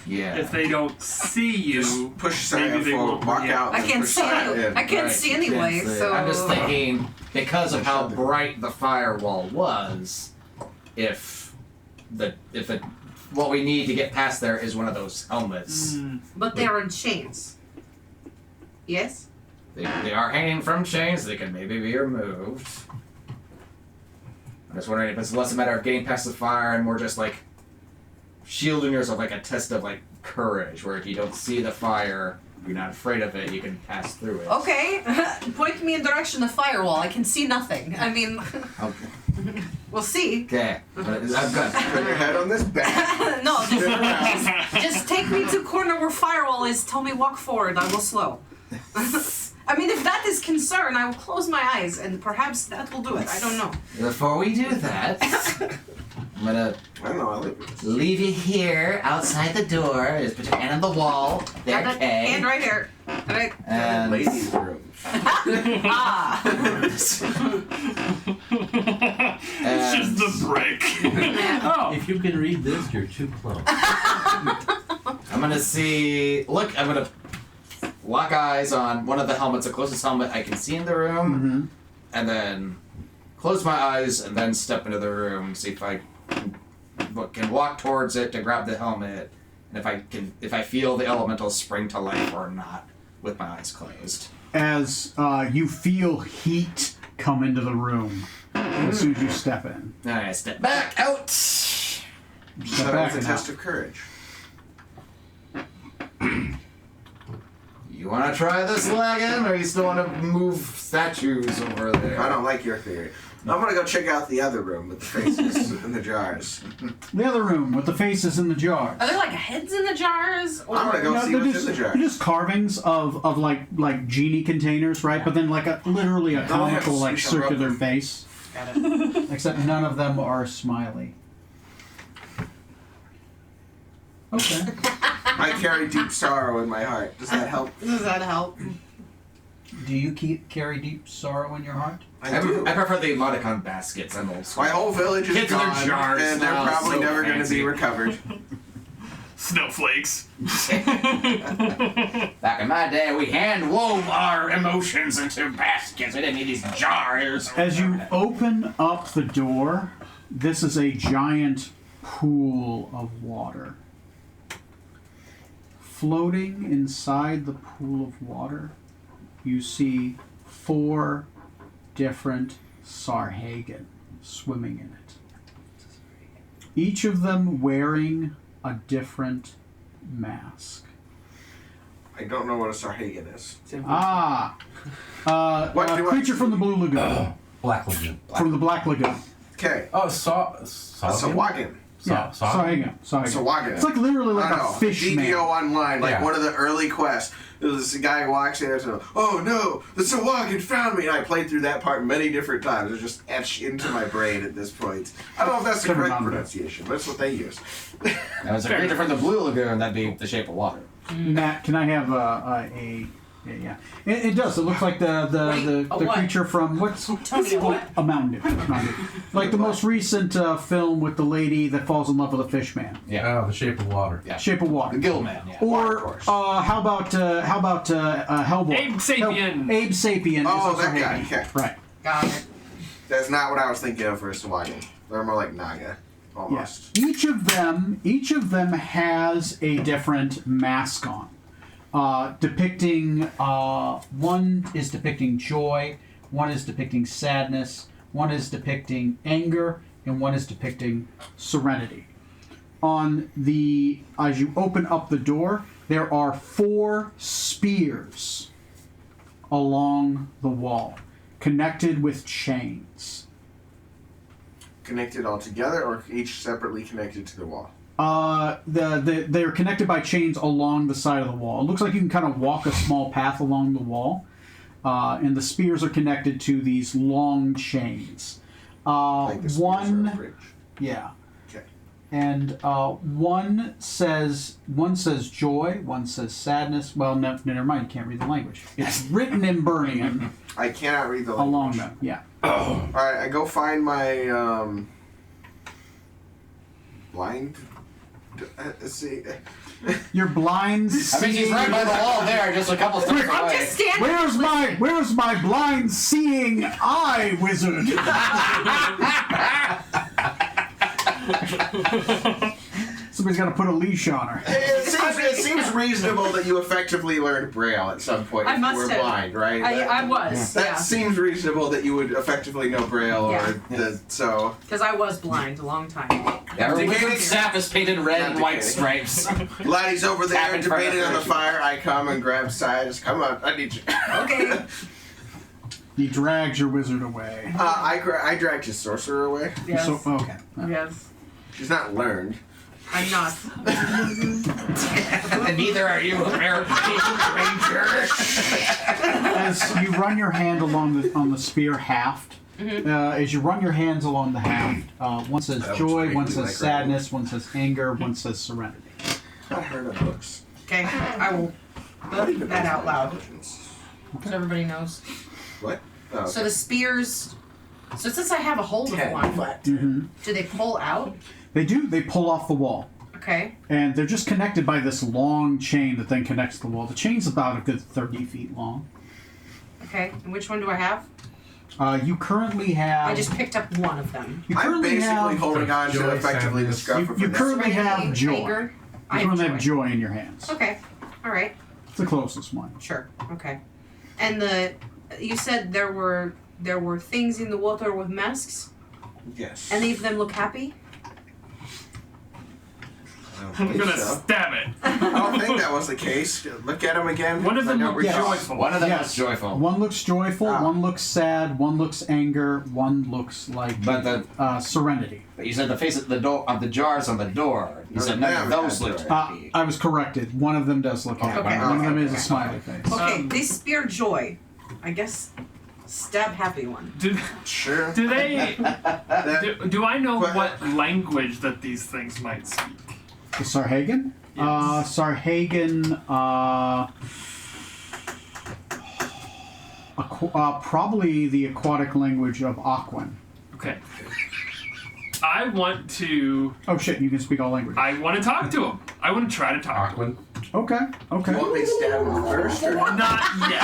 Speaker 2: Yeah.
Speaker 4: If they don't see you,
Speaker 3: Just push Sire
Speaker 4: maybe they
Speaker 3: forward,
Speaker 4: won't.
Speaker 3: walk
Speaker 4: Yeah.
Speaker 3: out,
Speaker 5: I
Speaker 3: and
Speaker 5: can't
Speaker 3: push
Speaker 5: see
Speaker 3: Sire
Speaker 5: any-
Speaker 3: in.
Speaker 5: I can't
Speaker 2: Right,
Speaker 5: see
Speaker 2: you
Speaker 5: anyway,
Speaker 2: can't see.
Speaker 5: so-
Speaker 2: I'm just thinking, because of how bright the firewall was, if what we need to get past there is one of those helmets.
Speaker 5: But they're in chains. Yes?
Speaker 2: They are hanging from chains. They can maybe be removed. I'm just wondering if it's less a matter of getting past the fire and more just like shielding yourself, like a test of like courage, where if you don't see the fire, you're not afraid of it, you can pass through it.
Speaker 5: Okay. Point me in direction of firewall. I can see nothing. I mean,
Speaker 2: Okay.
Speaker 5: we'll see.
Speaker 2: Okay. I'm good.
Speaker 3: Put your head on this back.
Speaker 5: No,
Speaker 3: Spin around.
Speaker 5: just take me to corner where firewall is. Tell me walk forward. I will slow. I mean, if that is concern, I will close my eyes, and perhaps that will do it. I don't know.
Speaker 2: Before we do that, I'm gonna
Speaker 3: I don't know, I like this.
Speaker 2: leave you here outside the door. Just put your hand on the wall. There,
Speaker 5: Got that
Speaker 2: okay.
Speaker 5: hand right here. Right.
Speaker 2: And
Speaker 3: Ladies' room.
Speaker 5: Ah.
Speaker 4: It's just the brick. Oh.
Speaker 6: If you can read this, you're too close.
Speaker 2: I'm gonna see. Look, I'm gonna lock eyes on one of the helmets, the closest helmet I can see in the room, and then close my eyes and then step into the room, see if I can walk towards it to grab the helmet, and if I feel the elemental spring to life or not with my eyes closed.
Speaker 1: As you feel heat come into the room as soon as you step in.
Speaker 2: Then I step back out.
Speaker 1: Step
Speaker 3: That
Speaker 1: back
Speaker 3: was a
Speaker 1: now.
Speaker 3: test of courage.
Speaker 2: You want to try this, Lagan, or you still want to move statues over there?
Speaker 3: I don't like your theory. I'm gonna go check out the other room with the faces and the jars.
Speaker 1: The other room with the faces in the jars.
Speaker 5: Are there like heads in the jars? Or
Speaker 3: I'm gonna go see
Speaker 1: they're
Speaker 3: what's
Speaker 1: just,
Speaker 3: in the jar.
Speaker 1: they're just carvings of like genie containers, right? But then like literally a comical like circular face.
Speaker 5: Got it.
Speaker 1: Except none of them are smiley. Okay.
Speaker 3: I carry deep sorrow in my heart. Does that help?
Speaker 5: Does that help?
Speaker 1: Do you carry deep sorrow in your heart?
Speaker 3: I do.
Speaker 2: I prefer the emoticon baskets. I'm old school.
Speaker 3: My whole village is
Speaker 2: Kids in their
Speaker 3: gone,
Speaker 2: jars
Speaker 3: and they're
Speaker 2: now,
Speaker 3: probably
Speaker 2: so
Speaker 3: never going to
Speaker 2: fancy.
Speaker 3: be recovered.
Speaker 4: Snowflakes.
Speaker 2: Back in my day, we hand wove our emotions into baskets. We didn't need these jars.
Speaker 1: As you open up the door, this is a giant pool of water. Floating inside the pool of water, you see 4 different Sarhagen swimming in it. Each of them wearing a different mask.
Speaker 3: I don't know what a Sarhagen is.
Speaker 1: Ah!
Speaker 3: What
Speaker 1: A
Speaker 3: do I
Speaker 1: creature
Speaker 3: see?
Speaker 1: from the Blue Lagoon.
Speaker 6: Black Lagoon.
Speaker 1: From the Black Lagoon.
Speaker 3: Okay.
Speaker 6: Oh,
Speaker 3: A Sawagan.
Speaker 1: Yeah, Sarhagen.
Speaker 3: Sawagan.
Speaker 1: It's like literally like
Speaker 3: I don't
Speaker 1: a
Speaker 3: know.
Speaker 1: fish
Speaker 3: DDO
Speaker 1: man.
Speaker 3: Online, like
Speaker 6: Yeah.
Speaker 3: one of the early quests. This guy walks in and says, "Oh no, the Sawagan found me!" And I played through that part many different times. It's just etched into my brain at this point. I don't know if that's the
Speaker 1: Never
Speaker 3: correct
Speaker 1: mind.
Speaker 3: pronunciation, but that's what they use.
Speaker 2: That was a creature from the Blue Lagoon. That'd be the shape of water.
Speaker 1: Matt, can I have yeah. It does. It looks like
Speaker 5: Wait,
Speaker 1: the
Speaker 5: a what?
Speaker 1: creature from what's
Speaker 5: Tell me a what?
Speaker 1: a Mountain Dew. Mountain Dew. Like the most recent film with the lady that falls in love with a fish man.
Speaker 2: Yeah.
Speaker 6: Oh, the shape of water.
Speaker 2: Yeah.
Speaker 1: Shape of
Speaker 2: The
Speaker 1: Water.
Speaker 2: Gill Man. Yeah.
Speaker 1: Or
Speaker 3: course.
Speaker 1: how about Hellboy?
Speaker 4: Abe Sapien.
Speaker 1: Abe Sapien.
Speaker 3: Oh,
Speaker 1: is a
Speaker 3: that guy.
Speaker 1: Sarhagen.
Speaker 3: Okay.
Speaker 1: Right.
Speaker 5: Got it.
Speaker 3: That's not what I was thinking of for a Sawagan. They're more like Naga, almost.
Speaker 1: Yes. Each of them has a different mask on. Depicting one is depicting joy, one is depicting sadness, one is depicting anger, and one is depicting serenity. As you open up the door, there are 4 spears along the wall, connected with chains.
Speaker 3: Connected all together, or each separately connected to the wall?
Speaker 1: They're connected by chains along the side of the wall. It looks like you can kind of walk a small path along the wall, and the spears are connected to these long chains.
Speaker 3: Like the spears are a bridge.
Speaker 1: Yeah,
Speaker 3: Okay.
Speaker 1: and one says joy, one says sadness. Well, no, never mind. You can't read the language. It's written in Burnian
Speaker 3: I cannot read the
Speaker 1: along
Speaker 3: language.
Speaker 1: them. Yeah.
Speaker 3: Alright, I go find my blind. Let's see.
Speaker 1: Your blind.
Speaker 2: I mean, she's right by the wall there, just a couple steps
Speaker 5: I'm
Speaker 2: away.
Speaker 5: just standing.
Speaker 1: Where's my blind seeing eye wizard? Somebody's got to put a leash on her.
Speaker 3: It seems reasonable that you effectively learned Braille at some point
Speaker 5: I
Speaker 3: if
Speaker 5: must
Speaker 3: you were
Speaker 5: have.
Speaker 3: blind, right?
Speaker 5: I was,
Speaker 3: That
Speaker 5: yeah.
Speaker 3: seems reasonable that you would effectively know Braille,
Speaker 5: Yeah.
Speaker 3: so.
Speaker 5: Because I was blind a long time.
Speaker 2: Yeah, her
Speaker 3: Indicating-
Speaker 2: wizard staff is painted red and white
Speaker 3: Indicating.
Speaker 2: stripes.
Speaker 3: Laddie's over there
Speaker 2: Tap in front of
Speaker 3: debating on the
Speaker 2: her.
Speaker 3: fire. I come and grab sides. Come on, I need you.
Speaker 5: Okay.
Speaker 1: He drags your wizard away.
Speaker 3: I dragged his sorcerer away.
Speaker 5: Yes.
Speaker 1: So, okay.
Speaker 5: Yes.
Speaker 3: She's not learned.
Speaker 5: I'm not.
Speaker 2: And neither are you, American Ranger.
Speaker 1: As you run your hand along on the spear haft, as you run your hands along the haft, one says
Speaker 3: That was
Speaker 1: joy, one
Speaker 3: vaguely
Speaker 1: says
Speaker 3: like
Speaker 1: sadness, one says anger, one says serenity.
Speaker 3: I heard of books.
Speaker 5: Okay. I will put that out loud so everybody knows.
Speaker 3: What? Oh,
Speaker 5: So the spears. So since I have a hold of
Speaker 3: 10
Speaker 5: one,
Speaker 3: flat.
Speaker 1: Mm-hmm.
Speaker 5: do they pull out?
Speaker 1: They do. They pull off the wall.
Speaker 5: Okay.
Speaker 1: And they're just connected by this long chain that then connects to the wall. The chain's about a good 30 feet long.
Speaker 5: Okay. And which one do I have?
Speaker 1: You currently have...
Speaker 5: I just picked up one of them.
Speaker 1: You
Speaker 3: I'm
Speaker 1: currently
Speaker 3: basically
Speaker 1: have...
Speaker 3: holding on to
Speaker 6: Joy,
Speaker 3: effectively the
Speaker 6: sadness.
Speaker 3: scruff of
Speaker 1: You
Speaker 3: her neck.
Speaker 1: currently have
Speaker 5: Serenity,
Speaker 1: joy.
Speaker 5: anger. I
Speaker 1: You
Speaker 5: have
Speaker 1: currently have
Speaker 5: joy.
Speaker 1: joy in your hands.
Speaker 5: Okay. All right.
Speaker 1: It's the closest one.
Speaker 5: Sure. Okay. And you said there were things in the water with masks.
Speaker 3: Yes.
Speaker 5: Any of them look happy?
Speaker 4: I'm gonna stab it.
Speaker 3: I don't think that was the case. Look at him again.
Speaker 4: One of them
Speaker 3: Find out
Speaker 4: looks
Speaker 3: where-
Speaker 4: joyful.
Speaker 2: One of them
Speaker 1: Yes.
Speaker 2: was joyful.
Speaker 1: One looks joyful,
Speaker 3: Ah.
Speaker 1: one looks sad, one looks anger, one looks like
Speaker 2: But the
Speaker 1: serenity.
Speaker 2: but you said the face of the door of the jars on the door. You said none of those looked happy.
Speaker 1: I was corrected. One of them does look happy.
Speaker 7: Okay.
Speaker 1: One of them is a smiley face.
Speaker 7: Okay, they spear joy. I guess stab happy one.
Speaker 3: Sure.
Speaker 4: Do they?
Speaker 3: That-
Speaker 4: Do I know
Speaker 3: But-
Speaker 4: what language that these things might speak?
Speaker 1: The Sarhagan?
Speaker 4: Yes.
Speaker 1: Sarhagan, probably the aquatic language of Aquan.
Speaker 4: Okay. I want to.
Speaker 1: Oh shit, you can speak all languages.
Speaker 4: I want to talk to him. I want to try to talk to him.
Speaker 6: Aquan.
Speaker 1: Okay, okay.
Speaker 3: You want me to stab him first, or?
Speaker 4: Not yet.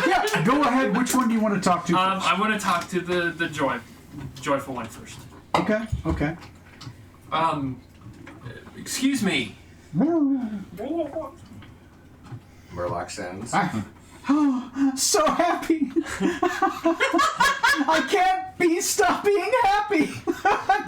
Speaker 1: Yeah, go ahead. Which one do you want to talk to first?
Speaker 4: I want to talk to the joyful one first.
Speaker 1: Okay, okay.
Speaker 4: Excuse me.
Speaker 3: Murloc sounds.
Speaker 1: Oh, so happy. I can't stop being happy.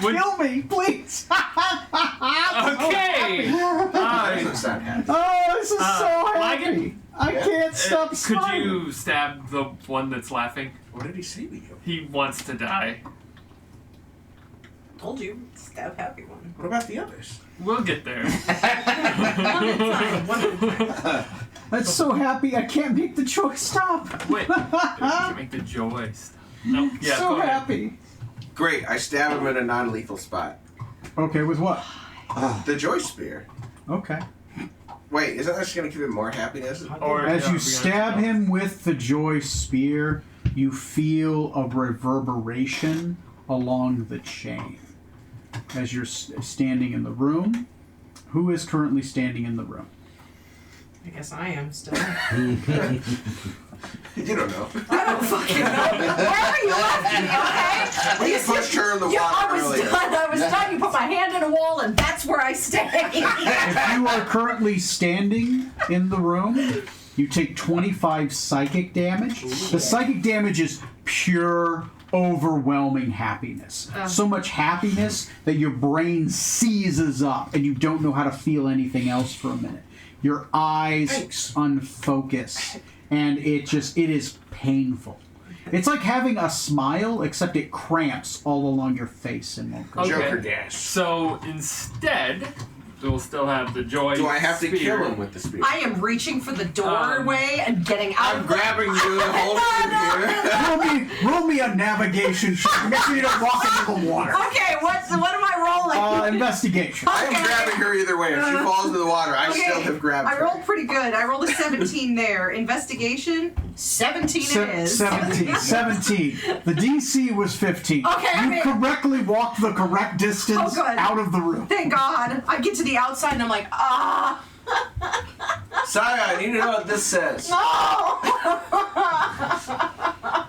Speaker 1: Kill me, please.
Speaker 4: Okay.
Speaker 3: Doesn't sound happy.
Speaker 1: Oh, this is so
Speaker 4: Lagan?
Speaker 1: happy. I can't stop
Speaker 4: Could
Speaker 1: smiling.
Speaker 4: you stab the one that's laughing?
Speaker 3: What did he say to you?
Speaker 4: He wants to die.
Speaker 7: Told you, stab happy one.
Speaker 3: What about the others?
Speaker 4: We'll get there.
Speaker 7: One at a time.
Speaker 1: That's so happy. I can't make the joy stop.
Speaker 4: Wait. You make the joy stop. No. Yeah.
Speaker 1: so
Speaker 4: go ahead.
Speaker 1: happy.
Speaker 3: Great. I stab him in a non-lethal spot.
Speaker 1: Okay, with what?
Speaker 3: The joy spear.
Speaker 1: Okay.
Speaker 3: Wait, isn't that just gonna give him more happiness?
Speaker 4: Or,
Speaker 1: As
Speaker 4: yeah,
Speaker 1: you
Speaker 4: we
Speaker 1: stab
Speaker 4: gotta-
Speaker 1: him with the joy spear, you feel a reverberation along the chain. As you're standing in the room, who is currently standing in the room?
Speaker 7: I guess I am still.
Speaker 3: You don't know.
Speaker 7: I don't fucking know. Why are you asking me, okay?
Speaker 3: We pushed her in the
Speaker 7: Yeah,
Speaker 3: water
Speaker 7: I was
Speaker 3: earlier.
Speaker 7: done. I was done. You put my hand in a wall, and that's where I stay.
Speaker 1: If you are currently standing in the room, you take 25 psychic damage. The psychic damage is pure, overwhelming happiness. So much happiness that your brain seizes up and you don't know how to feel anything else for a minute. Your eyes unfocus, and it is painful. It's like having a smile, except it cramps all along your face and won't go.
Speaker 4: Okay.
Speaker 3: Joker dash.
Speaker 4: So instead, we'll still have the joy.
Speaker 3: Do I have to
Speaker 4: spear.
Speaker 3: kill him with the spear?
Speaker 7: I am reaching for the doorway and getting out
Speaker 3: I'm
Speaker 7: of the...
Speaker 3: grabbing you and holding you here.
Speaker 1: Roll me a navigation check. Make sure you don't walk into the water.
Speaker 7: Okay, what am I rolling?
Speaker 1: Investigation.
Speaker 3: I am
Speaker 7: Okay.
Speaker 3: grabbing her either way. If she falls into the water, I still have grabbed
Speaker 7: I
Speaker 3: her.
Speaker 7: rolled pretty good. I rolled a 17 there. Investigation, 17 it is.
Speaker 1: 17. The DC was 15.
Speaker 7: Okay, I
Speaker 1: You
Speaker 7: mean-
Speaker 1: correctly walked the correct distance
Speaker 7: Oh, good.
Speaker 1: out of the room.
Speaker 7: Thank God. I get to the outside and I'm like, ah,
Speaker 3: Saya, I need to know what this says.
Speaker 7: no!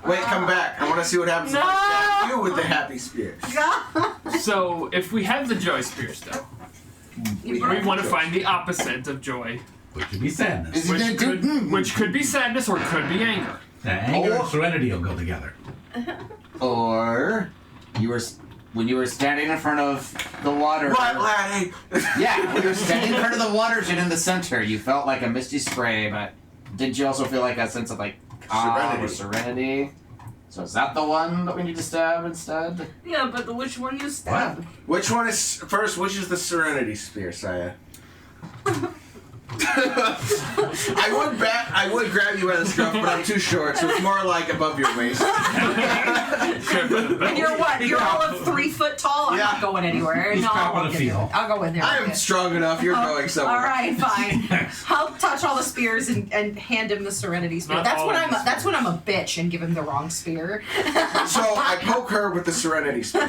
Speaker 3: Wait, come back. I want to see what happens if I stab you with the happy spear.
Speaker 4: So if we have the joy spear still, we want to find the opposite of joy,
Speaker 6: Which would be sadness.
Speaker 2: Is he gonna do?
Speaker 4: which could be sadness or could be anger.
Speaker 6: Anger and serenity will go together.
Speaker 2: Or you were when you were standing in front of the water.
Speaker 3: What, laddie?
Speaker 2: Yeah, when you were standing in front of the watershed in the center, you felt like a misty spray, but did you also feel like a sense of like calm or serenity? So is that the one that we need to stab instead?
Speaker 5: Yeah, but which one you stab?
Speaker 3: Which one is first? Which is the Serenity Spear, Saya? I would grab you by the scruff, but I'm too short, so it's more like above your waist.
Speaker 7: And you're what? You're all of 3 foot tall? I'm
Speaker 3: Yeah.
Speaker 7: not going anywhere.
Speaker 6: He's
Speaker 7: No, I
Speaker 6: copping
Speaker 7: won't
Speaker 6: a
Speaker 7: get there.
Speaker 6: feel.
Speaker 7: I'll go in there.
Speaker 3: I am strong enough. You're going somewhere.
Speaker 7: All right, fine. I'll touch all the spears and hand him the Serenity Spear.
Speaker 4: Not
Speaker 7: That's
Speaker 4: all
Speaker 7: when
Speaker 4: of
Speaker 7: I'm.
Speaker 4: the
Speaker 7: That's when I'm a bitch and give him the wrong spear.
Speaker 3: So I poke her with the Serenity Spear.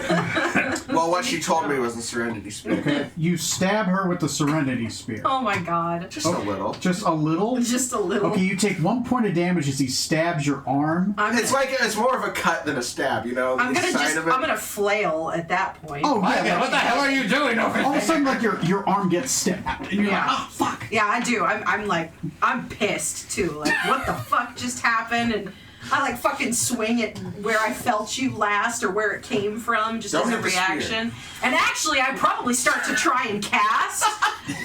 Speaker 3: Well, what she told me was the Serenity Spear.
Speaker 1: Okay. You stab her with the Serenity Spear.
Speaker 7: Oh my God.
Speaker 3: Just a little.
Speaker 1: Just a little?
Speaker 7: Just a little.
Speaker 1: Okay, you take 1 point of damage as he stabs your arm.
Speaker 3: It's more of a cut than a stab, you know.
Speaker 7: I'm
Speaker 3: the
Speaker 7: gonna
Speaker 3: side
Speaker 7: just.
Speaker 3: of it.
Speaker 7: I'm gonna flail at that point.
Speaker 1: Oh, yeah.
Speaker 2: What the hell are you doing over
Speaker 1: All of a
Speaker 2: there?
Speaker 1: sudden, like, your arm gets stabbed. And you're
Speaker 7: Yeah.
Speaker 1: like, oh, fuck.
Speaker 7: Yeah, I do. I'm like, I'm pissed too. Like, what the fuck just happened? And I like fucking swing it where I felt you last or where it came from, just
Speaker 3: Don't
Speaker 7: as a
Speaker 3: hit the
Speaker 7: reaction. And actually, I probably start to try and cast,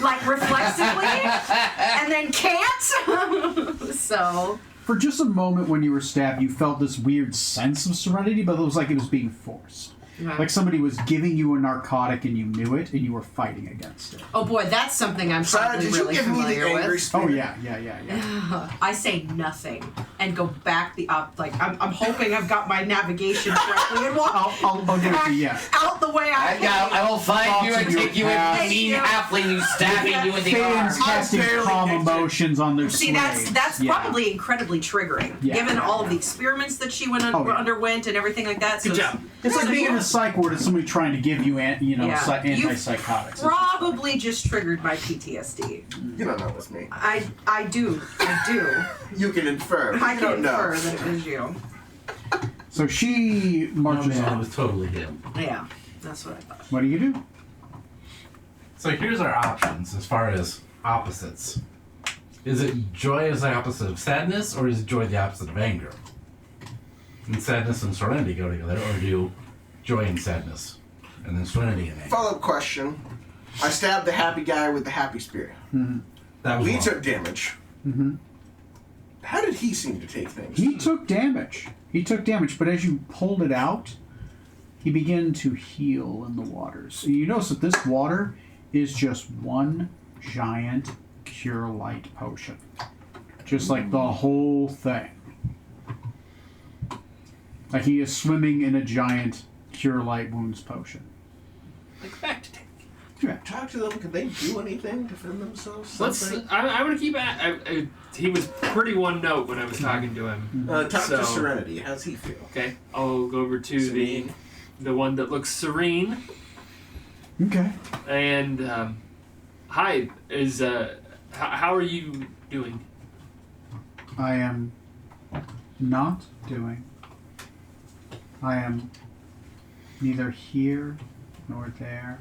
Speaker 7: like reflexively, and then can't. So.
Speaker 1: For just a moment when you were stabbed, you felt this weird sense of serenity, but it was like it was being forced.
Speaker 7: Okay.
Speaker 1: Like somebody was giving you a narcotic and you knew it and you were fighting against it.
Speaker 7: Oh boy, that's something I'm
Speaker 3: Sarah,
Speaker 7: probably
Speaker 3: did you
Speaker 7: really
Speaker 3: give me the
Speaker 7: familiar
Speaker 3: angry
Speaker 7: with.
Speaker 3: spirit?
Speaker 1: Oh, yeah.
Speaker 7: I say nothing and go back the up. Like I'm hoping I've got my navigation correctly and walk
Speaker 1: I'll give it to you, yeah.
Speaker 7: out the way I came.
Speaker 2: I will find you and
Speaker 1: Thoughts of
Speaker 2: take you
Speaker 1: your
Speaker 2: in
Speaker 1: past.
Speaker 2: mean
Speaker 7: Thank you.
Speaker 2: halfling who's stabbing you in the
Speaker 1: Fans
Speaker 2: arm.
Speaker 1: casting
Speaker 3: barely
Speaker 1: calm
Speaker 3: pictured.
Speaker 1: emotions on their
Speaker 7: See,
Speaker 1: slaves.
Speaker 7: that's
Speaker 1: Yeah.
Speaker 7: probably incredibly triggering,
Speaker 1: Yeah.
Speaker 7: given all of the experiments that she
Speaker 1: Oh, yeah.
Speaker 7: underwent and everything like that. So
Speaker 4: Good job.
Speaker 1: It's like being in a psych ward and somebody trying to give you,
Speaker 7: Yeah.
Speaker 1: antipsychotics.
Speaker 7: Probably just triggered my PTSD.
Speaker 3: You don't know it was me.
Speaker 7: I do.
Speaker 3: You can infer. But
Speaker 7: I
Speaker 3: you
Speaker 7: can
Speaker 3: don't know.
Speaker 7: infer that it was you.
Speaker 1: So she
Speaker 6: Oh
Speaker 1: marches
Speaker 6: man, it
Speaker 1: on.
Speaker 6: was totally him.
Speaker 7: Yeah, that's what I thought.
Speaker 1: What do you do?
Speaker 6: So here's our options as far as opposites. Is it joy as the opposite of sadness, or is joy the opposite of anger? And sadness and serenity go together, or do joy and sadness, and then serenity and anger?
Speaker 3: Follow-up question. I stabbed the happy guy with the happy spirit.
Speaker 6: That was
Speaker 3: We
Speaker 6: wrong.
Speaker 3: took damage.
Speaker 1: Mm-hmm.
Speaker 3: How did he seem to take things?
Speaker 1: He took damage. But as you pulled it out, he began to heal in the waters. And you notice that this water is just one giant cure light potion. Just like the whole thing. Like he is swimming in a giant cure light wounds potion.
Speaker 4: Like back to tank.
Speaker 1: Yeah.
Speaker 3: Talk to them. Could they do anything to defend themselves?
Speaker 4: Let's.
Speaker 3: Something?
Speaker 4: I'm gonna keep at. He was pretty one note when I was talking to him.
Speaker 3: Talk to
Speaker 4: So-
Speaker 3: Serenity. How's he feel?
Speaker 4: Okay, I'll go over to
Speaker 3: Serene.
Speaker 4: the one that looks serene.
Speaker 1: Okay.
Speaker 4: And hi, is how are you doing?
Speaker 1: I am not doing. I am neither here nor there,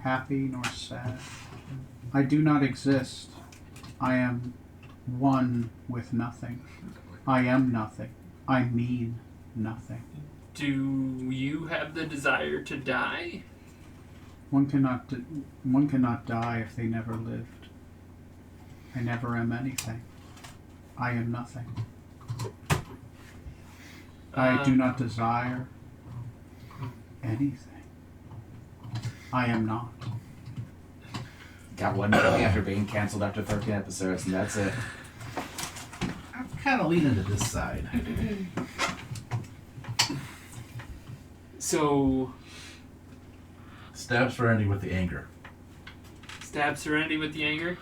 Speaker 1: happy nor sad. I do not exist. I am one with nothing. I am nothing. I mean nothing.
Speaker 4: Do you have the desire to die?
Speaker 1: One cannot die if they never lived. I never am anything. I am nothing. I do not desire anything. I am not.
Speaker 2: Got one movie after being canceled after 13 episodes, and that's it.
Speaker 6: I'm kind of leaning to this side.
Speaker 4: So,
Speaker 6: Stab serenity with the anger.
Speaker 4: stab Serenity with the anger?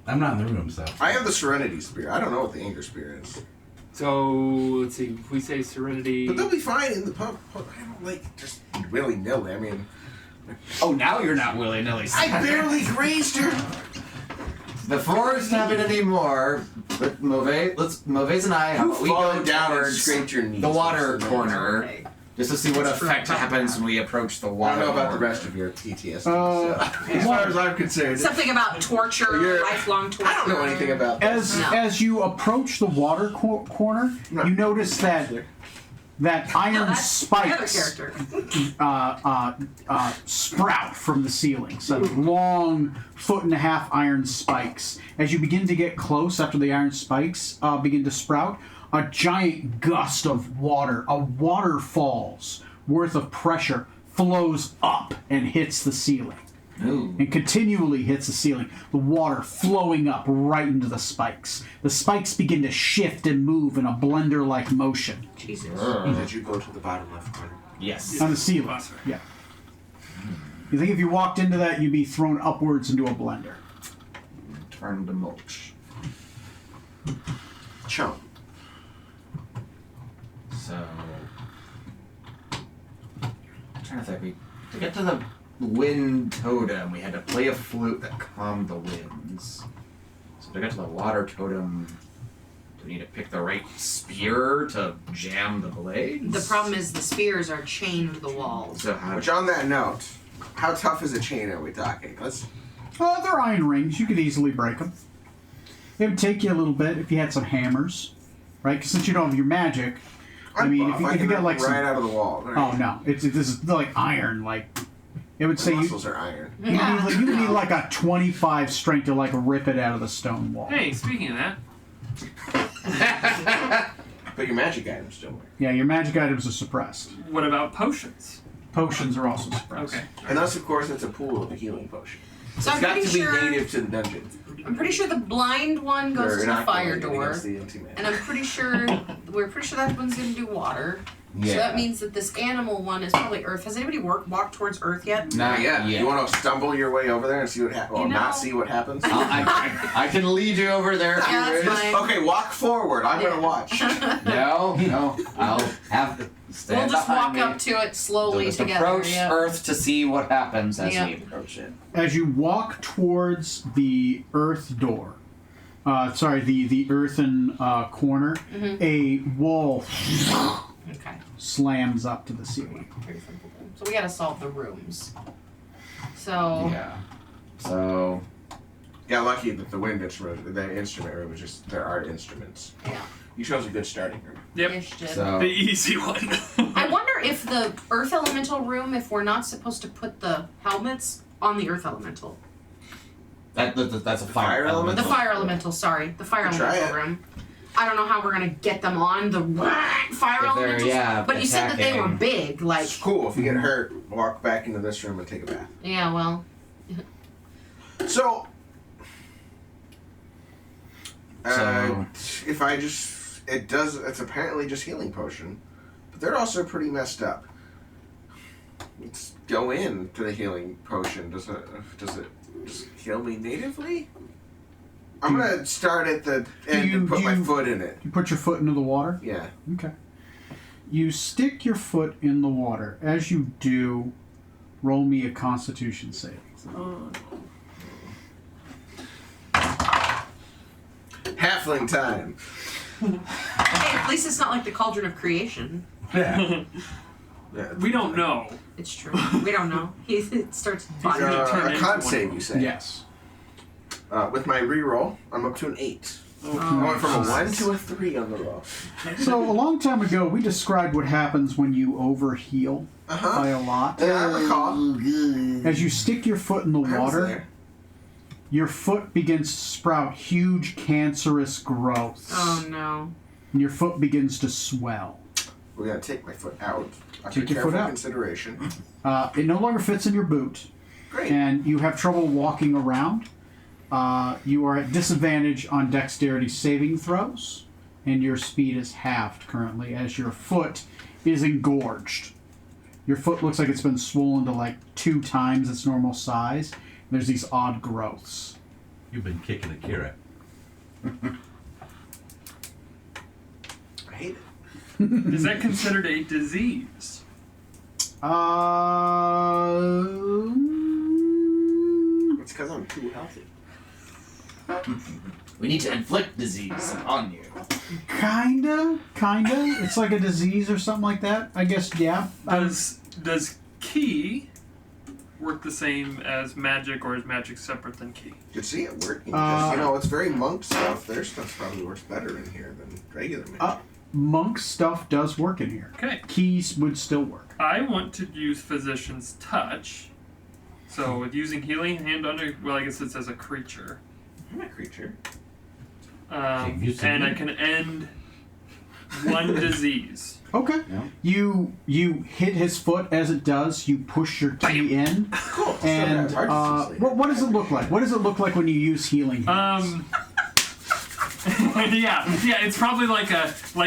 Speaker 6: I'm not in the room, so.
Speaker 3: I have the Serenity Spear. I don't know what the Anger Spear is.
Speaker 4: So, let's see, if we say Serenity...
Speaker 3: But they'll be fine in the pub. I don't like just willy-nilly. I mean,
Speaker 2: Oh, now you're not willy-nilly.
Speaker 3: I barely grazed her.
Speaker 2: Before we stab it anymore, Moves and I, how
Speaker 3: You
Speaker 2: about we go
Speaker 3: fallen down and
Speaker 2: towards
Speaker 3: scraped your knees.
Speaker 2: the water
Speaker 3: That's the
Speaker 2: corner
Speaker 7: Okay.
Speaker 2: just to see what
Speaker 7: That's true.
Speaker 2: effect happens when we approach the
Speaker 3: I
Speaker 2: water.
Speaker 3: don't know about the
Speaker 2: corner.
Speaker 3: rest of your PTSD.
Speaker 1: Yeah.
Speaker 3: As far as I'm concerned,
Speaker 7: Something about torture,
Speaker 3: You're-
Speaker 7: lifelong torture.
Speaker 3: I don't know anything about this.
Speaker 1: As you approach the water corner,
Speaker 3: No.
Speaker 1: you notice that iron
Speaker 7: No, that's my other
Speaker 1: spikes
Speaker 7: character.
Speaker 1: sprout from the ceiling. So long 1.5 iron spikes. As you begin to get close after the iron spikes begin to sprout, a giant gust of water, a waterfall's worth of pressure flows up and hits the ceiling.
Speaker 2: Ooh.
Speaker 1: And continually hits the ceiling, the water flowing up right into the spikes. The spikes begin to shift and move in a blender-like motion
Speaker 7: Jesus.
Speaker 3: Did you go to the bottom left corner?
Speaker 2: Yes.
Speaker 1: on the ceiling. Yeah. You think if you walked into that, you'd be thrown upwards into a blender.
Speaker 2: Turn to mulch.
Speaker 3: Chum.
Speaker 2: So, I'm trying to think. To get to the wind totem, we had to play a flute that calmed the winds. So to get to the water totem, do we need to pick the right spear to jam the blades?
Speaker 7: The problem is the spears are chained to the walls.
Speaker 2: So how?
Speaker 3: Which, on that note, how tough is a chain are we talking? Let's.
Speaker 1: They're iron rings. You could easily break them. It would take you a little bit if you had some hammers. right? 'Cause since you don't have your magic, I mean, if you
Speaker 3: can
Speaker 1: get like
Speaker 3: right
Speaker 1: some,
Speaker 3: out of the wall. Right?
Speaker 1: oh no, this is like iron. Like it would
Speaker 3: My
Speaker 1: say you
Speaker 3: muscles are iron.
Speaker 1: you would need like a 25 strength to like rip it out of the stone wall.
Speaker 4: Hey, speaking of that,
Speaker 3: But your magic items still work.
Speaker 1: Yeah, your magic items are suppressed.
Speaker 4: what about potions?
Speaker 1: Potions are also suppressed.
Speaker 4: Okay.
Speaker 3: Unless, of course, it's a pool of a healing potion.
Speaker 5: So
Speaker 3: It's
Speaker 5: I'm
Speaker 3: got
Speaker 5: pretty
Speaker 3: to be
Speaker 5: sure.
Speaker 3: native to the dungeon.
Speaker 5: I'm pretty sure the blind one goes
Speaker 3: Or
Speaker 5: to the fire
Speaker 3: inoculated
Speaker 5: door,
Speaker 3: against the anti-magic.
Speaker 5: and I'm pretty sure we're pretty sure that one's gonna do water. So that means that this animal one is probably Earth. Has anybody walked towards Earth yet?
Speaker 2: Not
Speaker 3: Yeah.
Speaker 2: yet.
Speaker 3: You want to stumble your way over there and see what happens? Well,
Speaker 5: You know-
Speaker 3: not see what happens?
Speaker 2: I can lead you over there. if
Speaker 5: Yeah,
Speaker 2: you
Speaker 5: that's
Speaker 2: wish.
Speaker 5: fine.
Speaker 3: Okay, walk forward. I'm
Speaker 5: Yeah.
Speaker 3: going to watch.
Speaker 2: No, I'll have to stand
Speaker 5: We'll just
Speaker 2: behind
Speaker 5: walk
Speaker 2: me.
Speaker 5: up to it slowly
Speaker 2: Just
Speaker 5: together.
Speaker 2: approach
Speaker 5: Yeah.
Speaker 2: Earth to see what happens as
Speaker 5: Yeah.
Speaker 2: we approach it.
Speaker 1: As you walk towards the earth door, the earthen corner, a wall
Speaker 5: Okay.
Speaker 1: slams up to the ceiling.
Speaker 5: Pretty simple then. So we gotta solve the rooms. So
Speaker 2: Yeah. So
Speaker 3: Yeah, lucky that the wind instrument, the instrument room is just, there are instruments.
Speaker 5: yeah,
Speaker 3: You chose a good starting room.
Speaker 4: Yep.
Speaker 5: Ish did.
Speaker 2: so
Speaker 4: The easy one.
Speaker 5: I wonder if the Earth Elemental room, if we're not supposed to put the helmets on the Earth Elemental.
Speaker 2: that's a
Speaker 3: fire
Speaker 2: fire
Speaker 3: element?
Speaker 5: The
Speaker 2: element.
Speaker 5: Fire Elemental, sorry. The Fire
Speaker 3: Try
Speaker 5: Elemental
Speaker 3: it.
Speaker 5: room. I don't know how we're gonna get them on the Fire
Speaker 2: If they're,
Speaker 5: Elementals.
Speaker 2: yeah,
Speaker 5: but you said that they were
Speaker 2: attacking.
Speaker 5: big, like
Speaker 3: It's cool. If you get hurt, walk back into this room and take a bath.
Speaker 5: yeah, well.
Speaker 3: So,
Speaker 2: So-
Speaker 3: if I just, it's apparently just healing potion, but they're also pretty messed up. Let's go in to the healing potion. Does it just heal me natively? I'm gonna start at the end and put my foot in it.
Speaker 1: You put your foot into the water.
Speaker 3: Yeah.
Speaker 1: Okay. You stick your foot in the water. As you do, roll me a Constitution saving.
Speaker 3: Halfling time.
Speaker 5: Hey, at least it's not like the Cauldron of Creation.
Speaker 6: Yeah.
Speaker 3: Yeah.
Speaker 4: We don't know.
Speaker 5: It's true. We don't know. It starts body.
Speaker 4: gonna turn
Speaker 3: A
Speaker 4: into
Speaker 3: con
Speaker 4: one.
Speaker 3: save, you say?
Speaker 1: Yes.
Speaker 3: With my reroll, I'm up to an 8.
Speaker 5: Oh,
Speaker 3: I went from a 1
Speaker 1: Jesus.
Speaker 3: to a 3 on the roll.
Speaker 1: So a long time ago, we described what happens when you overheal
Speaker 3: Uh-huh.
Speaker 1: by a lot.
Speaker 3: Yeah, I recall.
Speaker 1: As you stick your foot in the
Speaker 3: I was
Speaker 1: water,
Speaker 3: there.
Speaker 1: your foot begins to sprout huge cancerous growths.
Speaker 5: Oh no.
Speaker 1: And your foot begins to swell.
Speaker 3: We're gonna take my foot out. After
Speaker 1: Take your
Speaker 3: careful
Speaker 1: foot out.
Speaker 3: consideration.
Speaker 1: It no longer fits in your boot,
Speaker 3: Great.
Speaker 1: and you have trouble walking around. You are at disadvantage on dexterity saving throws, and your speed is halved currently as your foot is engorged. Your foot looks like it's been swollen to like 2 times its normal size. There's these odd growths.
Speaker 6: You've been kicking a carrot.
Speaker 3: I hate it.
Speaker 4: Is that considered a disease?
Speaker 3: It's because I'm too healthy.
Speaker 2: We need to inflict disease upon you.
Speaker 1: Kinda. It's like a disease or something like that. I guess, yeah.
Speaker 4: Does ki work the same as magic, or is magic separate than ki?
Speaker 3: You can see it working. Because, it's very monk stuff. Their stuff probably works better in here than regular magic.
Speaker 1: Monk stuff does work in here.
Speaker 4: Okay.
Speaker 1: Keys would still work.
Speaker 4: I want to use Physician's Touch. So with using healing hand under, well, I guess it says a creature.
Speaker 3: I'm a creature.
Speaker 6: use
Speaker 4: And I
Speaker 6: it.
Speaker 4: can end one disease.
Speaker 1: Okay.
Speaker 2: Yeah.
Speaker 1: You hit his foot as it does. You push your key in,
Speaker 3: Cool.
Speaker 1: and
Speaker 3: Still got hard disease later.
Speaker 1: what does it look like? What does it look like when you use healing? hands?
Speaker 4: Yeah, it's probably like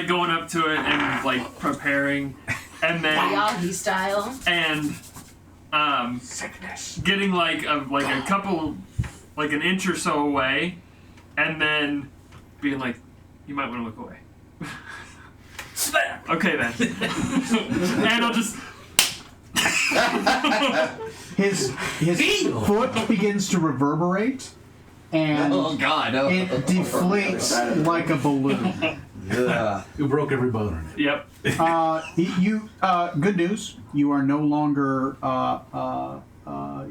Speaker 4: going up to it and like preparing, and then
Speaker 5: Miyagi style.
Speaker 4: and
Speaker 3: Sickness.
Speaker 4: getting like a couple, like an inch or so away, and then being like, you might want to look away. Slam. Okay then. And I'll just.
Speaker 1: His foot begins to reverberate, and
Speaker 2: Oh God! Oh.
Speaker 1: it deflates like a balloon.
Speaker 2: Yeah.
Speaker 6: You broke every bone in it.
Speaker 4: Yep.
Speaker 1: Good news. You are no longer.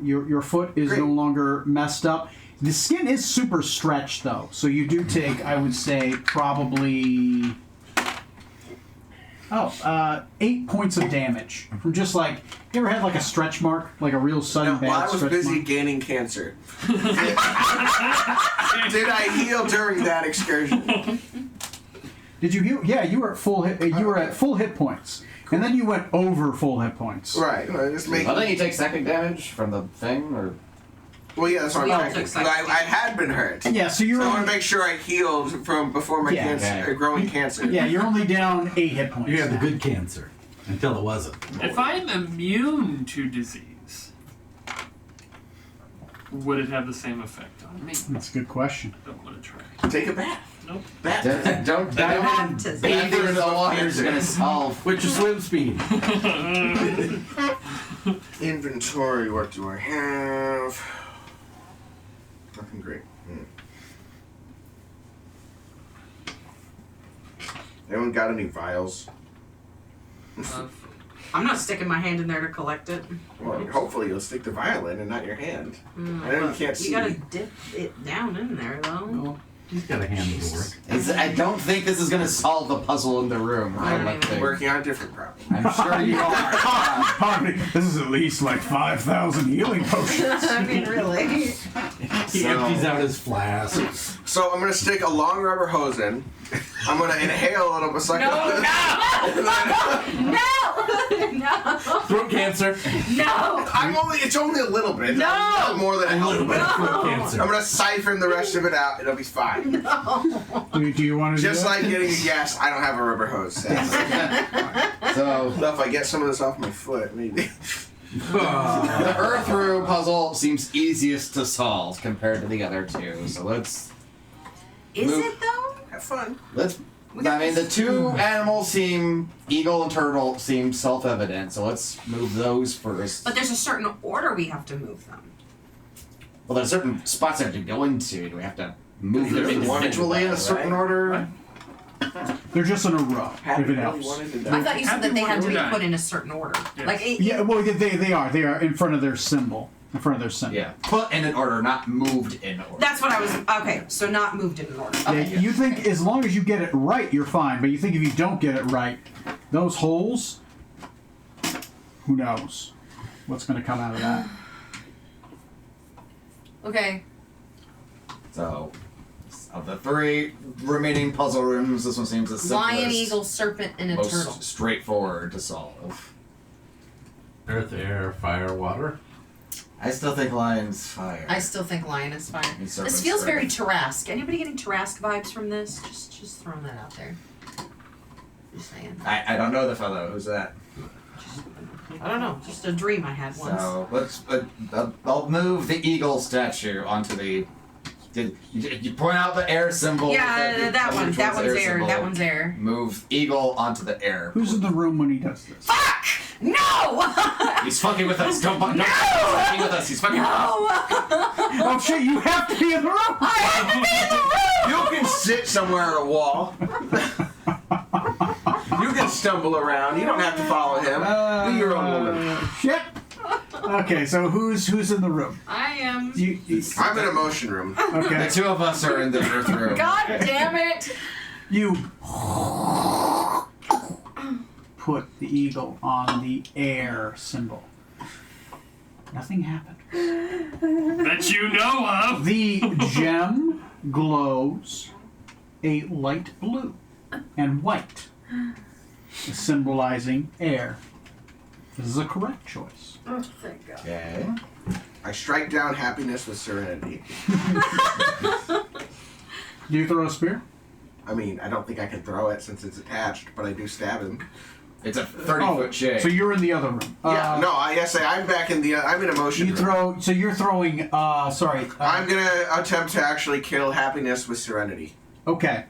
Speaker 1: Your foot is no
Speaker 3: Great.
Speaker 1: longer messed up. The skin is super stretched though, so you do take, I would say, probably Oh, 8 points of damage from just like, you ever had like a stretch mark, like a real sudden
Speaker 3: No,
Speaker 1: bad
Speaker 3: while I was
Speaker 1: stretch
Speaker 3: busy
Speaker 1: mark?
Speaker 3: gaining cancer. Did I heal during that excursion?
Speaker 1: Did you heal? Yeah, you were at full hit. You were at full hit points, and then you went over full hit points.
Speaker 3: Right. I just make.
Speaker 2: I think you take second damage from the thing, or
Speaker 3: Well, yeah, that's what
Speaker 5: We all
Speaker 3: I'm
Speaker 5: took
Speaker 3: checking. I had been hurt.
Speaker 1: Yeah, so you're
Speaker 3: So I want
Speaker 1: only,
Speaker 3: to make sure I healed from before my
Speaker 1: Yeah.
Speaker 3: cancer,
Speaker 2: Okay.
Speaker 3: growing cancer.
Speaker 1: yeah, you're only down 8 hit points.
Speaker 6: You had the good cancer until it wasn't.
Speaker 4: If I am immune to disease, would it have the same effect on me?
Speaker 1: That's a good question.
Speaker 4: Don't want to try.
Speaker 3: Take a bath.
Speaker 4: Nope.
Speaker 3: Bath.
Speaker 2: don't
Speaker 5: Baptism.
Speaker 2: bathing in the water is gonna solve.
Speaker 6: What's your swim speed?
Speaker 3: Inventory. What do I have? Nothing great. Anyone got any vials?
Speaker 7: I'm not sticking my hand in there to collect it.
Speaker 3: Well, hopefully you'll stick the vial in and not your hand. I know you can't see.
Speaker 7: You gotta dip it down in there, though.
Speaker 6: Well, he's got a hand to work.
Speaker 2: I don't think this is gonna solve the puzzle in the room.
Speaker 7: I don't
Speaker 2: like
Speaker 7: even-
Speaker 2: to-
Speaker 3: Working on a different problem.
Speaker 2: I'm sure you are.
Speaker 1: Pardon me, this is at least like 5,000 healing potions.
Speaker 7: I mean, really.
Speaker 6: He empties out his flask.
Speaker 3: So I'm gonna stick a long rubber hose in. I'm gonna inhale a little bit. So
Speaker 7: No, no,
Speaker 6: Throat cancer.
Speaker 7: no.
Speaker 3: It's only a little bit.
Speaker 7: No.
Speaker 3: Not more than a little bit.
Speaker 6: Throat cancer.
Speaker 3: I'm gonna siphon the rest of it out. It'll be fine.
Speaker 1: Do you want to
Speaker 3: Just
Speaker 1: do that?
Speaker 3: like getting a gas, I don't have a rubber hose. So if I get some of this off my foot, maybe.
Speaker 2: The Earth Room puzzle seems easiest to solve compared to the other two. So let's.
Speaker 7: Is
Speaker 2: Move.
Speaker 7: it, though?
Speaker 3: Have fun.
Speaker 2: I mean, the two animals seem, eagle and turtle seem self-evident. So let's move those first.
Speaker 7: But there's a certain order we have to move them.
Speaker 2: Well, there's certain spots they have to go into. Do we have to move them
Speaker 3: There's one
Speaker 2: individually in a certain order?
Speaker 1: They're just in a row, if it helps.
Speaker 7: I thought you said that they had to be
Speaker 4: die.
Speaker 7: put in a certain order.
Speaker 4: Yes.
Speaker 7: Like,
Speaker 1: Yeah, well, they are in front of their symbol. In front of their symbol.
Speaker 2: Yeah, put in an order, not moved in order.
Speaker 7: that's what I was. Okay, so not moved in an order.
Speaker 1: Yeah,
Speaker 7: Okay.
Speaker 1: you think as long as you get it right, you're fine. But you think if you don't get it right, those holes, who knows what's going to come out of that?
Speaker 5: Okay.
Speaker 2: So, of the three remaining puzzle rooms, this one seems the simplest.
Speaker 5: Lion, eagle, serpent, and a
Speaker 2: most
Speaker 5: turtle.
Speaker 2: straightforward to solve.
Speaker 6: Earth, air, fire, water.
Speaker 2: I still think lion's fire.
Speaker 5: I still think lion is fire.
Speaker 2: And
Speaker 5: This
Speaker 2: serpent's
Speaker 5: feels very
Speaker 2: earth.
Speaker 5: Tarrasque. Anybody getting Tarrasque vibes from this? Just throwing that out there. Just saying.
Speaker 2: I don't know the fellow. Who's that?
Speaker 5: I don't know. Just a dream I had once.
Speaker 2: So let's. I'll move the eagle statue onto the. Did you point out the air symbol?
Speaker 7: Yeah, that one.
Speaker 2: which
Speaker 7: That one's air.
Speaker 2: symbol.
Speaker 7: That one's air.
Speaker 2: Move eagle onto the air.
Speaker 1: Who's in the room when he does this?
Speaker 7: Fuck! No!
Speaker 2: He's fucking with us. Don't he's fucking with us. He's fucking with us.
Speaker 1: Oh shit! You have to be in the room.
Speaker 7: I have to be in the room!
Speaker 3: You can sit somewhere at a wall. You can stumble around. You don't have to follow him. Be your own woman.
Speaker 1: Shit. Okay, so who's in the room?
Speaker 5: I am.
Speaker 3: I'm in a motion room.
Speaker 2: The
Speaker 1: Okay,
Speaker 2: two of us are in the earth room.
Speaker 5: God damn it!
Speaker 1: you put the eagle on the air symbol. Nothing happened.
Speaker 4: That you know of.
Speaker 1: The gem glows a light blue and white, symbolizing air. This is a correct choice.
Speaker 5: Oh, thank God.
Speaker 2: Okay.
Speaker 3: I strike down happiness with serenity.
Speaker 1: Do you throw a spear?
Speaker 3: I mean, I don't think I can throw it since it's attached, but I do stab him.
Speaker 2: It's a 30-foot shake.
Speaker 1: So you're in the other room.
Speaker 3: I'm back in the. I'm in a motion
Speaker 1: You
Speaker 3: room.
Speaker 1: throw. So you're throwing.
Speaker 3: I'm gonna attempt to actually kill happiness with serenity.
Speaker 1: Okay.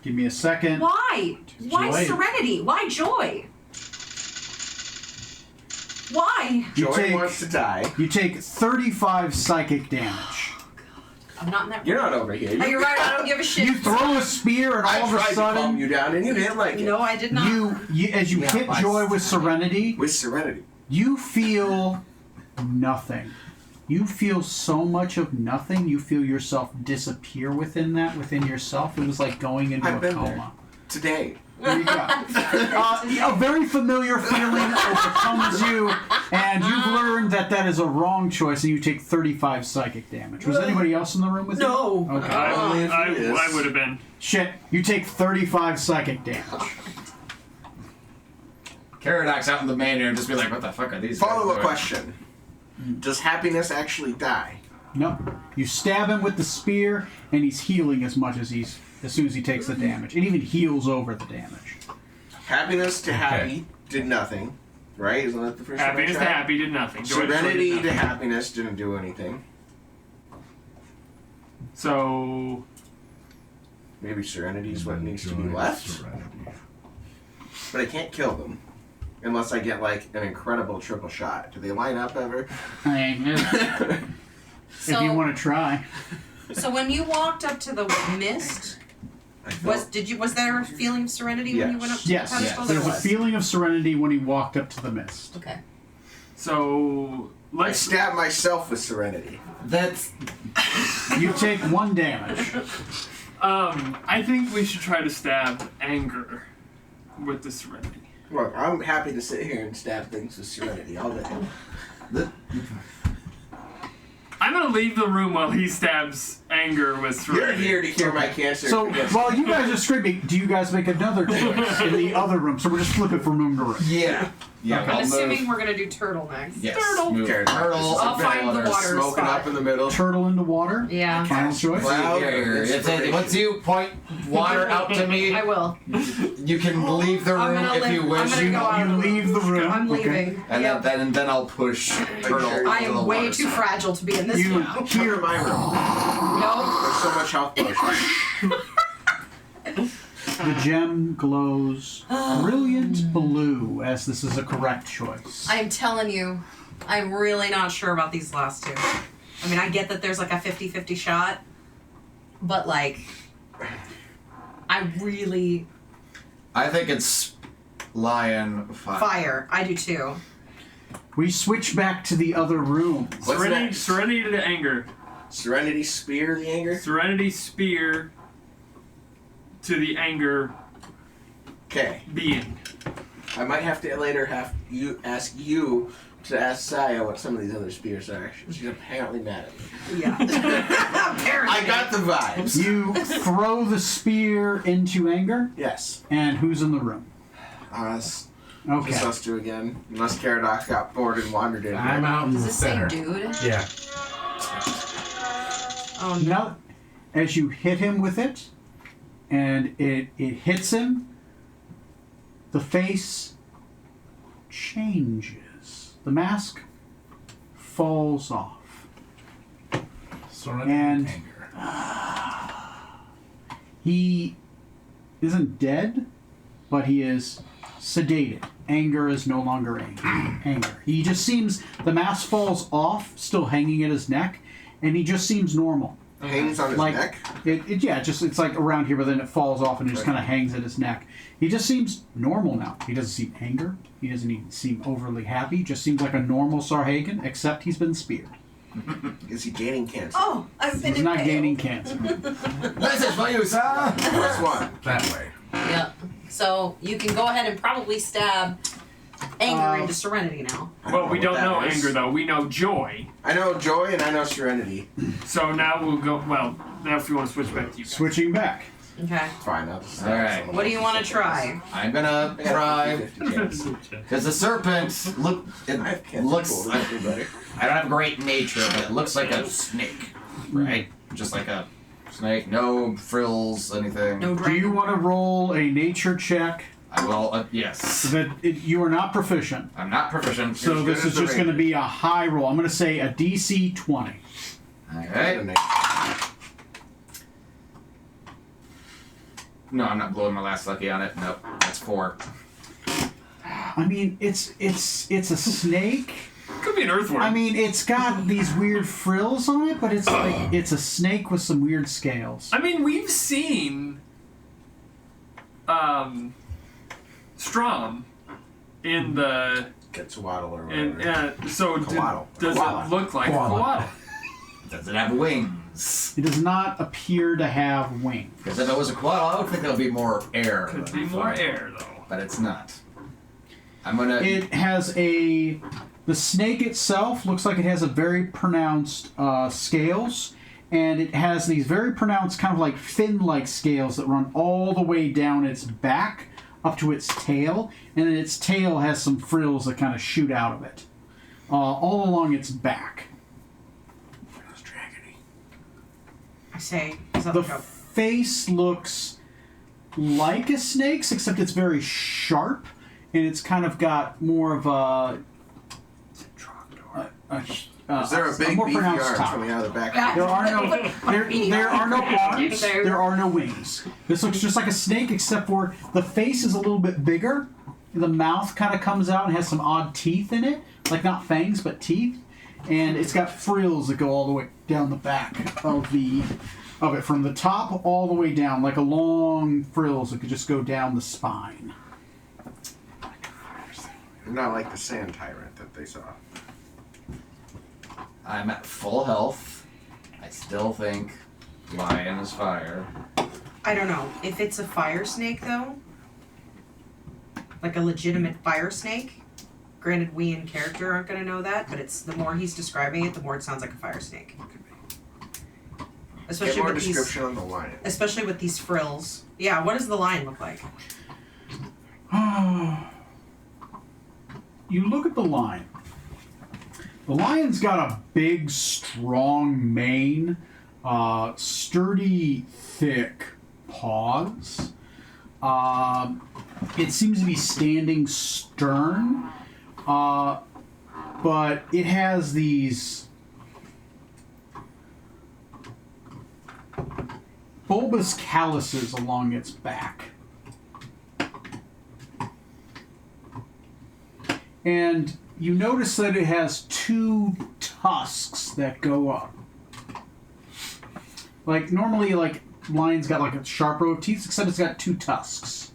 Speaker 1: Give me a second.
Speaker 7: Why? Why
Speaker 6: Joy.
Speaker 7: serenity? Why joy? Why?
Speaker 1: You
Speaker 3: Joy
Speaker 1: take-
Speaker 3: wants to die.
Speaker 1: You take 35 psychic damage.
Speaker 7: I'm not in that room.
Speaker 3: You're not over here.
Speaker 7: Oh, you're right. I don't give a shit.
Speaker 1: You throw a spear, and
Speaker 3: I
Speaker 1: all of a
Speaker 3: tried to calm
Speaker 1: sudden,
Speaker 3: you down, and you didn't like it.
Speaker 7: No, I did not.
Speaker 1: you as you
Speaker 2: Yeah,
Speaker 1: hit
Speaker 2: by
Speaker 1: Joy with serenity,
Speaker 3: With serenity.
Speaker 1: you feel nothing. You feel so much of nothing. You feel yourself disappear within yourself. It was like going into
Speaker 3: I've
Speaker 1: a
Speaker 3: been
Speaker 1: coma.
Speaker 3: there. Today.
Speaker 1: There you go. A very familiar feeling overcomes you, and you've learned that that is a wrong choice, and you take 35 psychic damage. Was anybody else in the room with you?
Speaker 3: No.
Speaker 1: Okay.
Speaker 4: I would have been.
Speaker 1: Shit, you take 35 psychic damage.
Speaker 2: Caradox out in the main and just be like, what the fuck are these?
Speaker 3: Follow-up
Speaker 2: guys doing?
Speaker 3: question. Does happiness actually die?
Speaker 1: No. You stab him with the spear, and he's healing as soon as he takes the damage. It even heals over the damage.
Speaker 3: Happiness to happy did nothing, right? Isn't that the first one I
Speaker 4: Happiness to
Speaker 3: tried?
Speaker 4: happy did nothing. Joy to joy
Speaker 3: Serenity
Speaker 4: did
Speaker 3: to
Speaker 4: nothing.
Speaker 3: happiness didn't do anything.
Speaker 4: So
Speaker 3: Maybe serenity is what needs to be left. But I can't kill them. Unless I get like an incredible triple shot. Do they line up ever?
Speaker 1: If you want to try.
Speaker 7: So when you walked up to the mist, was there a feeling of serenity when you went up to
Speaker 1: Yes.
Speaker 7: the pedestal?
Speaker 1: There's
Speaker 7: There
Speaker 1: a
Speaker 7: was.
Speaker 1: feeling of serenity when he walked up to the mist.
Speaker 7: Okay.
Speaker 4: So
Speaker 3: I
Speaker 4: let's.
Speaker 3: stab myself with serenity.
Speaker 2: That's
Speaker 1: You take 1 damage.
Speaker 4: I think we should try to stab anger with the serenity.
Speaker 3: Look, I'm happy to sit here and stab things with serenity all day.
Speaker 4: I'm gonna leave the room while he stabs anger with
Speaker 3: You're
Speaker 4: serenity.
Speaker 3: here to cure my cancer.
Speaker 1: So
Speaker 3: Yes.
Speaker 1: while you guys are screaming, do you guys make another choice in the other room? So we're just flipping from room to room.
Speaker 2: yeah. Yeah.
Speaker 1: Okay.
Speaker 2: I'll
Speaker 7: I'm assuming
Speaker 2: move.
Speaker 7: we're gonna do turtle next.
Speaker 2: Yes.
Speaker 4: Turtle.
Speaker 2: Move.
Speaker 3: Okay,
Speaker 2: Turtle.
Speaker 7: I'll find the water
Speaker 3: Smoking
Speaker 7: spot.
Speaker 3: up in the middle.
Speaker 1: Turtle into water.
Speaker 7: Yeah.
Speaker 1: Final choice.
Speaker 3: Wow.
Speaker 2: Here, once you point water out to me,
Speaker 7: I will.
Speaker 2: you can leave the
Speaker 7: I'm
Speaker 2: room
Speaker 7: gonna
Speaker 2: if you
Speaker 7: I'm
Speaker 2: wish.
Speaker 7: gonna go out
Speaker 1: You
Speaker 7: of the room.
Speaker 1: leave the room.
Speaker 7: I'm
Speaker 1: okay.
Speaker 7: leaving.
Speaker 2: And
Speaker 7: Yep.
Speaker 2: then I'll push Turtle.
Speaker 3: sure?
Speaker 7: I
Speaker 2: into the
Speaker 7: am way
Speaker 2: water
Speaker 7: too
Speaker 2: side.
Speaker 7: fragile to be in this
Speaker 1: You
Speaker 7: room.
Speaker 3: Here in my room.
Speaker 7: No.
Speaker 3: There's so much health potions.
Speaker 1: The gem glows brilliant blue, as this is a correct choice.
Speaker 7: I'm telling you, I'm really not sure about these last two. I mean, I get that there's like a 50-50 shot, but like, I
Speaker 2: think it's Lion Fire.
Speaker 7: fire. I do too.
Speaker 1: We switch back to the other room.
Speaker 3: What's
Speaker 4: Serenity,
Speaker 3: next?
Speaker 4: serenity to anger.
Speaker 3: Serenity spear the anger?
Speaker 4: Serenity spear to the anger
Speaker 3: Okay.
Speaker 4: being.
Speaker 3: I might have to later ask you to ask Saya what some of these other spears are. She's apparently mad at me.
Speaker 7: Yeah. Apparently.
Speaker 3: I got the vibes.
Speaker 1: You throw the spear into anger,
Speaker 3: Yes.
Speaker 1: and who's in the room?
Speaker 3: It's
Speaker 1: Okay.
Speaker 3: just us two again. Unless Caradox got bored and wandered in.
Speaker 6: I'm out in
Speaker 7: Does
Speaker 6: the
Speaker 7: it say
Speaker 6: center.
Speaker 7: dude?
Speaker 6: Yeah.
Speaker 7: Oh no.
Speaker 1: Now, as you hit him with it, and it hits him, the face changes. The mask falls off.
Speaker 6: Serenity
Speaker 1: And-
Speaker 6: anger.
Speaker 1: He isn't dead, but he is sedated. Anger is no longer anger. He just seems, the mask falls off, still hanging at his neck, and he just seems normal.
Speaker 3: Hangs on his
Speaker 1: Like,
Speaker 3: neck.
Speaker 1: it's like around here, but then it falls off and it just kind of hangs at his neck. He just seems normal now. He doesn't seem anger. He doesn't even seem overly happy. Just seems like a normal Sarhagan, except he's been speared.
Speaker 3: Is he gaining cancer?
Speaker 7: Oh, I've been
Speaker 1: He's not
Speaker 7: impaled.
Speaker 1: gaining cancer.
Speaker 2: This is for you, sir.
Speaker 3: Plus one.
Speaker 6: That way.
Speaker 7: Yep. So you can go ahead and probably stab anger into serenity now.
Speaker 3: I
Speaker 4: Well, we
Speaker 3: what
Speaker 4: don't
Speaker 3: that
Speaker 4: know
Speaker 3: is.
Speaker 4: anger though. We know joy.
Speaker 3: I know joy and I know serenity.
Speaker 4: So now we'll go. Well, now if you want to switch back to you. guys.
Speaker 1: Switching back.
Speaker 7: Okay.
Speaker 3: Fine, I'll just
Speaker 2: Alright.
Speaker 7: What do you want to try?
Speaker 2: I'm gonna try because the serpent
Speaker 3: I have cancer.
Speaker 2: looks.
Speaker 3: Cool. That'd be better.
Speaker 2: I don't have great nature, but it looks like a snake, right? Just like a snake, no frills, anything.
Speaker 7: No
Speaker 1: Do
Speaker 7: dragon.
Speaker 1: you want to roll a nature check?
Speaker 2: I will. Yes.
Speaker 1: You are not proficient.
Speaker 2: I'm not proficient.
Speaker 1: So
Speaker 3: As
Speaker 1: this
Speaker 3: good
Speaker 1: is
Speaker 3: as the
Speaker 1: just going to be a high roll. I'm going to say a DC 20.
Speaker 2: Okay. No, I'm not blowing my last lucky on it. Nope, that's 4.
Speaker 1: I mean, it's a snake.
Speaker 4: Could be an earthworm.
Speaker 1: I mean, it's got these weird frills on it, but it's like it's a snake with some weird scales.
Speaker 4: I mean, we've seen Strom in the
Speaker 3: Quetzalcoatl or
Speaker 4: and
Speaker 3: whatever.
Speaker 4: so
Speaker 3: Koala.
Speaker 4: does
Speaker 3: Koala.
Speaker 4: it look like
Speaker 6: Koala.
Speaker 4: a koala?
Speaker 2: Does it have wings?
Speaker 6: wings.
Speaker 1: It does not appear to have wings.
Speaker 2: Because if it was a quad, I would think there would be more air.
Speaker 4: Could be more air though.
Speaker 2: But it's not. I'm gonna.
Speaker 1: It has the snake itself looks like it has a very pronounced scales, and it has these very pronounced kind of like fin-like scales that run all the way down its back up to its tail, and then its tail has some frills that kind of shoot out of it, all along its back.
Speaker 7: I say, is that
Speaker 1: The
Speaker 7: like a
Speaker 1: face looks like a snake's, except it's very sharp, and it's kind of got more of a
Speaker 3: Is there a big
Speaker 1: more
Speaker 3: beefy
Speaker 1: pronounced
Speaker 3: arms
Speaker 1: top.
Speaker 3: coming out of the back?
Speaker 1: There are no there are no arms. There are no wings. This looks just like a snake, except for the face is a little bit bigger. The mouth kind of comes out and has some odd teeth in it, like not fangs but teeth, and it's got frills that go all the way down the back of it, from the top all the way down, like a long frills that could just go down the spine.
Speaker 3: Not like the sand tyrant that they saw.
Speaker 2: I'm at full health. I still think lion is fire.
Speaker 7: I don't know. If it's a fire snake, though, like a legitimate fire snake, granted, we in character aren't going to know that, but it's the more he's describing it, the more it sounds like a fire snake. Especially
Speaker 3: Get more
Speaker 7: with
Speaker 3: description on the lion.
Speaker 7: especially with these frills. Yeah, what does the lion look like?
Speaker 1: You look at the lion. The lion's got a big, strong mane, sturdy, thick paws. It seems to be standing stern, but it has these bulbous calluses along its back. And you notice that it has two tusks that go up. Like, normally, like, lion's got like a sharp row of teeth, except it's got two tusks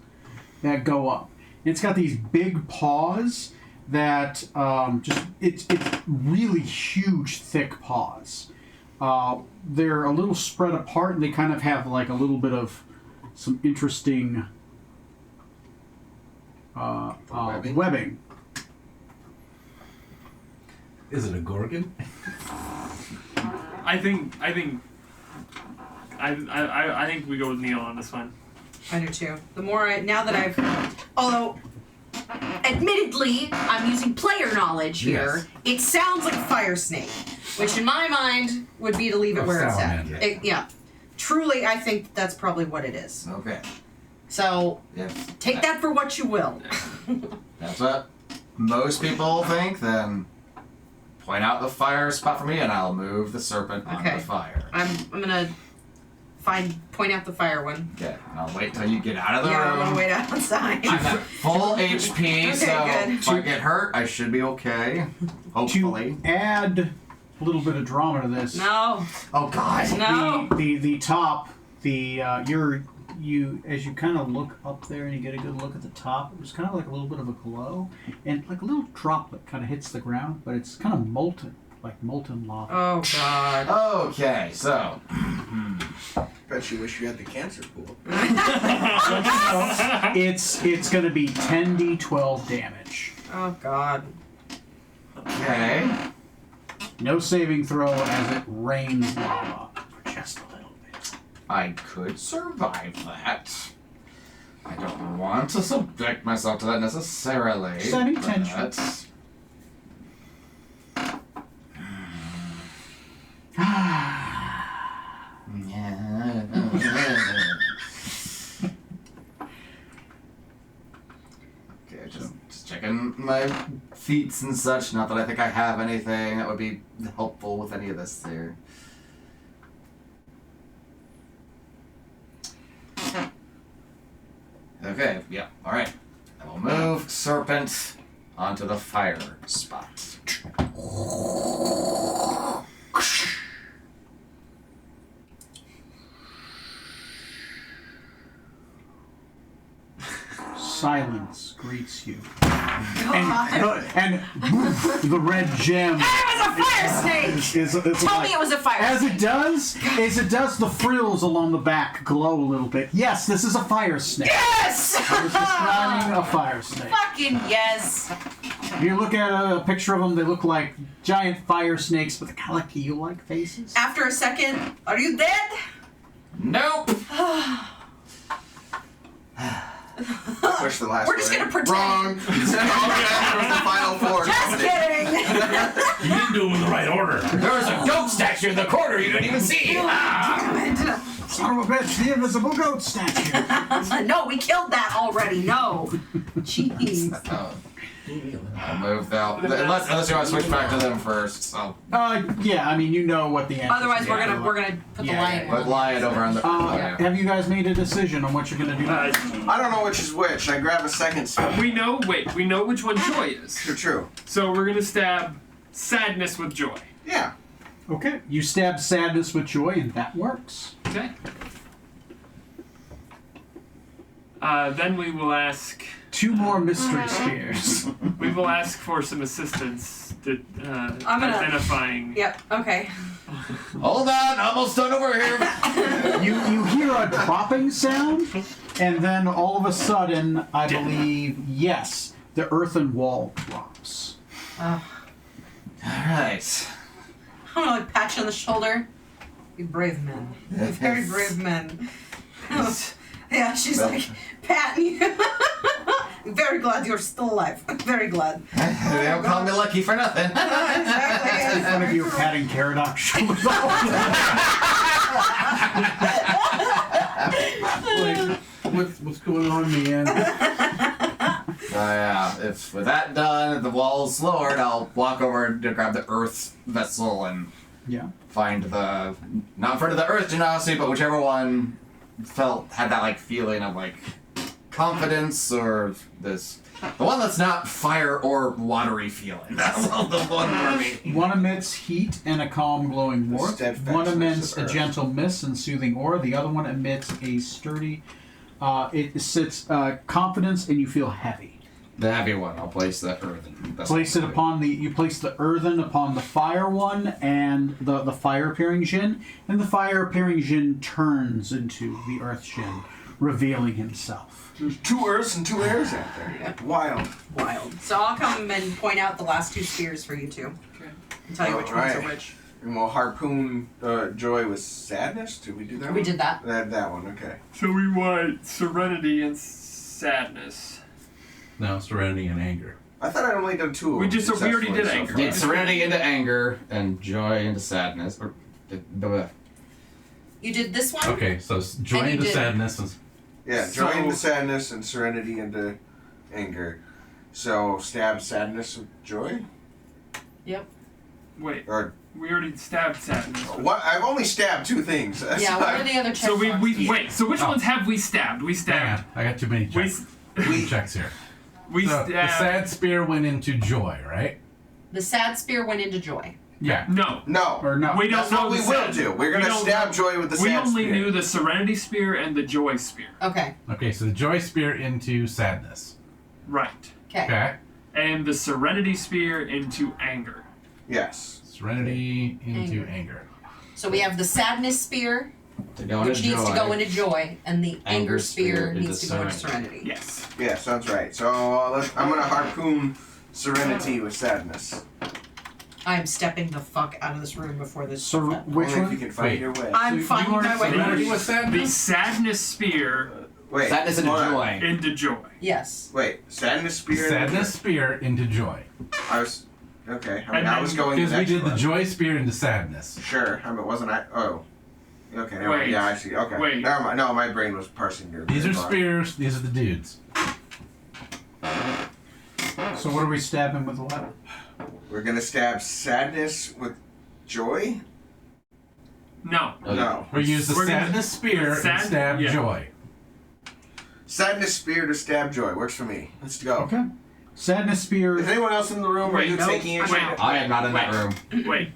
Speaker 1: that go up. And it's got these big paws that it's really huge, thick paws. They're a little spread apart, and they kind of have like a little bit of some interesting webbing.
Speaker 6: Is it a gorgon?
Speaker 4: I think we go with Neil on this one.
Speaker 7: I do too. The more now that I've, although, admittedly, I'm using player knowledge here.
Speaker 6: Yes.
Speaker 7: It sounds like a fire snake, which in my mind would be to leave it
Speaker 6: Or
Speaker 7: where it's at.
Speaker 6: salamander.
Speaker 7: Yeah, truly, I think that's probably what it is.
Speaker 2: Okay.
Speaker 7: So
Speaker 2: If
Speaker 7: take that for what you will.
Speaker 2: that's what most people think, then point out the fire spot for me and I'll move the serpent on
Speaker 7: Okay.
Speaker 2: the fire.
Speaker 7: I'm gonna point out the fire one.
Speaker 2: Okay, and I'll wait till you get out of the
Speaker 7: Yeah, I'm
Speaker 2: room.
Speaker 7: gonna wait outside.
Speaker 2: I'm at full HP,
Speaker 7: Okay,
Speaker 2: so
Speaker 7: good.
Speaker 2: if I get hurt, I should be okay. Hopefully.
Speaker 1: To add a little bit of drama to this,
Speaker 7: No,
Speaker 2: Oh God.
Speaker 7: no.
Speaker 1: the top, you as you kind of look up there and you get a good look at the top, there's kind of like a little bit of a glow, and like a little droplet kind of hits the ground, but it's kind of molten, like molten lava.
Speaker 7: Oh God.
Speaker 2: Okay, so
Speaker 3: Bet you wish you had the cancer pool.
Speaker 1: It's going to be 10d12 damage.
Speaker 7: Oh God.
Speaker 2: okay.
Speaker 1: No saving throw as it rains lava for just a little bit.
Speaker 2: I could survive that. I don't want to subject myself to that necessarily.
Speaker 1: Just adding
Speaker 2: but
Speaker 1: tension.
Speaker 2: Okay, just checking my feats and such. Not that I think I have anything that would be helpful with any of this here. Okay, yeah, alright. I will move Serpent onto the fire spot.
Speaker 1: Silence greets you. And the red gem
Speaker 5: was a fire snake!
Speaker 1: Is
Speaker 5: Tell
Speaker 1: like,
Speaker 5: me it was a fire
Speaker 1: as
Speaker 5: snake.
Speaker 1: it does, the frills along the back glow a little bit. Yes, this is a fire snake.
Speaker 5: Yes!
Speaker 1: I was describing a fire snake.
Speaker 5: Fucking yes.
Speaker 1: If you look at a picture of them, they look like giant fire snakes, but they're kind of like eel-like faces.
Speaker 7: After a second, are you dead?
Speaker 2: Nope.
Speaker 3: Push the last
Speaker 7: We're just
Speaker 3: way.
Speaker 7: gonna pretend.
Speaker 3: Wrong. That was the final four.
Speaker 7: Just kidding.
Speaker 6: You didn't do them in the right order.
Speaker 2: There was a goat statue in the corner you didn't even see. Ah.
Speaker 1: Son of a bitch, the invisible goat statue.
Speaker 7: No, we killed that already. No. Jeez.
Speaker 2: I'll move out. Unless you want to switch back to them first. So.
Speaker 1: Yeah, I mean, you know what the answer
Speaker 5: Otherwise,
Speaker 1: is.
Speaker 5: we're gonna put the lion.
Speaker 2: But lion over on the.
Speaker 1: Have you guys made a decision on what you're gonna do next?
Speaker 3: I don't know which is which. I grab a second spell.
Speaker 4: We know which one joy is.
Speaker 3: True.
Speaker 4: So we're gonna stab sadness with joy.
Speaker 3: Yeah.
Speaker 1: Okay. You stab sadness with joy, and that works.
Speaker 4: Okay. Then we will ask.
Speaker 1: 2 more mystery spears.
Speaker 4: We will ask for some assistance to
Speaker 7: I'm gonna-
Speaker 4: identifying.
Speaker 7: Yep. Okay.
Speaker 2: Hold on, almost done over here.
Speaker 1: You hear a dropping sound, and then all of a sudden, I believe, yes, the earthen wall drops.
Speaker 2: All right.
Speaker 7: I'm gonna like pat you on the shoulder. You brave men. You very brave men. Yeah, she's like patting you. Very glad you're still alive. Very glad.
Speaker 2: They don't call me lucky for nothing.
Speaker 1: In front of you, patting Caradoc shoulders.
Speaker 6: What's going on, man?
Speaker 2: Yeah, if with that done, if the wall's lowered, I'll walk over to grab the earth vessel and
Speaker 1: Yeah.
Speaker 2: find the not in front of the earth genasi, but whichever one had that like feeling of like confidence or the one that's not fire or watery feeling. That's the one for me.
Speaker 1: One emits heat and a calm glowing warmth.
Speaker 3: steadfastness
Speaker 1: One emits
Speaker 3: of
Speaker 1: a
Speaker 3: earth.
Speaker 1: gentle mist and soothing aura. The other one emits a sturdy, it sits confidence, and you feel heavy.
Speaker 2: The heavy one, I'll place the earthen vessel.
Speaker 1: Place it upon you place the earthen upon the fire one and the fire appearing Jinn, and the fire appearing Jinn turns into the earth Jinn, revealing himself.
Speaker 3: There's 2 earths and 2 airs out there. Wild.
Speaker 7: Wild. So I'll come and point out the last 2 spears for you two.
Speaker 4: Okay.
Speaker 7: And tell you which ones are
Speaker 3: Alright.
Speaker 7: which.
Speaker 3: And we'll harpoon joy with sadness. Did we do that?
Speaker 7: We
Speaker 3: one?
Speaker 7: did that.
Speaker 3: That one. Okay.
Speaker 4: So we want serenity and sadness.
Speaker 6: No, serenity and anger.
Speaker 3: I thought I'd only done 2 of
Speaker 4: We
Speaker 3: them.
Speaker 4: just- so we already did
Speaker 3: successfully
Speaker 4: anger.
Speaker 3: far.
Speaker 2: Did serenity into anger and joy into sadness. Or
Speaker 7: You did this one?
Speaker 6: Okay, so joy
Speaker 7: And you
Speaker 6: into
Speaker 7: did-
Speaker 6: sadness is
Speaker 3: Yeah, joy
Speaker 4: So-
Speaker 3: into sadness and serenity into anger. So stab sadness with joy?
Speaker 4: Wait,
Speaker 3: Or
Speaker 4: we already stabbed sadness.
Speaker 3: what? I've only stabbed 2 things. That's
Speaker 5: Yeah,
Speaker 3: not-
Speaker 5: what are the other checks?
Speaker 4: So wait. So which
Speaker 6: Oh.
Speaker 4: ones have we stabbed? We
Speaker 6: hang
Speaker 4: stabbed.
Speaker 6: on, I got too many
Speaker 4: We
Speaker 6: checks.
Speaker 3: we
Speaker 6: checks here.
Speaker 4: we
Speaker 6: So the
Speaker 4: stabbed.
Speaker 6: sad spear went into joy, right?
Speaker 5: The sad spear went into joy.
Speaker 6: Yeah.
Speaker 4: No.
Speaker 3: no.
Speaker 1: Or no?
Speaker 4: We don't
Speaker 3: That's
Speaker 4: know
Speaker 3: what we
Speaker 4: the
Speaker 3: will
Speaker 4: sad-
Speaker 3: do. We're
Speaker 4: we
Speaker 3: gonna
Speaker 4: don't
Speaker 3: stab
Speaker 4: know-
Speaker 3: joy with the
Speaker 4: We
Speaker 3: sad
Speaker 4: only
Speaker 3: spear.
Speaker 4: knew the serenity spear and the joy spear.
Speaker 5: Okay.
Speaker 6: Okay, so the joy spear into sadness.
Speaker 4: Right.
Speaker 5: Okay.
Speaker 6: Okay.
Speaker 4: And the serenity spear into anger.
Speaker 3: Yes.
Speaker 6: Serenity into anger.
Speaker 5: So we have the sadness spear,
Speaker 2: to go into
Speaker 5: which needs
Speaker 2: joy.
Speaker 5: to go into joy, and the anger
Speaker 2: Anger
Speaker 5: spear
Speaker 2: spear into
Speaker 5: needs to go into
Speaker 2: serenity.
Speaker 5: serenity.
Speaker 4: Yes.
Speaker 3: Yeah, sounds right. So I'm gonna harpoon serenity with sadness.
Speaker 7: I'm stepping the fuck out of this room before this.
Speaker 1: So which
Speaker 3: Only if you
Speaker 1: one?
Speaker 3: can find
Speaker 6: Wait.
Speaker 3: your way.
Speaker 7: I'm
Speaker 1: So
Speaker 7: finding
Speaker 1: you
Speaker 7: my
Speaker 1: are
Speaker 7: way.
Speaker 6: Serenity with
Speaker 4: The
Speaker 6: sadness?
Speaker 4: sadness spear
Speaker 3: Wait.
Speaker 2: Sadness into
Speaker 3: hold on.
Speaker 2: joy.
Speaker 4: into joy.
Speaker 5: Yes.
Speaker 3: Wait. Sadness spear.
Speaker 6: Sadness spear into joy.
Speaker 3: I was. Okay. I mean,
Speaker 4: And
Speaker 3: I
Speaker 4: then-
Speaker 3: was going.
Speaker 6: Because we
Speaker 3: next
Speaker 6: did the
Speaker 3: one.
Speaker 6: joy spear into sadness.
Speaker 3: Sure. I mean, wasn't I? Oh. Okay. Never mind.
Speaker 4: Wait.
Speaker 3: Yeah, I see. Okay.
Speaker 4: Wait.
Speaker 3: Never mind. No, my brain was parsing your.
Speaker 6: These are
Speaker 3: your thought.
Speaker 6: spears, these are the dudes.
Speaker 1: So what are we stabbing with the letter?
Speaker 3: We're gonna stab sadness with joy.
Speaker 4: No.
Speaker 3: No.
Speaker 6: We use the
Speaker 4: We're gonna-
Speaker 6: sadness spear
Speaker 4: Sad-
Speaker 6: and stab
Speaker 4: yeah.
Speaker 6: joy.
Speaker 3: Sadness spear to stab joy works for me. Let's go.
Speaker 1: Okay. Sadness spear.
Speaker 3: Is anyone else in the room? Are
Speaker 4: Wait,
Speaker 3: you
Speaker 4: no,
Speaker 3: taking it?
Speaker 4: wait.
Speaker 2: I am not in that room.
Speaker 4: Wait.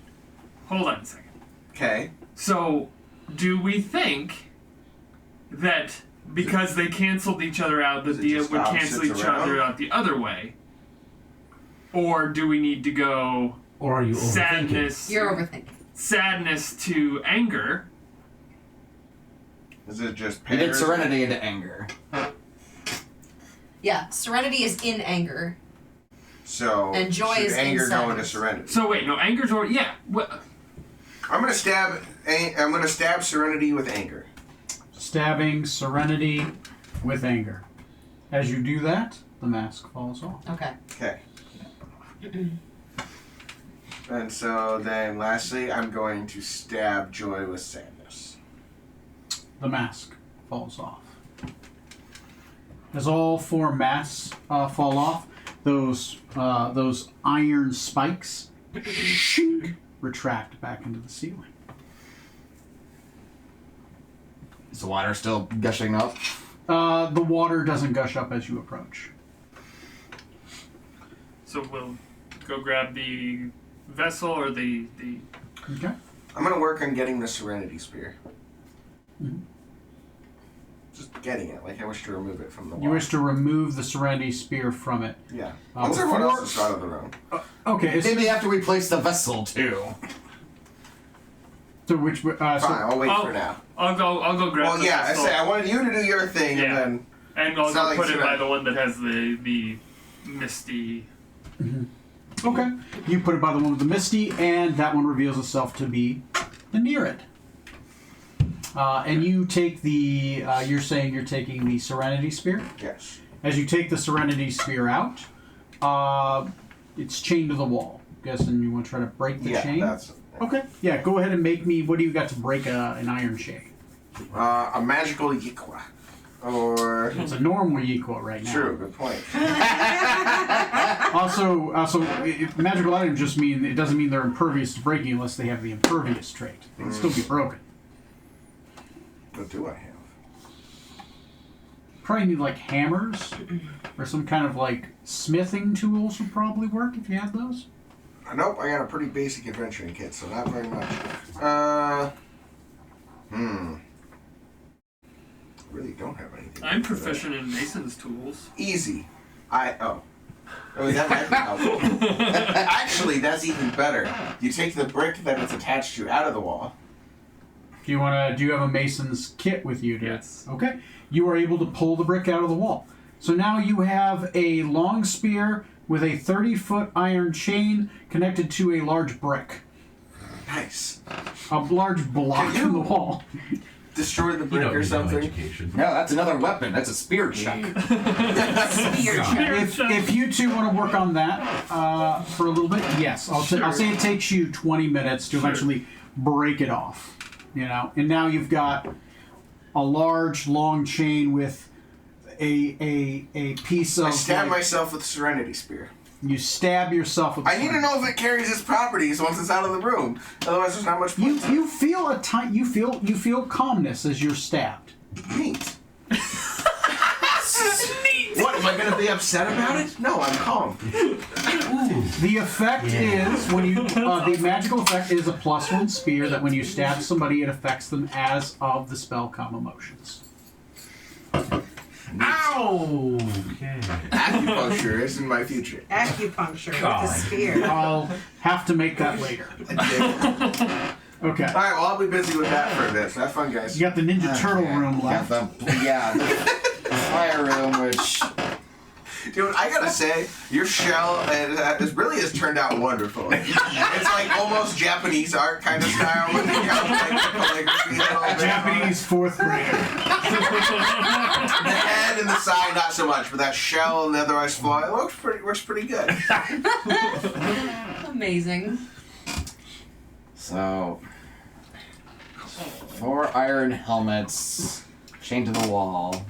Speaker 4: Hold on a second.
Speaker 3: Okay.
Speaker 4: So, do we think that because they canceled each other out, that
Speaker 3: Is it
Speaker 4: the
Speaker 3: just
Speaker 4: would cancel
Speaker 3: opposites
Speaker 4: each
Speaker 3: around?
Speaker 4: other out the other way? Or do we need to go?
Speaker 6: Or are you overthinking?
Speaker 4: sadness.
Speaker 5: You're overthinking.
Speaker 4: Sadness to anger.
Speaker 3: Is it just
Speaker 2: You did
Speaker 3: pairs?
Speaker 2: serenity into anger.
Speaker 5: Yeah, serenity is in anger.
Speaker 3: So
Speaker 5: And joy
Speaker 3: should
Speaker 5: is in
Speaker 3: anger go into
Speaker 5: sadness.
Speaker 3: serenity?
Speaker 4: So wait, no, anger's already. Yeah.
Speaker 3: I'm gonna stab serenity with anger.
Speaker 1: Stabbing serenity with anger. As you do that, the mask falls off.
Speaker 5: Okay.
Speaker 3: Okay. And so then lastly, I'm going to stab joy with sadness.
Speaker 1: The mask falls off. As all 4 masks fall off, those iron spikes retract back into the ceiling.
Speaker 2: Is the water still gushing up?
Speaker 1: The water doesn't gush up as you approach.
Speaker 4: So we'll go grab the vessel or the.
Speaker 1: Okay.
Speaker 3: I'm gonna work on getting the serenity spear.
Speaker 1: Mhm.
Speaker 3: Just getting it. Like I wish to remove it from the wall.
Speaker 1: You wish to remove the serenity spear from it.
Speaker 3: Yeah. Once everyone
Speaker 1: before-
Speaker 3: else is out of the room.
Speaker 1: Okay.
Speaker 2: Maybe after we place the vessel too.
Speaker 1: So which?
Speaker 3: Fine, I'll wait for now.
Speaker 4: I'll go grab.
Speaker 3: Well,
Speaker 4: the
Speaker 3: yeah, I
Speaker 4: vessel,
Speaker 3: say I wanted you to do your thing,
Speaker 4: Yeah.
Speaker 3: and then
Speaker 4: and I'll
Speaker 3: it's not
Speaker 4: go
Speaker 3: like
Speaker 4: put it by
Speaker 3: cement.
Speaker 4: the one that has the misty.
Speaker 1: Okay. You put it by the one with the misty, and that one reveals itself to be the Nereid. And you take the. You're saying you're taking the serenity spear.
Speaker 3: yes.
Speaker 1: As you take the serenity spear out, it's chained to the wall. Guessing you want to try to break the
Speaker 3: Yeah,
Speaker 1: chain.
Speaker 3: that's
Speaker 1: Okay. Yeah. Go ahead and make me. What do you got to break an iron chain?
Speaker 3: a magical Yikwa. Or
Speaker 1: It's a normal Yikwa right now.
Speaker 3: true, good point.
Speaker 1: Also, magical items just mean it doesn't mean they're impervious to breaking unless they have the impervious trait. They can still be broken.
Speaker 3: What do I have?
Speaker 1: Probably need like hammers or some kind of like smithing tools would probably work if you had those.
Speaker 3: Nope, I got a pretty basic adventuring kit, so not very much. Really don't have anything.
Speaker 4: I'm
Speaker 3: for that.
Speaker 4: proficient in Mason's tools.
Speaker 3: Easy. Oh, that might be helpful. Actually, that's even better. You take the brick that it's attached to out of the wall.
Speaker 1: Do you have a mason's kit with you?
Speaker 4: Yes.
Speaker 1: Okay. You are able to pull the brick out of the wall. So now you have a long spear with a 30-foot iron chain connected to a large brick.
Speaker 3: Nice.
Speaker 1: A large block in the wall.
Speaker 3: Destroy the
Speaker 6: You
Speaker 3: brick
Speaker 6: don't
Speaker 3: or
Speaker 6: need no
Speaker 3: something.
Speaker 6: education.
Speaker 2: No, that's another weapon. That's a spear chuck.
Speaker 5: Spear check.
Speaker 1: If you two want to work on that for a little bit, yes. I'll say it takes you 20 minutes to eventually break it off. You know, and now you've got a large, long chain with a piece of.
Speaker 3: I stab
Speaker 1: like,
Speaker 3: myself with the serenity spear.
Speaker 1: You stab yourself with.
Speaker 3: I need to know if it carries its properties once it's out of the room. Otherwise, there's not much
Speaker 1: You
Speaker 3: point.
Speaker 1: you feel a time. You feel calmness as you're stabbed.
Speaker 3: Neat. What, am I going to be upset about it? No, I'm calm.
Speaker 1: The effect is when you the magical effect is a +1 spear that when you stab somebody it affects them as of the spell calm emotions.
Speaker 6: Ow! Okay.
Speaker 3: Acupuncture is in my future.
Speaker 7: Acupuncture
Speaker 6: God.
Speaker 7: with a spear.
Speaker 1: I'll have to make that later. Okay.
Speaker 3: Alright, well, I'll be busy with that for a bit. So have fun, guys.
Speaker 1: You got the Ninja Turtle room
Speaker 2: Yeah,
Speaker 1: left.
Speaker 2: the fire room, which
Speaker 3: Dude, I gotta say, your shell it really has turned out wonderful. It's like almost Japanese art kind of style. With like calligraphy a little bit.
Speaker 1: Japanese 4th grader.
Speaker 3: The head and the side, not so much, but that shell and the otherwise flaw, it works pretty good.
Speaker 5: Amazing.
Speaker 2: so 4 iron helmets chained to the wall,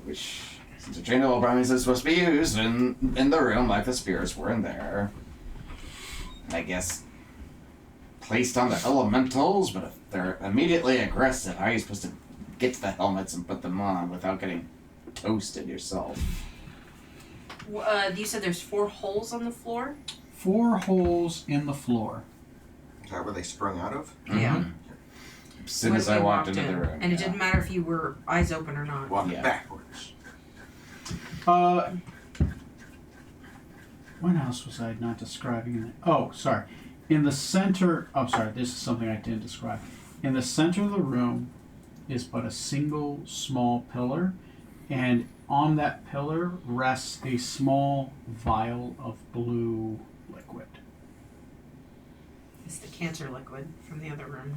Speaker 2: which since a chain to the wall probably means it's supposed to be used in the room like the spears were in there. I guess placed on the elementals, but if they're immediately aggressive, how are you supposed to get to the helmets and put them on without getting toasted yourself?
Speaker 5: You said there's 4 holes on the floor?
Speaker 1: 4 holes in the floor.
Speaker 3: Is that where they sprung out of?
Speaker 5: Yeah.
Speaker 2: As soon
Speaker 5: When
Speaker 2: as I
Speaker 5: we
Speaker 2: walked into
Speaker 5: in.
Speaker 2: the room.
Speaker 5: And it
Speaker 2: yeah.
Speaker 5: didn't matter if you were eyes open or not.
Speaker 3: Walking
Speaker 2: Yeah.
Speaker 3: backwards.
Speaker 1: What else was I not describing? Oh, sorry. In the center. Oh, sorry. This is something I didn't describe. In the center of the room is but a single small pillar, and on that pillar rests a small vial of blue liquid.
Speaker 7: It's the cancer liquid from the other room.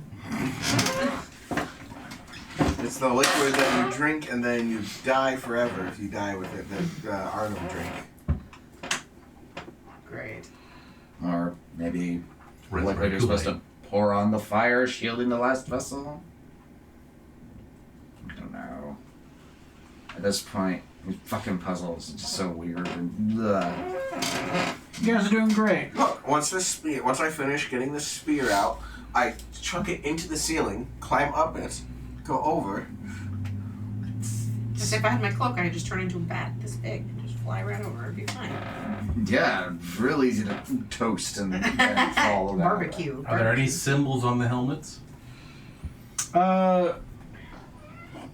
Speaker 3: It's the liquid that you drink and then you die forever if you die with it. That Arnold drink.
Speaker 7: Great.
Speaker 2: Or maybe
Speaker 6: Red
Speaker 2: liquid
Speaker 6: Red
Speaker 2: you're supposed
Speaker 6: Kool-Aid.
Speaker 2: to pour on the fire, shielding the last vessel? I don't know. At this point, these fucking puzzles are just so weird and
Speaker 1: You guys are doing great.
Speaker 3: Look, once I finish getting the spear out, I chuck it into the ceiling, climb up it, go over.
Speaker 7: Just if I had my cloak, I could just turn into a bat this big and just fly right over. It'd be fine.
Speaker 2: yeah, real easy to toast and fall down.
Speaker 7: Barbecue.
Speaker 6: Are there any symbols on the helmets?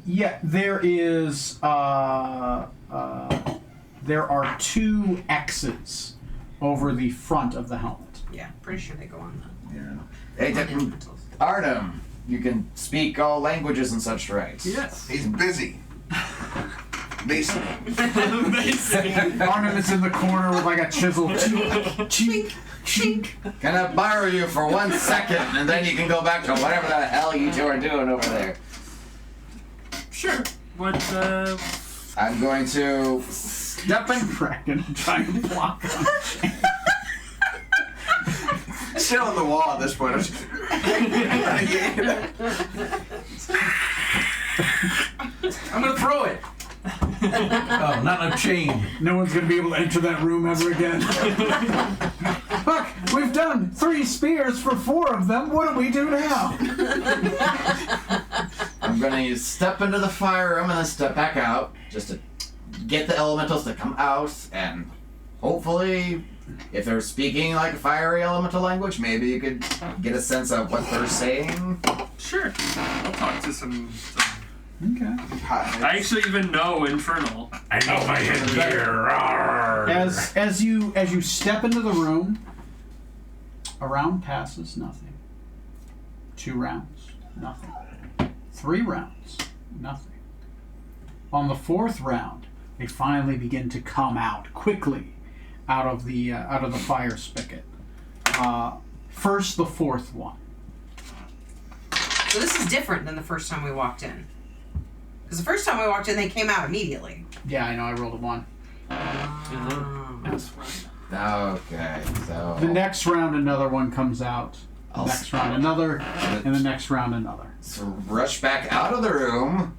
Speaker 1: Yeah, there is. There are 2 X's over the front of the helmet.
Speaker 7: Yeah, pretty sure they go on the
Speaker 2: Yeah. Hey,
Speaker 7: elementals.
Speaker 2: Artem, you can speak all languages and such, right?
Speaker 4: Yes.
Speaker 3: He's busy. Mason.
Speaker 1: Arnhem is in the corner with like a chisel. Chink, chink.
Speaker 2: Can I borrow you for 1 second, and then you can go back to whatever the hell you 2 are doing over there.
Speaker 4: Sure. What,
Speaker 2: I'm going to step in.
Speaker 1: Dragon trying to block him.
Speaker 3: Sit on the wall at this point.
Speaker 2: I'm gonna throw it.
Speaker 6: Oh, not a chain.
Speaker 1: No one's gonna be able to enter that room ever again. Look, we've done 3 spears for 4 of them. What do we do now?
Speaker 2: I'm gonna step into the fire room and then step back out just to get the elementals to come out, and hopefully, if they're speaking like a fiery elemental language, maybe you could get a sense of what they're saying.
Speaker 4: sure. I'll talk to some
Speaker 1: Okay.
Speaker 4: I actually even know Infernal.
Speaker 6: I know my headgear. Rawr.
Speaker 1: As you step into the room, a round passes, nothing. 2 rounds, nothing. 3 rounds, nothing. On the 4th round, they finally begin to come out quickly out of the fire spigot. First, the 4th one.
Speaker 7: So this is different than the first time we walked in. Because the first time we walked in, they came out immediately.
Speaker 1: Yeah, I know. I rolled a 1.
Speaker 4: That's right.
Speaker 2: Okay, so
Speaker 1: The next round, another one comes out. The
Speaker 2: I'll
Speaker 1: next round, another, and the next round, another.
Speaker 2: so rush back out of the room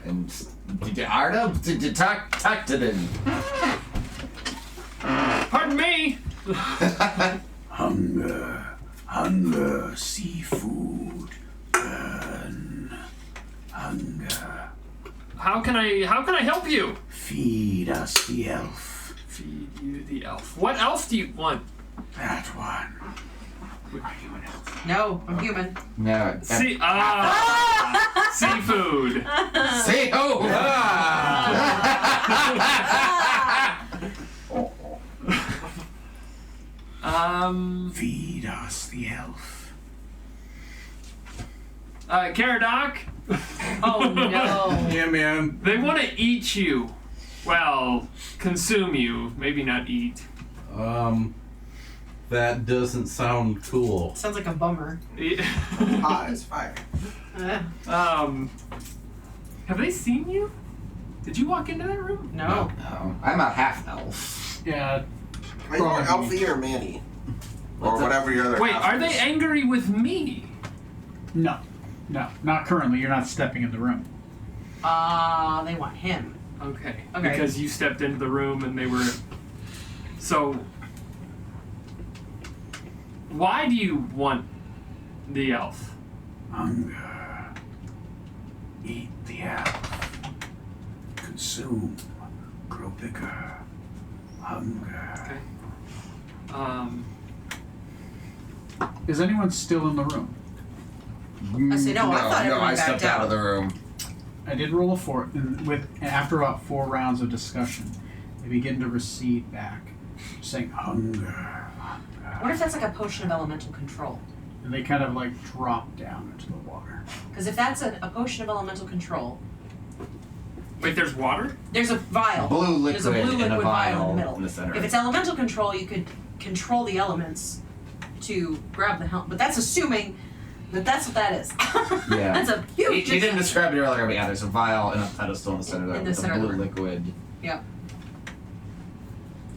Speaker 2: and Artem, talk to them.
Speaker 4: Pardon me!
Speaker 1: Hunger, seafood, burn, hunger.
Speaker 4: How can I help you?
Speaker 1: Feed us the elf.
Speaker 4: Feed you the elf. What elf do you want?
Speaker 1: That one. Are you an elf?
Speaker 7: No, I'm human.
Speaker 2: No.
Speaker 4: Seafood.
Speaker 2: See who?
Speaker 1: Feed us the elf.
Speaker 4: Caradoc,
Speaker 5: Oh no.
Speaker 6: Yeah, man.
Speaker 4: they want to eat you. Well, consume you. Maybe not eat.
Speaker 6: That doesn't sound cool.
Speaker 7: Sounds like a bummer.
Speaker 3: Hot as fire.
Speaker 4: Have they seen you? Did you walk into that room?
Speaker 7: No.
Speaker 2: No, I'm a half elf.
Speaker 1: Yeah.
Speaker 3: Are you more Elfie or Manny? Or whatever your other
Speaker 4: Wait,
Speaker 3: half
Speaker 4: are they
Speaker 3: is.
Speaker 4: angry with me?
Speaker 1: No. No. Not currently. You're not stepping in the room.
Speaker 7: They want him.
Speaker 4: Okay.
Speaker 7: Okay.
Speaker 4: Because you stepped into the room and they were. So. Why do you want the elf?
Speaker 1: Hunger. Eat the elf. Consume. Grow bigger. Hunger.
Speaker 4: Okay.
Speaker 1: Is anyone still in the room?
Speaker 7: I say no, I thought everyone
Speaker 2: I
Speaker 7: backed
Speaker 2: stepped out of the room.
Speaker 1: I did roll a 4. And after about 4 rounds of discussion, they begin to recede back. saying hunger.
Speaker 7: What if that's like a potion of elemental control?
Speaker 1: And they kind of like drop down into the water.
Speaker 7: Because if that's a potion of elemental control,
Speaker 4: Wait, there's water?
Speaker 7: there's a vial.
Speaker 2: Blue liquid,
Speaker 7: There's a blue
Speaker 2: in a
Speaker 7: liquid vial in the middle.
Speaker 2: in the center.
Speaker 7: If it's elemental control, you could control the elements to grab the helm. But that's assuming that that's what that is.
Speaker 2: Yeah.
Speaker 7: That's a huge.
Speaker 2: He didn't describe it earlier, but yeah, there's a vial and a pedestal in the center
Speaker 7: In the
Speaker 2: with
Speaker 7: center
Speaker 2: a
Speaker 7: of the
Speaker 2: blue
Speaker 7: room.
Speaker 2: liquid.
Speaker 7: Yep.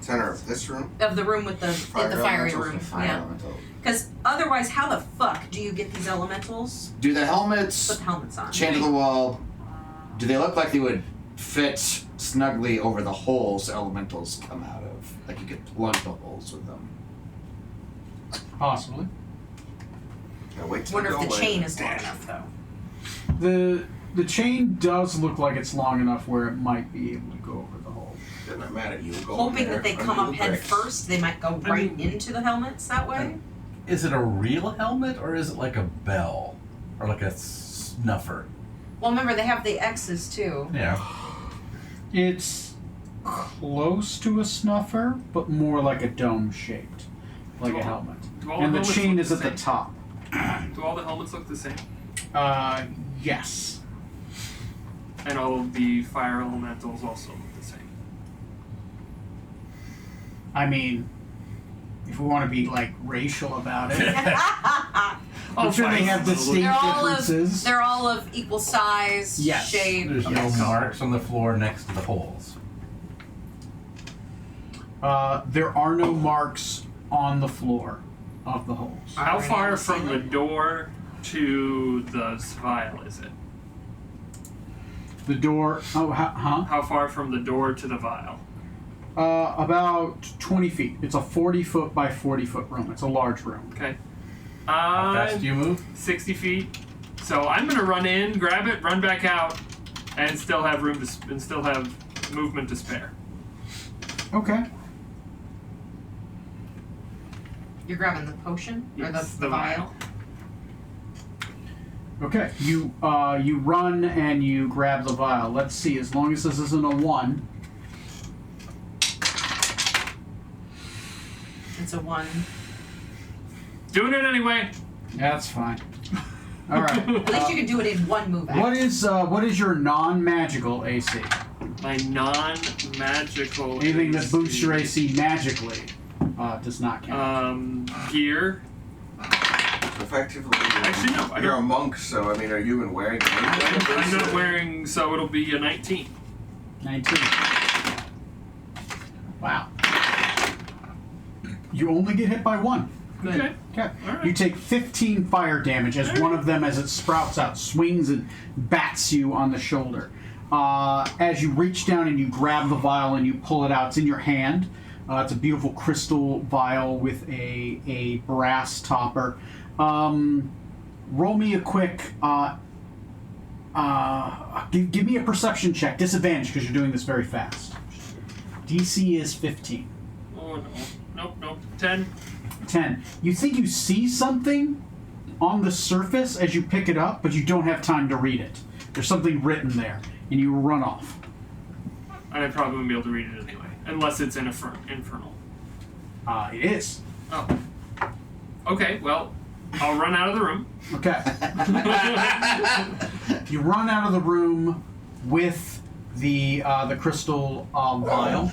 Speaker 3: Center of this room.
Speaker 7: Of the room with the
Speaker 3: Fire
Speaker 7: in the fiery
Speaker 3: elementals?
Speaker 7: room.
Speaker 2: Fire
Speaker 7: Yeah.
Speaker 2: elemental.
Speaker 7: Because otherwise, how the fuck do you get these elementals?
Speaker 2: Do the helmets
Speaker 7: Put the helmets on.
Speaker 2: chained to the wall? Do they look like they would fit snugly over the holes elementals come out of? Like you could plug the holes with them.
Speaker 1: Possibly.
Speaker 3: Yeah, wait till
Speaker 7: Wonder
Speaker 3: they
Speaker 7: if
Speaker 3: go
Speaker 7: the
Speaker 3: away.
Speaker 7: chain is long
Speaker 3: Dash.
Speaker 7: enough though.
Speaker 1: The chain does look like it's long enough where it might be able to go over the hole.
Speaker 3: They're not mad at you. Go
Speaker 7: Hoping
Speaker 3: there,
Speaker 7: that they come
Speaker 3: undo
Speaker 7: up
Speaker 3: the
Speaker 7: head
Speaker 3: bricks.
Speaker 7: first, they might go right into the helmets that way.
Speaker 6: Is it a real helmet or is it like a bell or like a snuffer?
Speaker 7: Well, remember they have the X's too.
Speaker 6: Yeah.
Speaker 1: It's close to a snuffer, but more like a dome shaped, like a helmet.
Speaker 4: Do all
Speaker 1: And the
Speaker 4: helmets
Speaker 1: chain
Speaker 4: look
Speaker 1: is at the
Speaker 4: same?
Speaker 1: top.
Speaker 4: Do all the helmets look the same?
Speaker 1: Yes.
Speaker 4: And all of the fire elementals also look the same.
Speaker 1: I mean, if we want to be like racial about it, I'm sure they have distinct differences.
Speaker 7: They're all of equal size,
Speaker 1: Yes.
Speaker 7: shape.
Speaker 6: There's no marks on the floor next to the holes.
Speaker 1: There are no marks on the floor of the holes.
Speaker 4: How
Speaker 7: Already
Speaker 4: far
Speaker 7: on the
Speaker 4: from the
Speaker 7: ceiling?
Speaker 4: door to the vial is it?
Speaker 1: The door, huh?
Speaker 4: How far from the door to the vial?
Speaker 1: About 20 feet. It's a 40-foot by 40-foot room. It's a large room.
Speaker 4: Okay.
Speaker 6: How fast do you move?
Speaker 4: 60 feet. So I'm gonna run in, grab it, run back out, and still have room to and still have movement to spare.
Speaker 1: Okay.
Speaker 7: You're grabbing the potion or
Speaker 4: Yes,
Speaker 7: the vial.
Speaker 1: Okay. You run and you grab the vial. Let's see. As long as this isn't a 1.
Speaker 7: It's a 1.
Speaker 4: Doing it anyway.
Speaker 1: That's fine. All right.
Speaker 7: At least you can do it in one move.
Speaker 1: What is your non-magical AC?
Speaker 4: My non-magical.
Speaker 1: Anything that boosts your
Speaker 4: AC.
Speaker 1: AC magically does not count.
Speaker 4: Gear.
Speaker 3: Effectively,
Speaker 4: Actually, no, I
Speaker 3: you're a
Speaker 4: don't.
Speaker 3: monk, so I mean, are you even wearing anything?
Speaker 4: I'm not wearing, so it'll be a 19.
Speaker 1: 19. Wow. You only get hit by 1.
Speaker 4: Okay.
Speaker 1: Okay.
Speaker 4: Alright.
Speaker 1: You take 15 fire damage as one of them, as it sprouts out, swings and bats you on the shoulder. As you reach down and you grab the vial and you pull it out, it's in your hand. It's a beautiful crystal vial with a brass topper. Roll me a quick. Give me a perception check. Disadvantage because you're doing this very fast. DC is 15.
Speaker 4: Oh no. Nope. 10.
Speaker 1: 10. You think you see something on the surface as you pick it up, but you don't have time to read it. There's something written there, and you run off.
Speaker 4: And I probably wouldn't be able to read it anyway. Unless it's in infernal.
Speaker 1: It is.
Speaker 4: Oh. Okay, well, I'll run out of the room.
Speaker 1: Okay. You run out of the room with the crystal vial.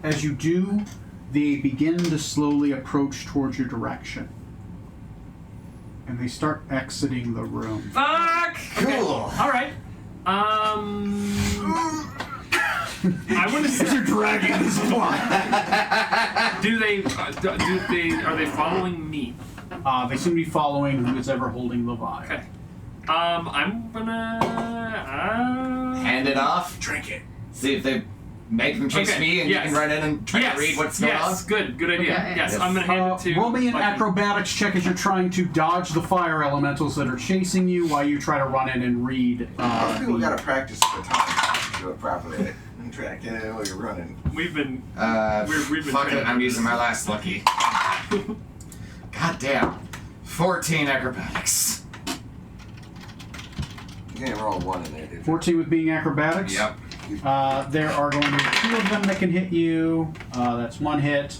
Speaker 1: As you do, they begin to slowly approach towards your direction. And they start exiting the room.
Speaker 4: Fuck! Okay.
Speaker 2: Cool.
Speaker 4: Alright. I want to
Speaker 1: As
Speaker 4: say,
Speaker 1: you're dragging this plot.
Speaker 4: are they following me?
Speaker 1: They seem to be following who's ever holding the vial.
Speaker 4: Okay. I'm gonna,
Speaker 2: Hand it off.
Speaker 3: Drink it.
Speaker 2: See if they make them chase
Speaker 4: Okay,
Speaker 2: me and
Speaker 4: yes.
Speaker 2: you can run in and try to read what's going on.
Speaker 4: Yes, good idea.
Speaker 7: Okay,
Speaker 4: yes,
Speaker 2: yes.
Speaker 4: I'm gonna hand it to
Speaker 1: Roll me an
Speaker 4: Lucky.
Speaker 1: acrobatics check as you're trying to dodge the fire elementals that are chasing you while you try to run in and read.
Speaker 3: Most people
Speaker 1: the-
Speaker 3: gotta practice the time to do it properly. And track it while you're running.
Speaker 4: We've been we've been
Speaker 2: Fuck it,
Speaker 4: training
Speaker 2: I'm
Speaker 4: for
Speaker 2: using
Speaker 4: this.
Speaker 2: my last lucky. God damn. 14 acrobatics.
Speaker 3: You can't roll a 1 in there, dude.
Speaker 1: 14 with being acrobatics?
Speaker 2: Yep.
Speaker 1: There are going to be 2 of them that can hit you. That's 1 hit.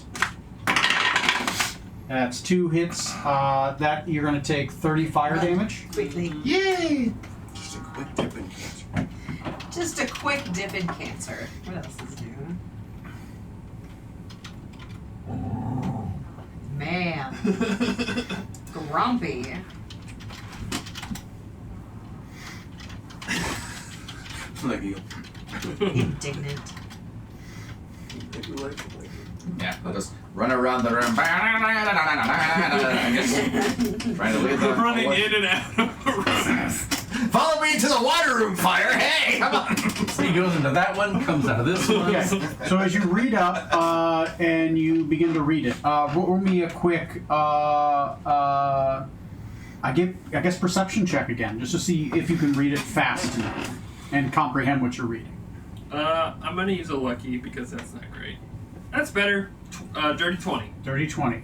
Speaker 1: That's 2 hits. That you're going to take 30 fire damage.
Speaker 7: Quickly.
Speaker 2: Yay!
Speaker 3: Just a quick dip in cancer.
Speaker 7: Just a quick dip in cancer. What else is new? Man. Grumpy.
Speaker 3: Like you.
Speaker 7: Indignant.
Speaker 2: Yeah, I'll just run around the room. Trying to lead the
Speaker 4: Running in and out of the room.
Speaker 2: Follow me to the water room, fire! Hey, come on!
Speaker 6: So he goes into that one, comes out of this one.
Speaker 1: Okay. So as you read up and you begin to read it, roll me a quick, I guess perception check again, just to see if you can read it fast enough and comprehend what you're reading.
Speaker 4: I'm gonna use a lucky because that's not great. That's better. Dirty 20.
Speaker 1: Dirty 20.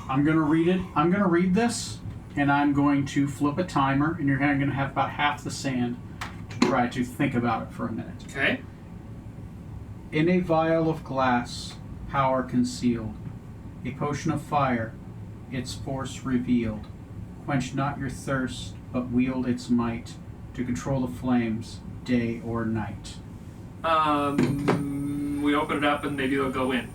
Speaker 1: I'm going to read it. I'm going to read this, and I'm going to flip a timer, and you're going to have about half the sand to try to think about it for a minute.
Speaker 4: Okay.
Speaker 1: In a vial of glass, power concealed, a potion of fire, its force revealed. Quench not your thirst, but wield its might to control the flames, day or night.
Speaker 4: We open it up and maybe they'll go in.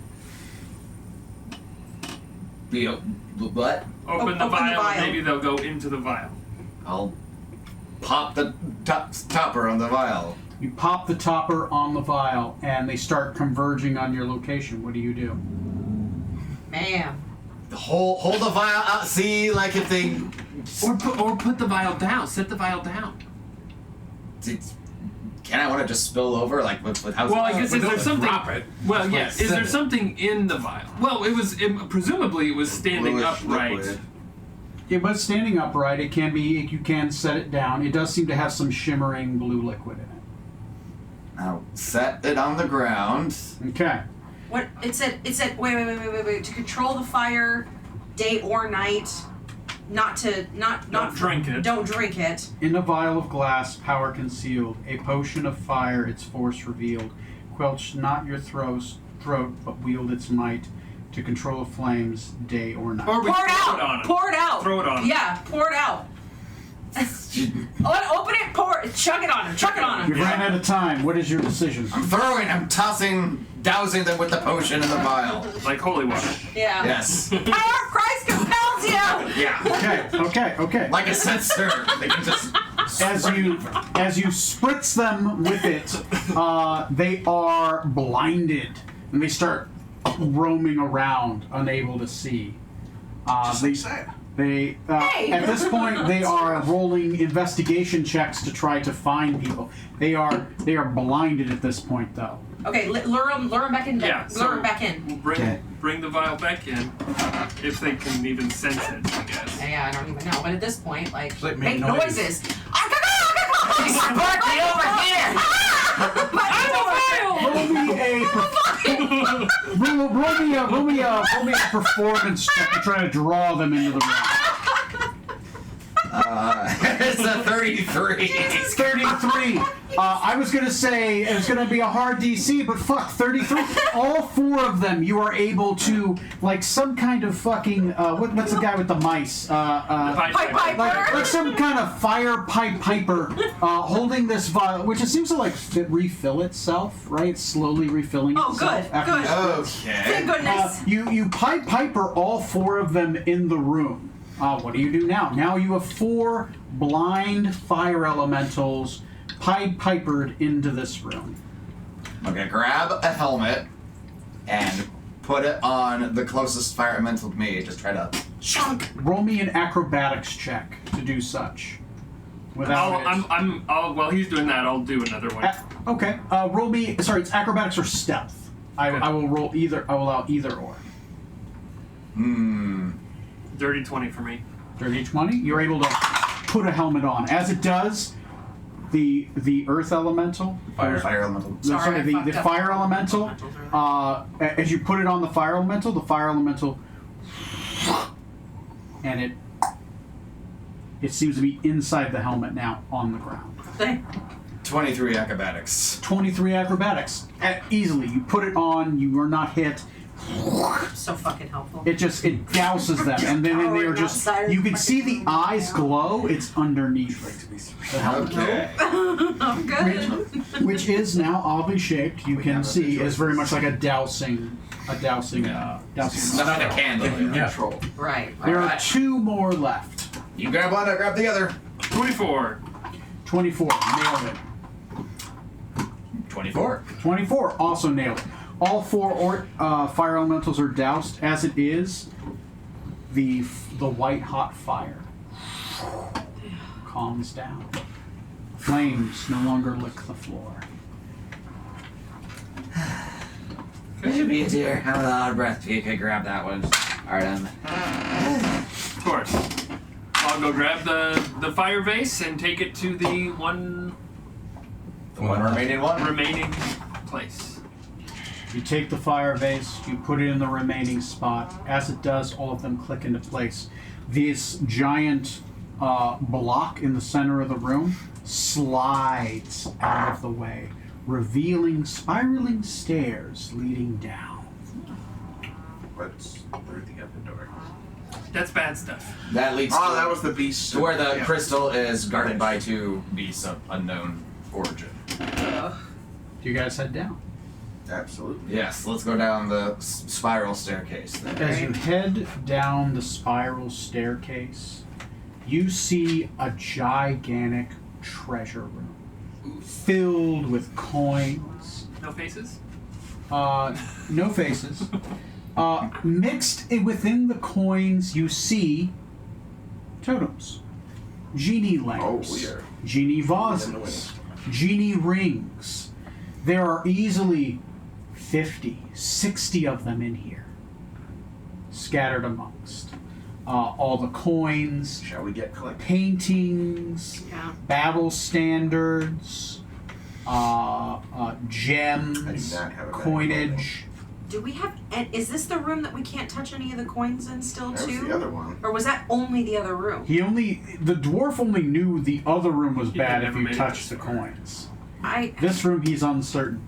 Speaker 2: What?
Speaker 4: Open the vial and maybe they'll go into the vial.
Speaker 2: I'll pop the topper on the vial.
Speaker 1: You pop the topper on the vial, and they start converging on your location. What do you do?
Speaker 7: Man.
Speaker 2: Hold the vial out. See, like if they.
Speaker 4: Or put the vial down. Set the vial down.
Speaker 2: Can I want to just spill over like with how's
Speaker 4: Well, I guess is there something?
Speaker 6: Drop it.
Speaker 4: Well,
Speaker 6: Just
Speaker 4: yes.
Speaker 6: like
Speaker 4: Is there
Speaker 6: set it.
Speaker 4: something in the vial? Well, presumably it was standing
Speaker 3: Bluish
Speaker 4: upright.
Speaker 3: liquid.
Speaker 1: Yeah, but standing upright, it can be. You can set it down. It does seem to have some shimmering blue liquid in it.
Speaker 2: Now set it on the ground.
Speaker 1: Okay.
Speaker 7: What it said wait. To control the fire, day or night. Not
Speaker 4: Don't drink it.
Speaker 7: Don't drink it.
Speaker 1: In a vial of glass, power concealed, a potion of fire, its force revealed. Quelch not your throat, but wield its might to control the flames, day or night.
Speaker 4: Or we
Speaker 7: Pour it
Speaker 4: throw it on
Speaker 7: out.
Speaker 4: him.
Speaker 7: Pour it out.
Speaker 4: Throw it on him.
Speaker 7: Yeah, pour it out. Open it, pour it, chuck it on him. Chuck it on
Speaker 1: You
Speaker 7: him.
Speaker 1: ran out of time. What is your decision?
Speaker 2: I'm tossing, dousing them with the potion in the vial.
Speaker 4: Like holy water.
Speaker 7: Yeah.
Speaker 2: Yes.
Speaker 7: Power of Christ compels you.
Speaker 2: Yeah.
Speaker 1: Okay.
Speaker 2: Like a sensor. They can just.
Speaker 1: As you spritz them with it, they are blinded and they start roaming around, unable to see.
Speaker 3: Just like Saya.
Speaker 1: They at this point they are rolling investigation checks to try to find people. They are blinded at this point though.
Speaker 7: Okay, lure him back in.
Speaker 4: Yeah,
Speaker 7: Lure him back in.
Speaker 4: Bring the vial back in, if they can even sense it, I guess.
Speaker 7: Yeah, I don't even know. But at this point, like,
Speaker 6: Just, like,
Speaker 7: make
Speaker 6: make noise.
Speaker 7: noises.
Speaker 2: Sparky over here!
Speaker 1: Roll me a performance check to try to draw them into the room.
Speaker 2: It's a 33.
Speaker 1: 33. I was gonna say it was gonna be a hard DC, but fuck, 33. All 4 of them, you are able to, like some kind of fucking what's the guy with the mice?
Speaker 7: Piper.
Speaker 1: Like some kind of fire piper holding this vial, which it seems to like refill itself, right? It's slowly refilling
Speaker 7: Oh,
Speaker 1: itself.
Speaker 7: good,
Speaker 1: after you
Speaker 7: good.
Speaker 1: spritz.
Speaker 7: Thank
Speaker 2: Okay.
Speaker 7: goodness.
Speaker 1: You piper all 4 of them in the room. What do you do now? Now you have 4 blind fire elementals pipered into this room.
Speaker 2: I'm gonna grab a helmet and put it on the closest fire elemental to me. Just try to chunk.
Speaker 1: Roll me an acrobatics check to do such. Without it.
Speaker 4: While he's doing that, I'll do another one.
Speaker 1: Okay. Roll me. Sorry, it's acrobatics or stealth. I will roll either. I will allow either or.
Speaker 4: Dirty 20 for me.
Speaker 1: Dirty 20. You're able to put a helmet on. As it does, the earth elemental.
Speaker 2: Fire elemental.
Speaker 7: Sorry, I
Speaker 1: the
Speaker 7: fucked up.
Speaker 1: fire elemental. As you put it on the fire elemental, and it seems to be inside the helmet now on the ground.
Speaker 2: 23 acrobatics.
Speaker 1: 23 acrobatics. Easily. You put it on, you are not hit.
Speaker 7: So fucking helpful.
Speaker 1: It douses them, and then they are just. You can see the eyes glow. It's underneath the helmet,
Speaker 2: Okay.
Speaker 5: I'm good.
Speaker 1: which is now oddly shaped. You can see is very much like a dowsing. Dowsing.
Speaker 2: Not a candle.
Speaker 6: Yeah.
Speaker 3: Control.
Speaker 7: Right.
Speaker 1: There are
Speaker 2: Alright.
Speaker 1: 2 more left.
Speaker 2: You grab one, I grab the other.
Speaker 4: 24.
Speaker 1: 24, nailed it.
Speaker 2: 24.
Speaker 1: 24, also nailed it. All 4 fire elementals are doused. As it is, the white hot fire calms down. Flames no longer lick the floor.
Speaker 2: It should be easier. Have a lot of breath. You could grab that one. Alright,
Speaker 4: Of course. I'll go grab the fire vase and take it to the one
Speaker 2: the one remaining one.
Speaker 4: remaining place.
Speaker 1: You take the fire vase, you put it in the remaining spot. As it does, all of them click into place. This giant block in the center of the room slides out of the way, revealing spiraling stairs leading down.
Speaker 3: Where's the other door?
Speaker 4: That's bad stuff.
Speaker 2: That leads
Speaker 3: Oh,
Speaker 2: to,
Speaker 3: that was the beast.
Speaker 2: to where the
Speaker 3: Yeah.
Speaker 2: crystal is guarded by 2 beasts of unknown origin.
Speaker 1: Do you guys head down?
Speaker 3: Absolutely.
Speaker 2: Yes, let's go down the spiral staircase then.
Speaker 1: As you head down the spiral staircase, you see a gigantic treasure room filled with coins.
Speaker 4: No faces?
Speaker 1: No faces. Mixed within the coins, you see totems, genie lamps,
Speaker 3: Oh, weird.
Speaker 1: genie vases, genie rings. There are easily 50, 60 of them in here, scattered amongst all the coins,
Speaker 3: Shall we get collected?
Speaker 1: paintings,
Speaker 5: Yeah.
Speaker 1: battle standards, gems,
Speaker 3: I do not have a
Speaker 1: coinage.
Speaker 7: Do we have? And is this the room that we can't touch any of the coins in still
Speaker 3: That was
Speaker 7: too?
Speaker 3: the other one.
Speaker 7: Or was that only the other room?
Speaker 1: The dwarf only knew the other room was
Speaker 4: He
Speaker 1: bad
Speaker 4: had
Speaker 1: if
Speaker 4: never
Speaker 1: you
Speaker 4: made it
Speaker 1: touched the
Speaker 4: this far.
Speaker 1: coins.
Speaker 7: I.
Speaker 1: This room, he's uncertain.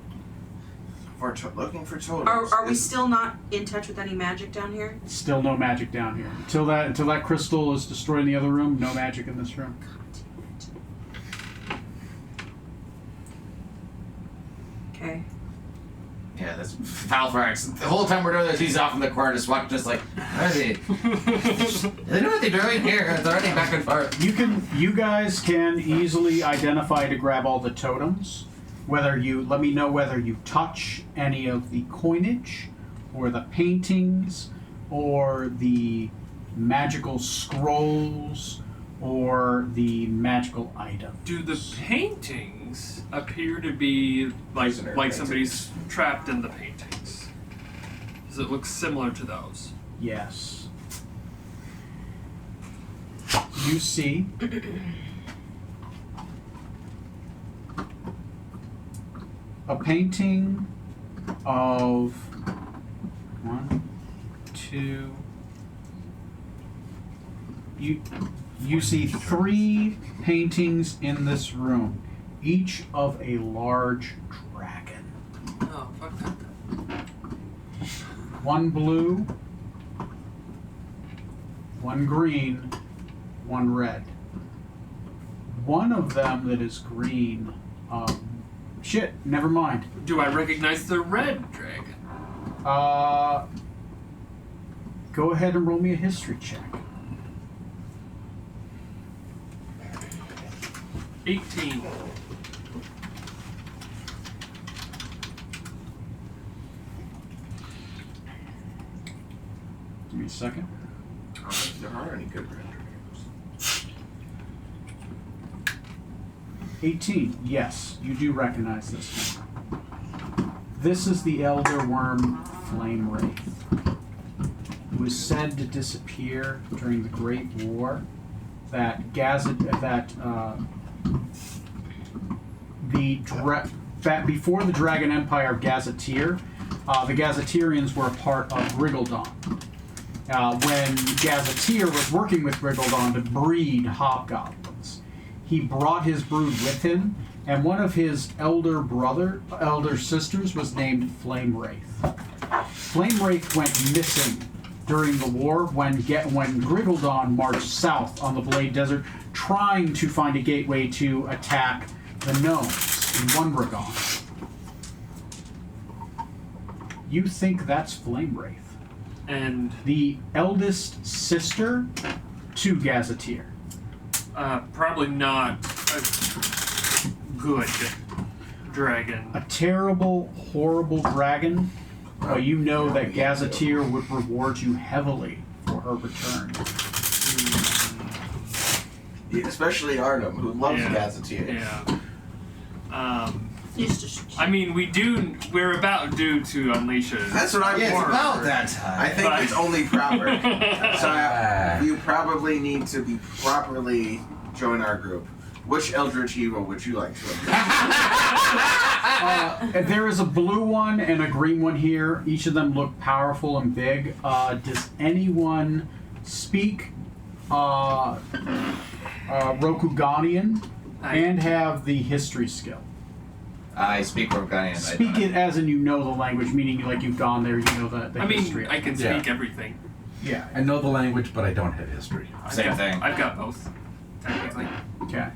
Speaker 3: We're looking for totems.
Speaker 7: Are we
Speaker 3: Is-
Speaker 7: still not in touch with any magic down here?
Speaker 1: Still no magic down here. Until that crystal is destroyed in the other room, no magic in this room.
Speaker 7: Okay.
Speaker 2: Yeah, that's Falfrax. The whole time we're doing this, he's off in the corner just watching, just like, what is he? Do they know what they're doing here? They're running back and forth.
Speaker 1: You guys can easily identify to grab all the totems. Let me know whether you touch any of the coinage, or the paintings, or the magical scrolls, or the magical items.
Speaker 4: Do the paintings appear to be like
Speaker 3: Prisoner
Speaker 4: somebody's trapped in the paintings? Does it look similar to those?
Speaker 1: Yes. You see a painting of 1, 2. You see 3 paintings in this room, each of a large dragon.
Speaker 4: Oh, fuck that.
Speaker 1: 1 blue, 1 green, 1 red. One of them that is green, shit, never mind.
Speaker 4: Do I recognize the red dragon?
Speaker 1: Go ahead and roll me a history check.
Speaker 4: 18.
Speaker 1: Give me a second.
Speaker 3: I don't think there are any good red dragons.
Speaker 1: 18. Yes, you do recognize this one. This is the Elder Worm Flame Wraith, who is said to disappear during the Great War. Before the Dragon Empire of Gazetteer, the Gazetteerians were a part of Griggledon. When Gazetteer was working with Griggledon to breed hobgoblins, he brought his brood with him and one of his elder sisters was named Flame Wraith. Flame Wraith went missing during the war when Griddledon marched south on the Blade Desert, trying to find a gateway to attack the gnomes in Wundragon. You think that's Flame Wraith,
Speaker 4: And
Speaker 1: the eldest sister to Gazetteer.
Speaker 4: probably not a good dragon.
Speaker 1: A terrible, horrible dragon. Well, you know that Gazetteer would reward you heavily for her return.
Speaker 3: Yeah, especially Arnhem, who loves
Speaker 4: Yeah.
Speaker 3: Gazetteer.
Speaker 4: Yeah.
Speaker 5: Just
Speaker 4: I mean, we're about due to unleash a.
Speaker 3: That's what I'm
Speaker 2: Yeah, it's
Speaker 3: for.
Speaker 2: about that time.
Speaker 3: I think
Speaker 4: But-
Speaker 3: it's only proper. So you probably need to be properly join our group. Which Eldritch Evil would you like to
Speaker 1: There is a blue one and a green one here. Each of them look powerful and big. Does anyone speak Rokuganian and have the history skill?
Speaker 2: I speak Roganian.
Speaker 1: Speak it as in you know the language, meaning like you've gone there, you know the
Speaker 4: I
Speaker 1: history.
Speaker 4: mean, I can
Speaker 6: Yeah.
Speaker 4: speak everything.
Speaker 1: Yeah.
Speaker 6: I know the language, but I don't have history.
Speaker 2: Same thing.
Speaker 4: I've got both, technically.
Speaker 1: Okay.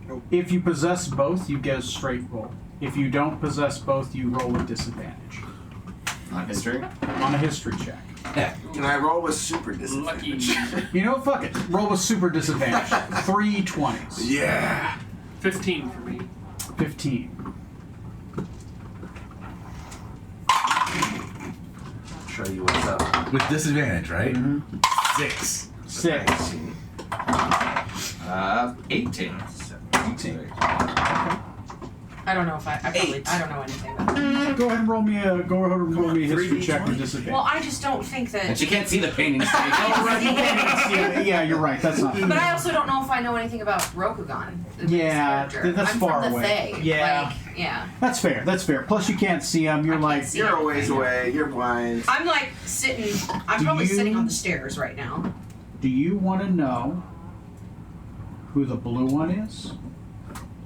Speaker 3: Nope.
Speaker 1: If you possess both, you get a straight roll. If you don't possess both, you roll with disadvantage
Speaker 2: On history?
Speaker 1: on a history check.
Speaker 2: Yeah.
Speaker 3: Can I roll with super
Speaker 4: Lucky.
Speaker 3: disadvantage?
Speaker 1: You know, fuck it. Roll with super disadvantage. 3 20s.
Speaker 3: Yeah.
Speaker 4: 15 for me.
Speaker 1: 15.
Speaker 3: Show you what's up.
Speaker 6: With disadvantage, right?
Speaker 2: 6.
Speaker 1: 6.
Speaker 2: 18.
Speaker 1: 18.
Speaker 7: I don't know if I probably, I don't know anything about it.
Speaker 1: Go ahead and roll me a history check with disadvantage.
Speaker 7: Well, I just don't think
Speaker 2: And
Speaker 7: that.
Speaker 2: she can't see the paintings.
Speaker 1: Yeah, you're right. That's not.
Speaker 7: But I also don't know if I know anything about Rokugan. This
Speaker 1: Yeah,
Speaker 7: character.
Speaker 1: that's
Speaker 7: I'm
Speaker 1: far
Speaker 7: from the
Speaker 1: away.
Speaker 7: Fae.
Speaker 1: Yeah.
Speaker 7: Like, yeah.
Speaker 1: That's fair. That's fair. Plus, you can't see them. You're
Speaker 7: I
Speaker 1: like,
Speaker 7: can't see
Speaker 3: You're a
Speaker 7: anything.
Speaker 3: ways away. You're blind.
Speaker 7: I'm like sitting. I'm
Speaker 1: Do
Speaker 7: probably
Speaker 1: you-
Speaker 7: sitting on the stairs right now.
Speaker 1: do you want to know who the blue one is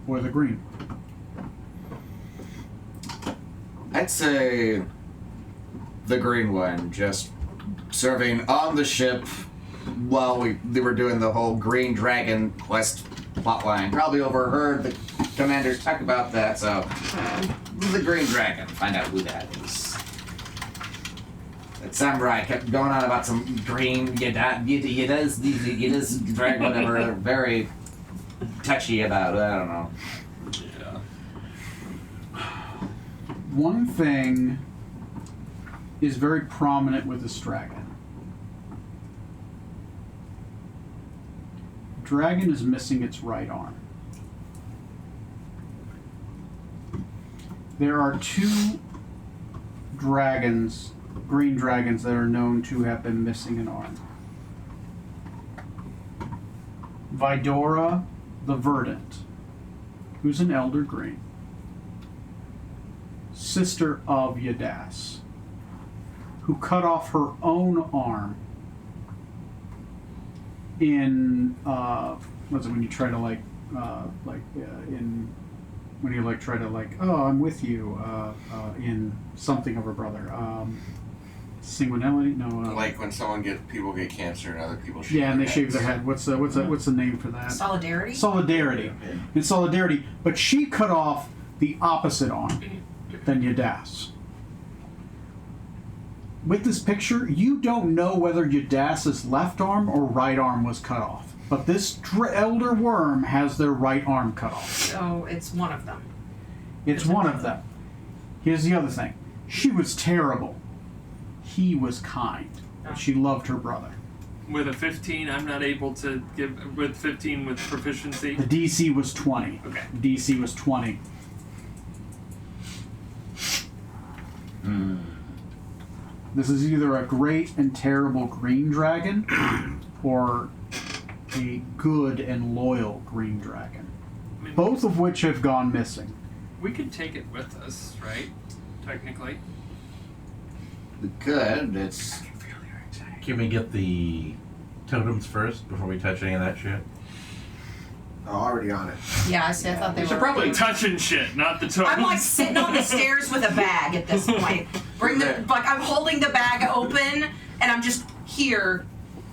Speaker 1: or the green?
Speaker 2: I'd say the green one, just serving on the ship while they were doing the whole Green Dragon quest plotline. Probably overheard the commanders talk about that, so the Green Dragon. Find out who that is. That samurai kept going on about some green Yidaz dragon, whatever. Very touchy about it. I don't know.
Speaker 4: Yeah.
Speaker 1: One thing is very prominent with this dragon. Dragon is missing its right arm. There are 2 dragons, green dragons, that are known to have been missing an arm. Vidora the Verdant, who's an Elder Green, sister of Yadas, who cut off her own arm in what's it when you try to when you try to oh, I'm with you in something of her brother, sanguinality, no,
Speaker 3: Like when people get cancer and other people shave
Speaker 1: yeah, and they
Speaker 3: their
Speaker 1: shave their
Speaker 3: heads.
Speaker 1: head. What's the name for that?
Speaker 7: Solidarity.
Speaker 1: Solidarity. In solidarity, but she cut off the opposite arm than Yadas. With this picture, you don't know whether Yadas's left arm or right arm was cut off, but this elder worm has their right arm cut off.
Speaker 7: So it's one of them.
Speaker 1: It's one of them. Here's the other thing. She was terrible. He was kind. She loved her brother.
Speaker 4: With a 15, I'm not able to give. With 15 with proficiency.
Speaker 1: The DC was 20.
Speaker 4: Okay.
Speaker 1: DC was 20. This is either a great and terrible green dragon or a good and loyal green dragon.
Speaker 4: I mean,
Speaker 1: Both of which have gone missing.
Speaker 4: we could take it with us, right? Technically.
Speaker 2: Good. It's
Speaker 6: Can we get the totems first before we touch any of that shit?
Speaker 3: Oh, already on it.
Speaker 5: Yeah, I see. I thought they
Speaker 2: We should
Speaker 5: were.
Speaker 2: probably
Speaker 4: Touching shit, not the totems.
Speaker 7: I'm like sitting on the stairs with a bag at this point. I'm holding the bag open, and I'm just here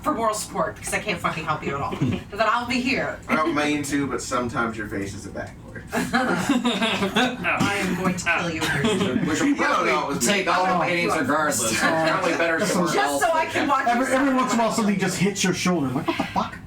Speaker 7: for moral support because I can't fucking help you at all. But then I'll be here.
Speaker 3: I don't mean to, but sometimes your face is a backboard.
Speaker 7: I am going to kill you.
Speaker 2: We should
Speaker 3: You don't know it
Speaker 2: probably
Speaker 3: was
Speaker 2: take
Speaker 3: me.
Speaker 2: all the
Speaker 7: Oh,
Speaker 2: paintings
Speaker 7: you are-
Speaker 2: regardless. It's probably better to
Speaker 7: Just so I can watch you.
Speaker 1: Every once in a while, something just hits your shoulder. Like, what the fuck?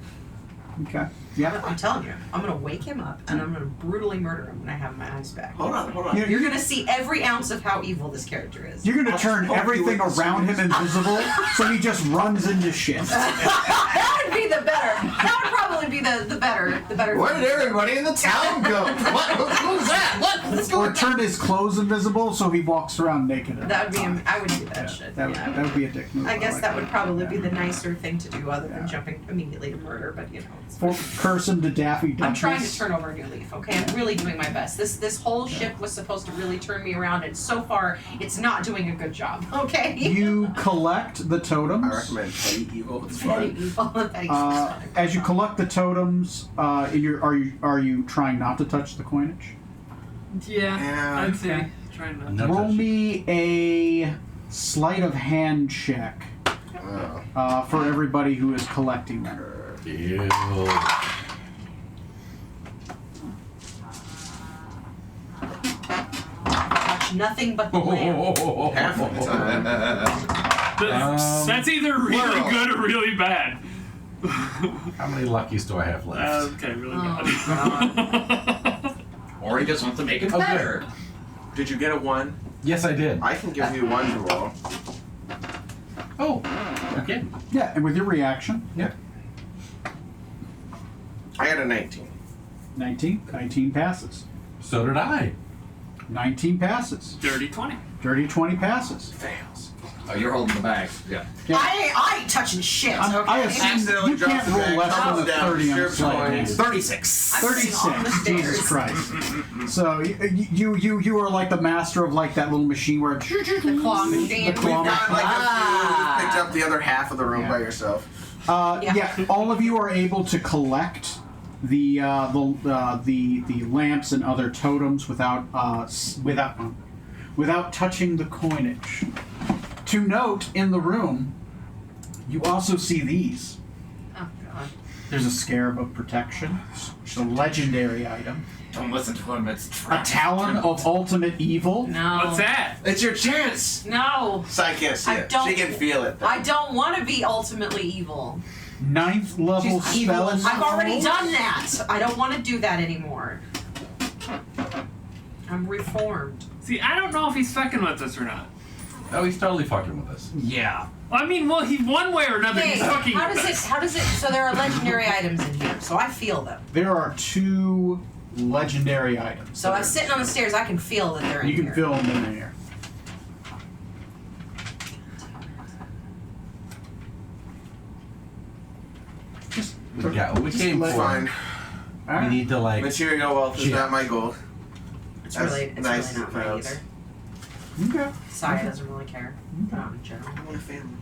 Speaker 1: Okay. Yeah.
Speaker 7: I'm telling you, I'm gonna wake him up and I'm gonna brutally murder him when I have my eyes back.
Speaker 3: Hold on.
Speaker 1: You-
Speaker 7: You're gonna see every ounce of how evil this character is.
Speaker 1: You're gonna
Speaker 3: I'll
Speaker 1: turn
Speaker 3: poke you
Speaker 1: everything
Speaker 3: with the
Speaker 1: around him
Speaker 3: scissors.
Speaker 1: invisible, so he just runs into shit.
Speaker 7: That would be the better. That would probably be the better.
Speaker 2: Where did everybody in the town go? What? Who's that? What? What's
Speaker 1: Or
Speaker 2: going on?
Speaker 1: turn his clothes invisible so he walks around naked.
Speaker 7: That would be. I would do that shit.
Speaker 1: That would,
Speaker 7: Yeah.
Speaker 1: that would be a dick move.
Speaker 7: I guess
Speaker 1: like
Speaker 7: that would probably be
Speaker 1: Yeah.
Speaker 7: the nicer thing to do, other than
Speaker 1: Yeah.
Speaker 7: jumping immediately to murder. But you know, it's
Speaker 1: For, curse him to Daffy Duck.
Speaker 7: I'm trying to turn over a new leaf. Okay, I'm really doing my best. This whole ship was supposed to really turn me around, and so far, it's not doing a good job. Okay.
Speaker 1: You collect the totems.
Speaker 3: I recommend petty evil. It's
Speaker 7: Petty
Speaker 3: fun.
Speaker 7: evil. Petty
Speaker 1: As you collect the totems, are you trying not to touch the coinage?
Speaker 3: Yeah.
Speaker 4: I'd say
Speaker 1: Okay.
Speaker 4: try not.
Speaker 6: No
Speaker 1: Roll
Speaker 6: touching.
Speaker 1: me a sleight of hand check
Speaker 3: Oh.
Speaker 1: for everybody who is collecting them.
Speaker 6: Ew.
Speaker 7: touch nothing but the lamp.
Speaker 3: Half of the time.
Speaker 4: That's either really
Speaker 2: Plural.
Speaker 4: good or really bad.
Speaker 6: How many luckies do I have left?
Speaker 4: Okay, really
Speaker 7: Oh,
Speaker 4: bad.
Speaker 2: Or he just wants to make it
Speaker 6: Oh, good.
Speaker 2: better.
Speaker 3: Did you get a 1?
Speaker 6: Yes, I did.
Speaker 3: I can give you 1 to roll.
Speaker 6: Oh, okay.
Speaker 1: Yeah, and with your reaction,
Speaker 3: I got a 19.
Speaker 1: 19 passes.
Speaker 6: So did I.
Speaker 1: 19 passes.
Speaker 4: Dirty 20.
Speaker 1: Dirty 20 passes.
Speaker 3: Fails.
Speaker 2: Oh, you're holding the bag. Yeah.
Speaker 1: Yeah.
Speaker 7: I ain't touching shit.
Speaker 1: I
Speaker 7: Okay.
Speaker 1: assume
Speaker 3: Accidentally
Speaker 1: you can't
Speaker 3: dropped the
Speaker 1: roll
Speaker 3: bag,
Speaker 1: less
Speaker 3: comes
Speaker 1: than a
Speaker 3: down,
Speaker 1: 30 on the
Speaker 3: strips
Speaker 1: sleight of
Speaker 3: coins.
Speaker 1: hand.
Speaker 2: 36.
Speaker 7: I'm sitting on the
Speaker 1: 36. Jesus
Speaker 7: stairs.
Speaker 1: Christ. So you are like the master of like that little machine where
Speaker 7: The claw machine.
Speaker 1: The claw
Speaker 3: We've got like a
Speaker 7: Ah.
Speaker 3: few. You've picked up the other half of the room
Speaker 1: Yeah.
Speaker 3: by yourself.
Speaker 1: yeah, all of you are able to collect the lamps and other totems without touching the coinage. To note, in the room, you also see these.
Speaker 7: Oh god.
Speaker 1: There's a scarab of protection, it's a legendary item,
Speaker 2: Don't listen to him. It's
Speaker 1: a
Speaker 2: trapped.
Speaker 1: talon of ultimate evil.
Speaker 7: No.
Speaker 4: What's that?
Speaker 3: It's your chance.
Speaker 7: No.
Speaker 3: Sai can't see
Speaker 7: I
Speaker 3: it.
Speaker 7: don't-
Speaker 3: She can feel it. Though.
Speaker 7: I don't want to be ultimately evil.
Speaker 1: 9th level
Speaker 3: She's evil
Speaker 1: spells.
Speaker 7: I've already done that. I don't want to do that anymore. I'm reformed.
Speaker 4: See, I don't know if he's fucking with us or not.
Speaker 6: Oh, he's totally fucking with us.
Speaker 1: Yeah.
Speaker 4: Well, I mean, well, he one way or another,
Speaker 7: Hey,
Speaker 4: he's fucking
Speaker 7: how
Speaker 4: with
Speaker 7: does it?
Speaker 4: us.
Speaker 7: How does it? So there are legendary items in here, so I feel them.
Speaker 1: There are 2 legendary items.
Speaker 7: So I'm sitting on the stairs. I can feel that they're in
Speaker 1: You can
Speaker 7: here.
Speaker 1: feel them in there.
Speaker 6: We came
Speaker 1: let-
Speaker 6: for.
Speaker 3: Fine.
Speaker 1: All
Speaker 6: We
Speaker 1: right.
Speaker 6: need to like.
Speaker 3: Material wealth is
Speaker 6: Yeah.
Speaker 3: not my goal.
Speaker 7: It's
Speaker 3: That's
Speaker 7: really, it's
Speaker 3: nice
Speaker 7: really
Speaker 3: as
Speaker 7: not
Speaker 3: it
Speaker 7: mine
Speaker 3: sounds.
Speaker 7: either.
Speaker 1: Okay.
Speaker 7: Saya doesn't really care. Not in general.
Speaker 3: I want a family.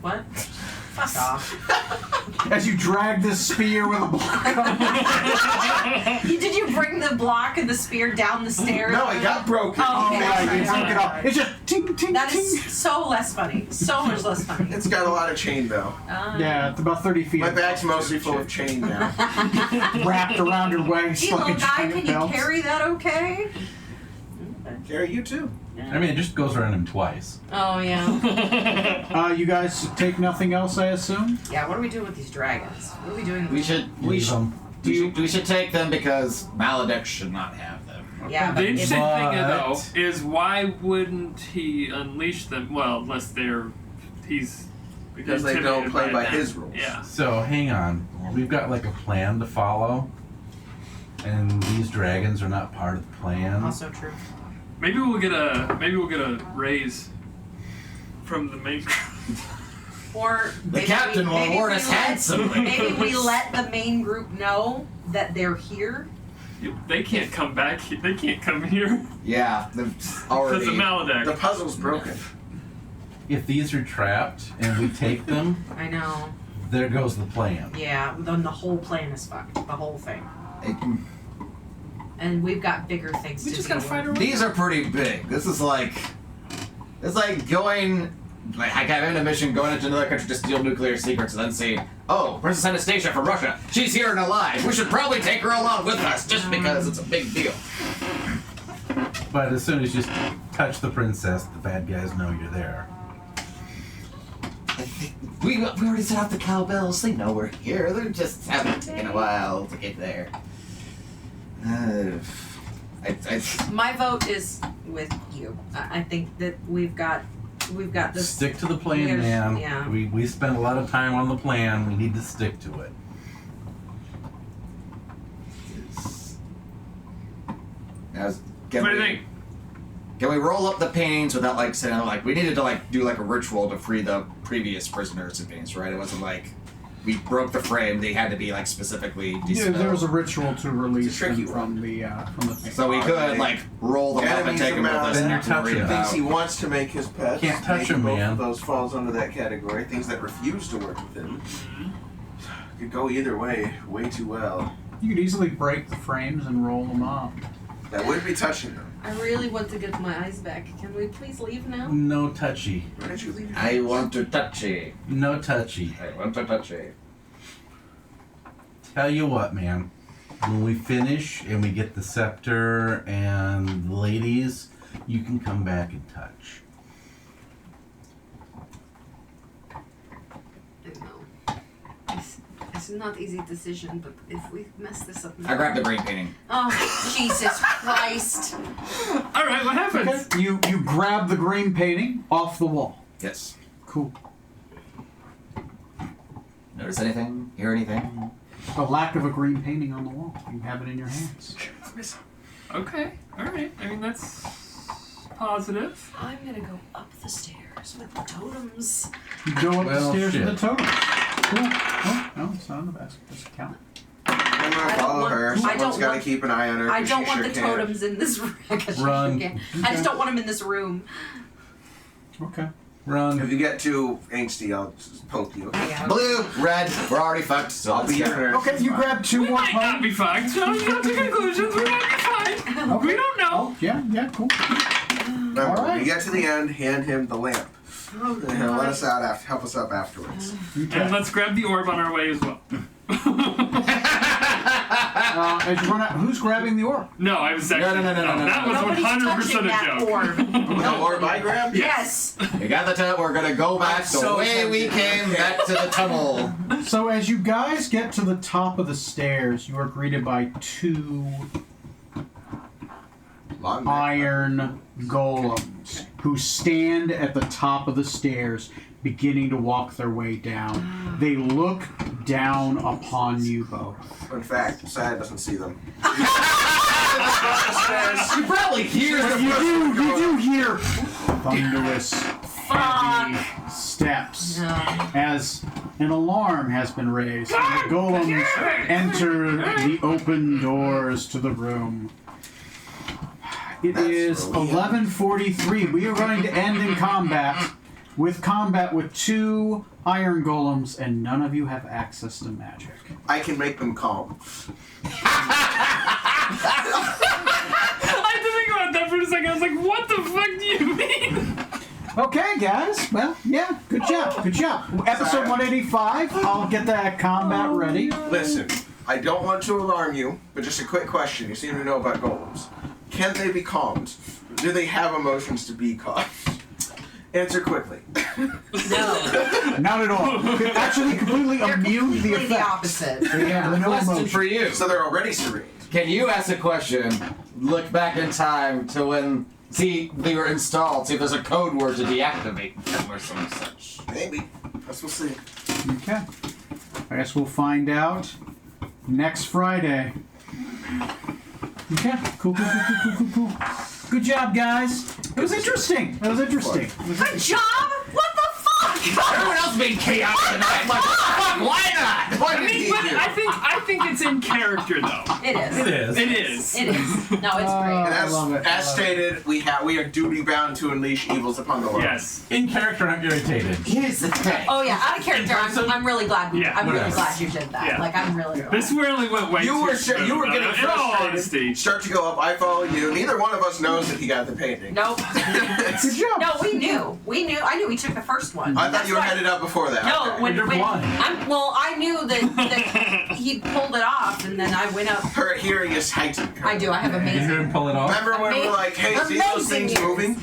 Speaker 7: What? Fuck off.
Speaker 1: As you drag this spear with a block on it.
Speaker 7: Did you bring the block and the spear down the stairs?
Speaker 3: No, it got broken.
Speaker 7: Oh,
Speaker 1: Oh,
Speaker 7: okay.
Speaker 1: yeah, you
Speaker 7: Sorry.
Speaker 1: took it off. It's just ting, ting,
Speaker 7: That
Speaker 1: ting.
Speaker 7: is so less funny. So much less funny.
Speaker 3: It's got a lot of chain though.
Speaker 1: Yeah, it's about 30 feet.
Speaker 3: My bag's mostly full of chain now.
Speaker 1: Wrapped around your waist
Speaker 7: Gee,
Speaker 1: like
Speaker 7: little
Speaker 1: a
Speaker 7: guy,
Speaker 1: giant
Speaker 7: can you
Speaker 1: belt.
Speaker 7: carry that okay?
Speaker 3: Carry you too.
Speaker 6: I mean, it just goes around him twice.
Speaker 7: Oh, yeah.
Speaker 1: You guys take nothing else, I assume?
Speaker 7: Yeah, what do we do with these dragons? What are we doing?
Speaker 2: We should
Speaker 6: Leave them.
Speaker 2: we should take them because Maledict should not have them.
Speaker 7: Yeah,
Speaker 4: The
Speaker 7: but
Speaker 4: interesting
Speaker 7: if,
Speaker 4: thing, though,
Speaker 6: But-
Speaker 4: is why wouldn't he unleash them? Well, unless he's
Speaker 3: Because they don't
Speaker 4: intimidated
Speaker 3: play by
Speaker 4: them.
Speaker 3: his rules.
Speaker 4: Yeah.
Speaker 6: So hang on. We've got like a plan to follow, and these dragons are not part of the plan.
Speaker 7: also true.
Speaker 4: Maybe we'll get a raise from the main.
Speaker 7: Or
Speaker 2: The
Speaker 7: maybe
Speaker 2: captain will
Speaker 7: maybe
Speaker 2: reward
Speaker 7: we
Speaker 2: us
Speaker 7: let-
Speaker 2: handsomely.
Speaker 7: Maybe we let the main group know that they're here.
Speaker 4: They can't come back. They can't come here
Speaker 2: Yeah, they've
Speaker 4: because
Speaker 2: already.
Speaker 4: of Maledict.
Speaker 3: The puzzle's broken.
Speaker 6: If these are trapped and we take them,
Speaker 7: I know.
Speaker 6: there goes the plan.
Speaker 7: Yeah, then the whole plan is fucked. The whole thing. And we've got bigger things
Speaker 4: We
Speaker 7: to
Speaker 4: just
Speaker 7: deal
Speaker 4: gotta find a
Speaker 7: with.
Speaker 4: way.
Speaker 2: These are pretty big. This is like, it's like going, like I got in a mission, going into another country to steal nuclear secrets, and then saying, "Oh, Princess Anastasia from Russia, she's here and alive. We should probably take her along with us, just because it's a big deal."
Speaker 6: But as soon as you touch the princess, the bad guys know you're there.
Speaker 2: We already set out the cowbells. They know we're here. They're just having taken a while to get there.
Speaker 7: My vote is with you. I think that we've got this.
Speaker 6: Stick to the plan,
Speaker 7: There's-
Speaker 6: man.
Speaker 7: yeah.
Speaker 6: We spent a lot of time on the plan. We need to stick to it.
Speaker 4: What do you think?
Speaker 2: Can we roll up the paintings without like saying like we needed to like do like a ritual to free the previous prisoners and paintings, right? It wasn't like we broke the frame; they had to be like specifically
Speaker 1: Yeah,
Speaker 2: dispelled.
Speaker 1: there was a ritual to release
Speaker 3: It's a tricky
Speaker 1: them from the paint.
Speaker 2: So we could like roll them up and
Speaker 3: Enemies
Speaker 2: take them with
Speaker 3: amount.
Speaker 2: us.
Speaker 6: Then you're
Speaker 2: and not worry
Speaker 6: touching
Speaker 3: Things he
Speaker 2: about-
Speaker 3: wants to make his pets.
Speaker 6: Can't touch
Speaker 3: maybe
Speaker 6: him,
Speaker 3: both
Speaker 6: man.
Speaker 3: of those falls under that category. Things that refuse to work with him. Could go either way, way too well.
Speaker 1: You could easily break the frames and roll them up.
Speaker 3: That would be touching them.
Speaker 5: I really want to get my eyes back. Can we please leave now?
Speaker 6: No touchy.
Speaker 3: Why did you leave your
Speaker 2: I want to touch it.
Speaker 6: No touchy.
Speaker 2: I want to touch it.
Speaker 6: Tell you what, man. When we finish and we get the scepter and the ladies, you can come back and touch.
Speaker 5: I know. It's not easy decision, but if we mess this up now.
Speaker 2: I grabbed the green painting.
Speaker 5: Oh, Jesus Christ.
Speaker 4: All right, what happens?
Speaker 1: Okay. You grab the green painting off the wall.
Speaker 2: Yes.
Speaker 1: Cool.
Speaker 2: Notice anything? Hear anything?
Speaker 1: The lack of a green painting on the wall. You have it in your hands.
Speaker 4: Okay, all right. I mean, that's positive.
Speaker 5: I'm gonna go up the stairs with the totems.
Speaker 1: You go up the
Speaker 6: Well,
Speaker 1: stairs
Speaker 6: shit.
Speaker 1: with the totem. Cool. Oh, no, it's not in the basket. Doesn't count.
Speaker 3: I'm gonna
Speaker 5: I don't
Speaker 3: follow
Speaker 5: want-
Speaker 3: her.
Speaker 5: I
Speaker 3: Someone's
Speaker 5: don't
Speaker 3: got to
Speaker 5: want-
Speaker 3: keep an eye on her.
Speaker 5: I
Speaker 3: 'cause
Speaker 5: don't
Speaker 3: she
Speaker 5: want
Speaker 3: sure
Speaker 5: the
Speaker 3: can.
Speaker 5: totems in this room.
Speaker 6: Run.
Speaker 5: I just don't want them in this room.
Speaker 1: Okay.
Speaker 3: If
Speaker 6: Run.
Speaker 3: you get too angsty, I'll just poke you.
Speaker 7: Yeah.
Speaker 2: Blue, red, we're already fucked, so
Speaker 3: I'll
Speaker 2: let's
Speaker 3: be
Speaker 2: go.
Speaker 3: your nurse.
Speaker 1: Okay, you grab two
Speaker 4: We
Speaker 1: more
Speaker 4: might not be fucked. So you come to conclusions. We might be fine. We don't know.
Speaker 1: Oh, yeah, cool.
Speaker 3: Remember,
Speaker 1: All right.
Speaker 3: when you get to the end, hand him the lamp.
Speaker 5: Oh,
Speaker 3: And he'll let us out after, help us up afterwards.
Speaker 4: And let's grab the orb on our way as well.
Speaker 1: As you run out, who's grabbing the orb?
Speaker 4: No, I was actually.
Speaker 2: No.
Speaker 4: That was
Speaker 7: Nobody's
Speaker 4: 100%
Speaker 7: touching
Speaker 4: a
Speaker 7: that
Speaker 4: joke.
Speaker 7: orb.
Speaker 3: The orb I grabbed?
Speaker 7: Yes.
Speaker 2: We got the tunnel. We're gonna go back
Speaker 3: I'm
Speaker 2: the
Speaker 3: so
Speaker 2: way we
Speaker 3: tempted.
Speaker 2: came back to the tunnel.
Speaker 1: So as you guys get to the top of the stairs, you are greeted by two
Speaker 3: Long neck.
Speaker 1: iron golems who stand at the top of the stairs, beginning to walk their way down. They look down upon you both.
Speaker 3: In fact, Sad doesn't see them.
Speaker 2: You probably hear
Speaker 1: But
Speaker 2: the
Speaker 1: you do hear thunderous, heavy steps as an alarm has been raised. And the golems enter the open doors to the room. It
Speaker 3: That's
Speaker 1: is
Speaker 3: where we end.
Speaker 1: 11:43. We are going to end in combat with two iron golems, and none of you have access to magic.
Speaker 3: I can make them calm.
Speaker 4: I had to think about that for a second. I was like, what the fuck do you mean?
Speaker 1: Okay, guys. Well, yeah, good job. Good job. Episode 185. I'll get that combat ready.
Speaker 3: Listen, I don't want to alarm you, but just a quick question. You seem to know about golems. Can they be calmed? Do they have emotions to be calmed? Answer quickly.
Speaker 7: No.
Speaker 1: Not at all. Actually, completely
Speaker 7: They're
Speaker 1: immune to the
Speaker 7: completely the
Speaker 1: effect.
Speaker 7: opposite.
Speaker 1: Yeah, no
Speaker 2: question
Speaker 1: emotion.
Speaker 2: for you.
Speaker 3: So they're already serene.
Speaker 2: Can you ask a question? Look back in time to when they were installed. See if there's a code word to deactivate them or some such.
Speaker 3: Maybe. Guess we'll see.
Speaker 1: Okay. I guess we'll find out next Friday. Okay. Cool. Good job, guys. It was interesting. It was interesting.
Speaker 7: Good job. What the fuck?
Speaker 2: Everyone else being chaotic tonight. Like, fuck, why not?
Speaker 3: What
Speaker 4: I
Speaker 3: did
Speaker 4: mean,
Speaker 3: he
Speaker 4: but
Speaker 3: do?
Speaker 4: I think it's in character though.
Speaker 5: It is.
Speaker 6: It is.
Speaker 4: It is.
Speaker 5: It is. No, it's great.
Speaker 3: And
Speaker 1: I love it. I
Speaker 3: as
Speaker 1: love
Speaker 3: stated, we are duty bound to unleash evils upon the world.
Speaker 4: Yes.
Speaker 6: In character, I'm irritated.
Speaker 2: Here's the thing.
Speaker 5: Oh yeah, out of character. I'm really glad.
Speaker 4: Yeah,
Speaker 5: I'm really
Speaker 6: whatever.
Speaker 5: glad you did that.
Speaker 4: Yeah.
Speaker 5: Like I'm really glad.
Speaker 4: This really went way
Speaker 3: You
Speaker 4: too
Speaker 3: were
Speaker 4: smooth,
Speaker 3: you were getting
Speaker 4: in all
Speaker 3: frustrated.
Speaker 4: honesty.
Speaker 3: Start to go up. I follow you. Neither one of us knows that he got the painting.
Speaker 5: Nope.
Speaker 1: Good job.
Speaker 5: No, we knew. We knew. I knew he took the first one.
Speaker 3: I thought
Speaker 5: That's
Speaker 3: you were
Speaker 5: why-
Speaker 3: headed up before that.
Speaker 5: No,
Speaker 3: Okay.
Speaker 5: when
Speaker 6: You're blind.
Speaker 5: I knew that he pulled it off, and then I went up.
Speaker 3: Her hearing is heightened.
Speaker 5: I do. I have
Speaker 6: You
Speaker 5: amazing.
Speaker 6: didn't pull it off.
Speaker 3: Remember when we're like, hey, see those
Speaker 5: Amazing
Speaker 3: things
Speaker 5: ears.
Speaker 3: moving?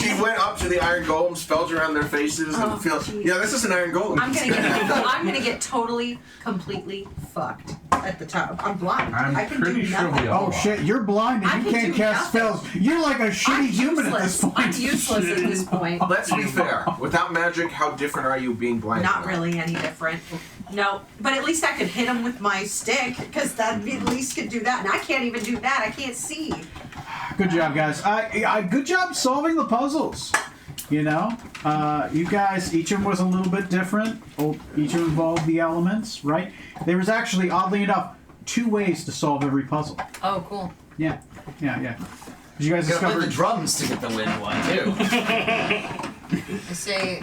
Speaker 3: She went up to the iron golems, felt around their faces, and
Speaker 5: Oh,
Speaker 3: feel.
Speaker 5: geez.
Speaker 3: Yeah, this is an iron golem.
Speaker 5: I'm gonna get totally, completely fucked at the top. I'm blind.
Speaker 6: I'm
Speaker 5: I can
Speaker 6: pretty
Speaker 5: do
Speaker 6: sure
Speaker 5: nothing.
Speaker 6: we all
Speaker 1: Oh shit, you're blind
Speaker 5: I
Speaker 1: and you
Speaker 5: can
Speaker 1: can't
Speaker 5: do
Speaker 1: cast
Speaker 5: nothing.
Speaker 1: spells. You're like a shitty
Speaker 5: I'm
Speaker 1: human at this
Speaker 5: useless.
Speaker 1: point.
Speaker 5: I'm useless at this point.
Speaker 3: Let's be fair. Without magic, how different are you being blind?
Speaker 5: Not
Speaker 3: now?
Speaker 5: really any different. No, but at least I could hit him with my stick, because that at least could do that. And I can't even do that. I can't see.
Speaker 1: Good job, guys. Good job solving the puzzles. You know, you guys, each of them was a little bit different. Each of them involved the elements, right? There was actually, oddly enough, 2 ways to solve every puzzle.
Speaker 5: Oh, cool.
Speaker 1: Yeah. Did you guys
Speaker 2: Gotta play
Speaker 1: discover?
Speaker 2: the drums to get the wind one too.
Speaker 5: I say